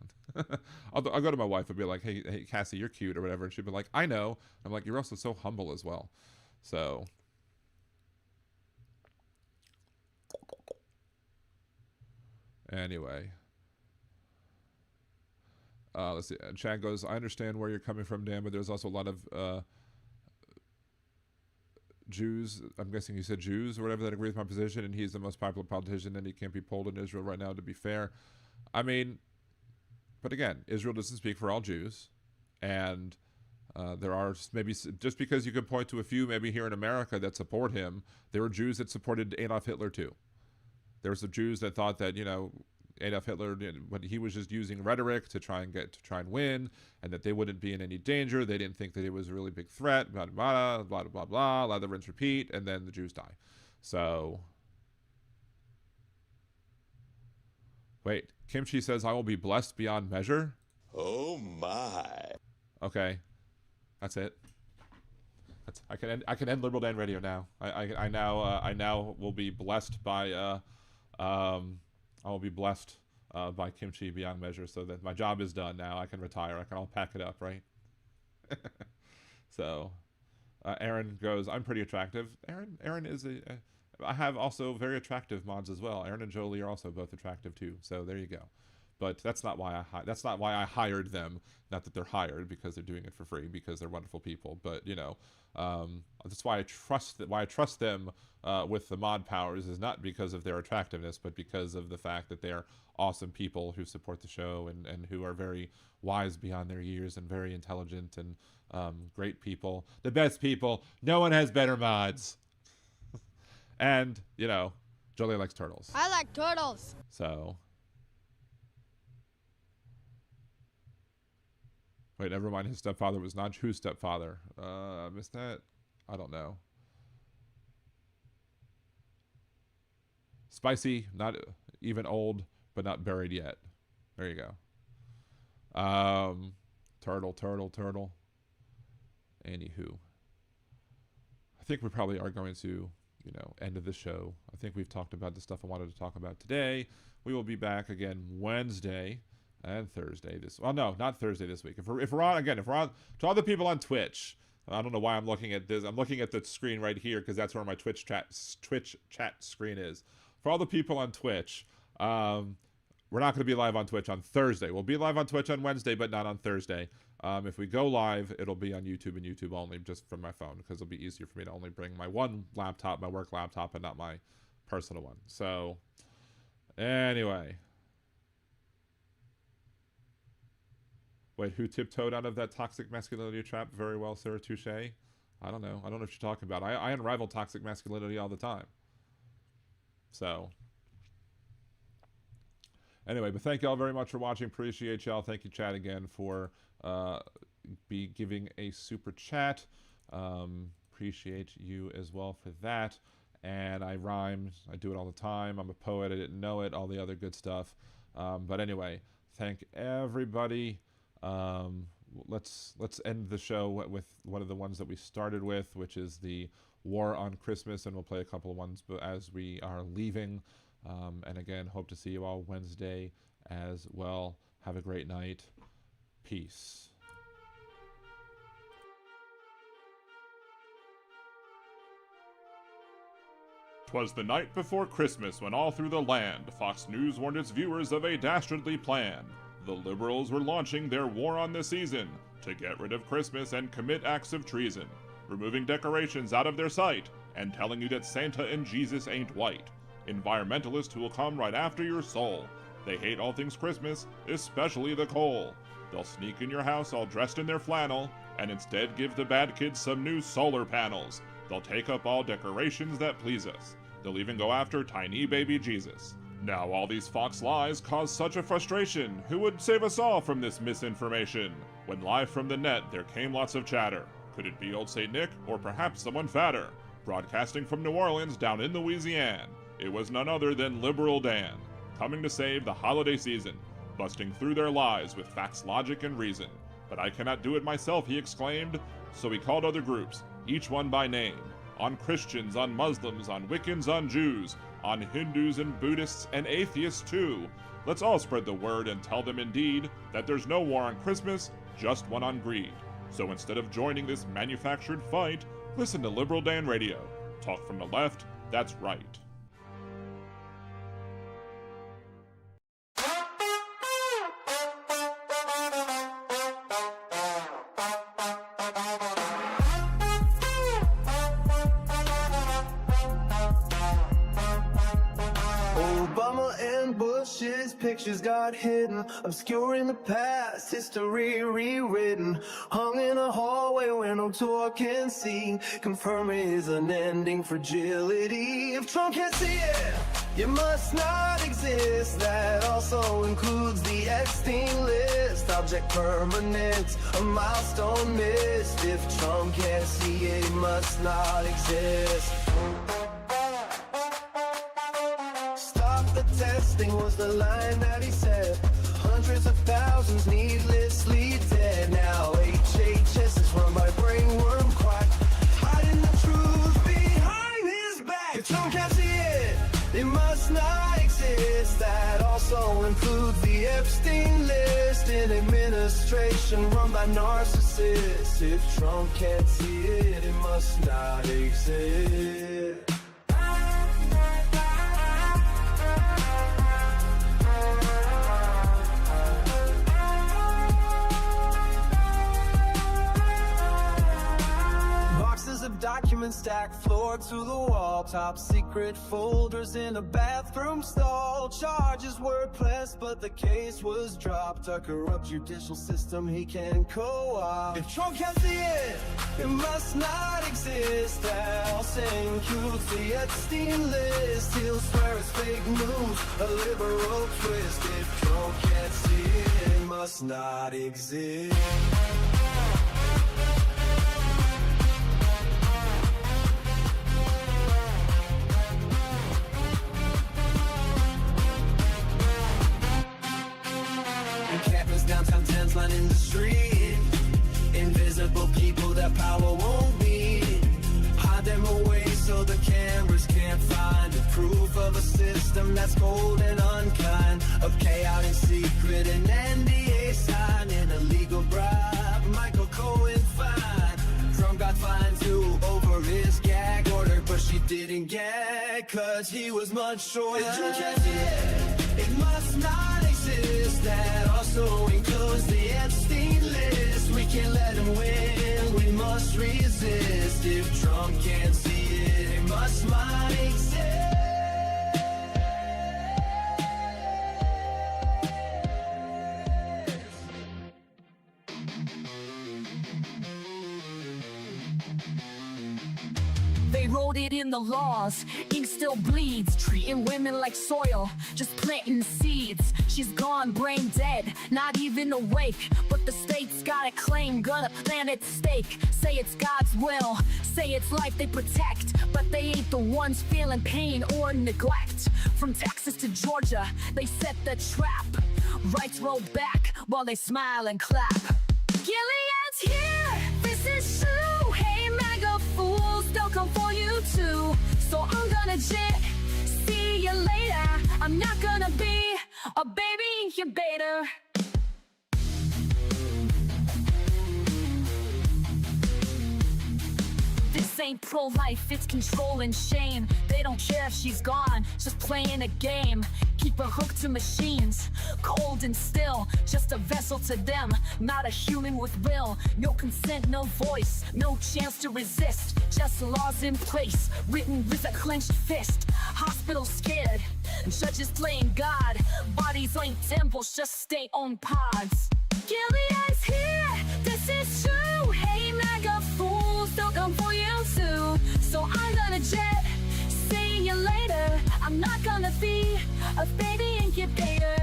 I'll go to my wife and be like, hey, Cassie, you're cute or whatever. And she'd be like, I know. I'm like, you're also so humble as well. So. Anyway. Let's see. Chad goes, I understand where you're coming from, Dan, but there's also a lot of Jews, I'm guessing you said Jews or whatever, that agree with my position, and he's the most popular politician, and he can't be polled in Israel right now, to be fair. I mean, but again, Israel doesn't speak for all Jews, and there are maybe, just because you could point to a few maybe here in America that support him, there were Jews that supported Adolf Hitler too. There were some Jews that thought that, you know, Adolf Hitler, when he was just using rhetoric to try and win, and that they wouldn't be in any danger. They didn't think that it was a really big threat. Blah blah blah blah blah blah. Let the rinse repeat, and then the Jews die. So Wait, Kimchi says I will be blessed beyond measure?
Oh my.
Okay. That's it. I can end Liberal Dan Radio now. I now will be blessed by I will be blessed by Kimchi beyond measure, so that my job is done now. I can retire. I can all pack it up, right? So Aaron goes, I'm pretty attractive. Aaron is I have also very attractive mods as well. Aaron and Jolie are also both attractive too. So there you go. But that's not why I hired them. Not that they're hired because they're doing it for free, because they're wonderful people. But you know, that's why I trust them with the mod powers, is not because of their attractiveness, but because of the fact that they're awesome people who support the show and who are very wise beyond their years and very intelligent and great people, the best people. No one has better mods. And you know, Jolie likes turtles.
I like turtles.
So. Wait, never mind. His stepfather was not whose stepfather. I missed that. I don't know. Spicy, not even old, but not buried yet. There you go. Turtle. Anywho. I think we probably are going to, you know, end of the show. I think we've talked about the stuff I wanted to talk about today. We will be back again Wednesday and Thursday no, not Thursday this week. If we're on, to all the people on Twitch, I don't know why I'm looking at this. I'm looking at the screen right here because that's where my Twitch chat screen is. For all the people on Twitch, we're not going to be live on Twitch on Thursday. We'll be live on Twitch on Wednesday, but not on Thursday. If we go live, it'll be on YouTube and YouTube only, just from my phone, because it'll be easier for me to only bring my one laptop, my work laptop, and not my personal one. So, anyway. Wait, who tiptoed out of that toxic masculinity trap? Very well, Sarah Touche. I don't know. I don't know what you're talking about. I unravel toxic masculinity all the time. So. Anyway, but thank y'all very much for watching. Appreciate y'all. Thank you, chat, again, for giving a super chat. Appreciate you as well for that. And I rhyme. I do it all the time. I'm a poet. I didn't know it. All the other good stuff. But anyway, thank everybody. Let's end the show with one of the ones that we started with, which is the War on Christmas, and we'll play a couple of ones as we are leaving. And again, hope to see you all Wednesday as well. Have a great night. Peace.
'Twas the night before Christmas when all through the land Fox News warned its viewers of a dastardly plan. The liberals were launching their war on the season to get rid of Christmas and commit acts of treason, removing decorations out of their sight and telling you that Santa and Jesus ain't white. Environmentalists who will come right after your soul. They hate all things Christmas, especially the coal. They'll sneak in your house all dressed in their flannel and instead give the bad kids some new solar panels. They'll take up all decorations that please us. They'll even go after tiny baby Jesus. Now all these Fox lies cause such a frustration. Who would save us all from this misinformation? When live from the net there came lots of chatter. Could it be old St. Nick, or perhaps someone fatter? Broadcasting from New Orleans down in Louisiana, it was none other than Liberal Dan, coming to save the holiday season, busting through their lies with facts, logic, and reason. But I cannot do it myself, he exclaimed, so he called other groups, each one by name, on Christians, on Muslims, on Wiccans, on Jews, on Hindus and Buddhists and atheists too. Let's all spread the word and tell them indeed that there's no war on Christmas, just one on greed. So instead of joining this manufactured fight, listen to Liberal Dan Radio. Talk from the left, that's right.
Pictures got hidden, obscuring the past, history rewritten, hung in a hallway where no tour can see, confirming his unending fragility. If Trump can't see it, you must not exist. That also includes the Epstein list, object permanence, a milestone missed. If Trump can't see it, he must not exist. Stop the test. protesting was the line that he said. Hundreds of thousands needlessly dead. Now HHS is run by brainworm quack, hiding the truth behind his back. If Trump can't see it, it must not exist. That also includes the Epstein list, an administration run by narcissists. If Trump can't see it, it must not exist. Of documents stacked floor to the wall, top secret folders in a bathroom stall. Charges were pressed but the case was dropped. A corrupt judicial system he can co-opt. If Trump can't see it, it must not exist. House includes the Epstein list. He'll swear it's fake news, a liberal twist. If Trump can't see it, it must not exist. Downtown tents lining the street. Invisible people that power won't beat. Hide them away so the cameras can't find it. Proof of a system that's cold and unkind. A payout in secret, an NDA sign, an illegal bribe. Michael Cohen fine. Trump got fined too over his gag order, but she didn't gag cause he was much shorter. It must not exist. That also includes the Epstein list. We can't let him win, we must resist. If Trump can't see it, it must not exist.
They wrote it in the laws, ink still bleeds. Treating women like soil, just planting seeds. She's gone, brain dead, not even awake. But the state's got a claim, gonna plant its stake. Say it's God's will, say it's life they protect. But they ain't the ones feeling pain or neglect. From Texas to Georgia, they set the trap. Rights roll back while they smile and clap. Gilead's here, this is true. Hey MAGA fools, they'll come for you too. So I'm gonna jet, see you later. I'm not gonna be a baby incubator. This ain't pro-life, it's control and shame. They don't care if she's gone, just playing a game. Keep her hooked to machines, cold and still. Just a vessel to them, not a human with will. No consent, no voice, no chance to resist. Just laws in place, written with a clenched fist. Hospitals scared, judges playing God. Bodies ain't temples, just state-owned pods. Gilead's here, this is true. Hey MAGA fools, they'll come for you too. So I'm gonna jet, see you later. I'm not gonna be a baby incubator.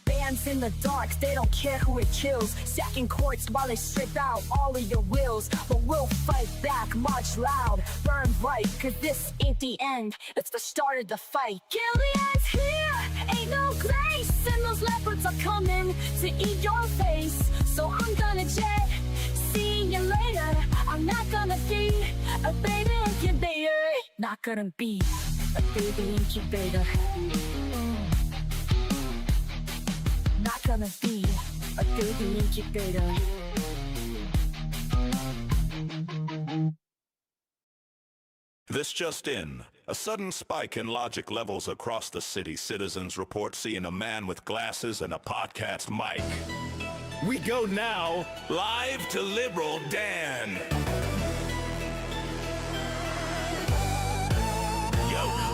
Bands in the dark, they don't care who it kills. Stacking courts while they strip out all of your wills. But we'll fight back, march loud, burn bright. Cause this ain't the end, it's the start of the fight. Gilead's here, ain't no grace. And those leopards are coming to eat your face. So I'm gonna jet, see you later. I'm not gonna be a baby incubator. Not gonna be a baby incubator. Not gonna be a baby incubator.
This just in. A sudden spike in logic levels across the city. Citizens report seeing a man with glasses and a podcast mic. We go now live to Liberal Dan.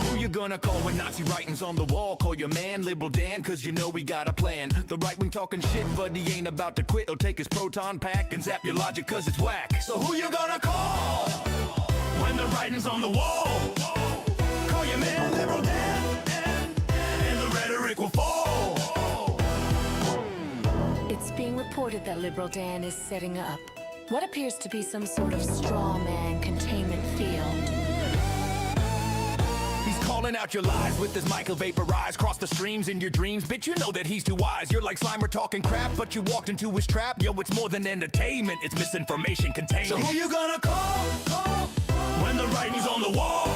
Who you gonna call when Nazi writings on the wall? Call your man Liberal Dan, cause you know we got a plan. The right wing talking shit, but he ain't about to quit. He'll take his proton pack and zap your logic cause it's whack. So who you gonna call when the writing's on the wall? Call your man Liberal Dan, and the rhetoric will fall.
It's being reported that Liberal Dan is setting up what appears to be some sort of straw man containment field.
calling out your lies with this Michael vaporize. Cross the streams in your dreams, bitch, you know that he's too wise. You're like Slimer talking crap, but you walked into his trap. Yo, it's more than entertainment, it's misinformation contained.
So who you gonna call? When the writing's on the wall?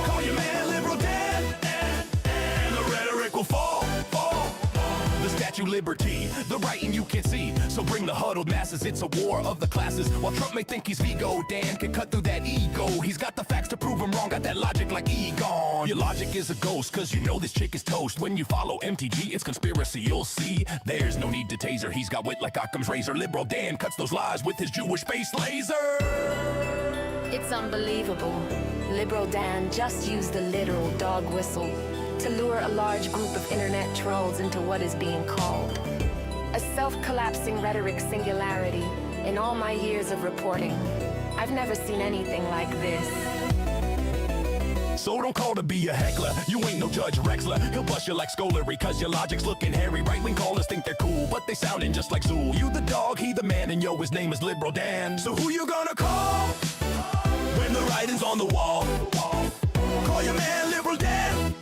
Call your man Liberal Dan, and the rhetoric will fall.
The Statue Liberty, the writing you can see. So bring the huddled masses, it's a war of the classes. While Trump may think he's Vigo, Dan can cut through that ego. He's got the facts to prove him wrong, got that logic like Egon. Your logic is a ghost, cause you know this chick is toast. When you follow MTG, it's conspiracy, you'll see. There's no need to taser, he's got wit like Occam's razor. Liberal Dan cuts those lies with his Jewish face laser.
It's unbelievable. Liberal Dan just used the literal dog whistle to lure a large group of internet trolls into what is being called a self-collapsing rhetoric singularity. In all my years of reporting, I've never seen anything like this.
So don't call to be a heckler, you ain't no Judge Rexler. He'll bust you like Scolary, cause your logic's looking hairy. Right-wing callers think they're cool, but they sounding just like Zool. You the dog, he the man, and yo, his name is Liberal Dan.
So who you gonna call? When the writing's on the wall? Call your man Liberal Dan,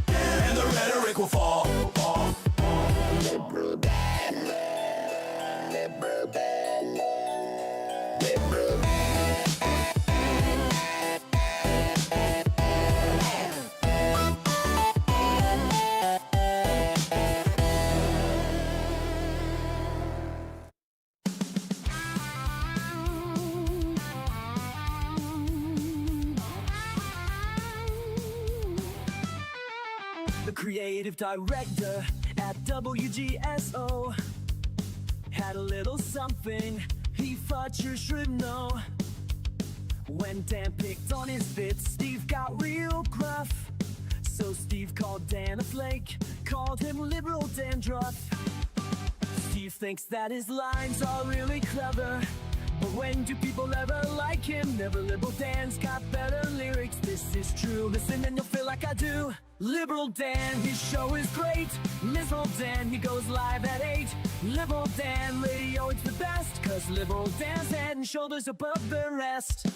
and the rhetoric will fall. Liberal Dan, Liberal Dan, Liberal Dan.
The creative director at WGSO had a little something he thought you should know. When Dan picked on his bits, Steve got real gruff. So Steve called Dan a flake, called him Liberal Dandruff. Steve thinks that his lines are really clever, but when do people ever like him? Never. Liberal Dan's got better lyrics, this is true. Listen and you'll feel like I do. Liberal Dan, his show is great. Liberal Dan, he goes live at 8. Liberal Dan radio, it's the best, cause Liberal Dan's head and shoulders above the rest.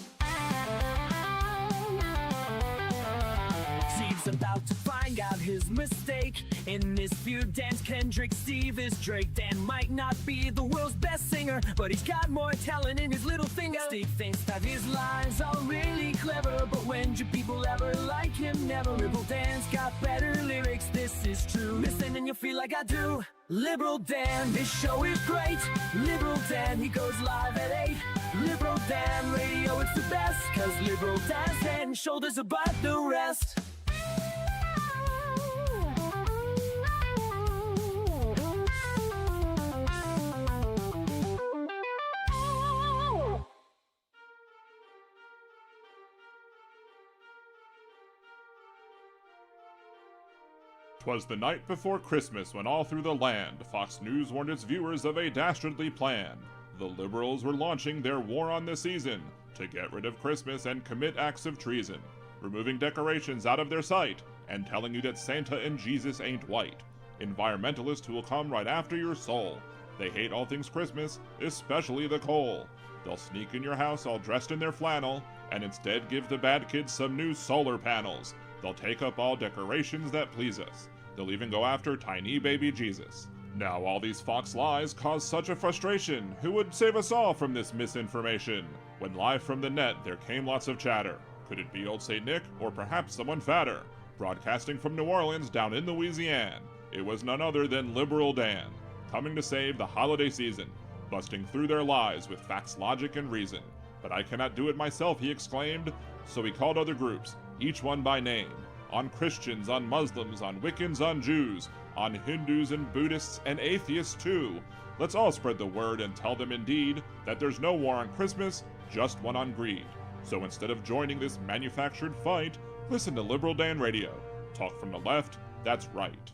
Steve's about to find out his mistake. In this feud, Dan's Kendrick, Steve is Drake. Dan might not be the world's best singer, but he's got more talent in his little finger. Steve thinks that his lines are really clever, but when do people ever like him? Never. Liberal Dan's got better lyrics, this is true. Listen and you'll feel like I do. Liberal Dan, his show is great. Liberal Dan, he goes live at 8. Liberal Dan radio, it's the best, cause Liberal Dan's head and shoulders above the rest.
Twas the night before Christmas when all through the land Fox News warned its viewers of a dastardly plan. The liberals were launching their war on the season to get rid of Christmas and commit acts of treason, removing decorations out of their sight and telling you that Santa and Jesus ain't white. Environmentalists who will come right after your soul. They hate all things Christmas, especially the coal. They'll sneak in your house all dressed in their flannel and instead give the bad kids some new solar panels. They'll take up all decorations that please us. They'll even go after tiny baby Jesus. Now all these Fox lies cause such a frustration. Who would save us all from this misinformation? When live from the net there came lots of chatter. Could it be old St. Nick or perhaps someone fatter? Broadcasting from New Orleans down in Louisiana, it was none other than Liberal Dan, coming to save the holiday season, busting through their lies with facts, logic, and reason. But I cannot do it myself, he exclaimed, so he called other groups, each one by name. On Christians, on Muslims, on Wiccans, on Jews, on Hindus and Buddhists and atheists too. Let's all spread the word and tell them indeed that there's no war on Christmas, just one on greed. So instead of joining this manufactured fight, listen to Liberal Dan Radio. Talk from the left, that's right.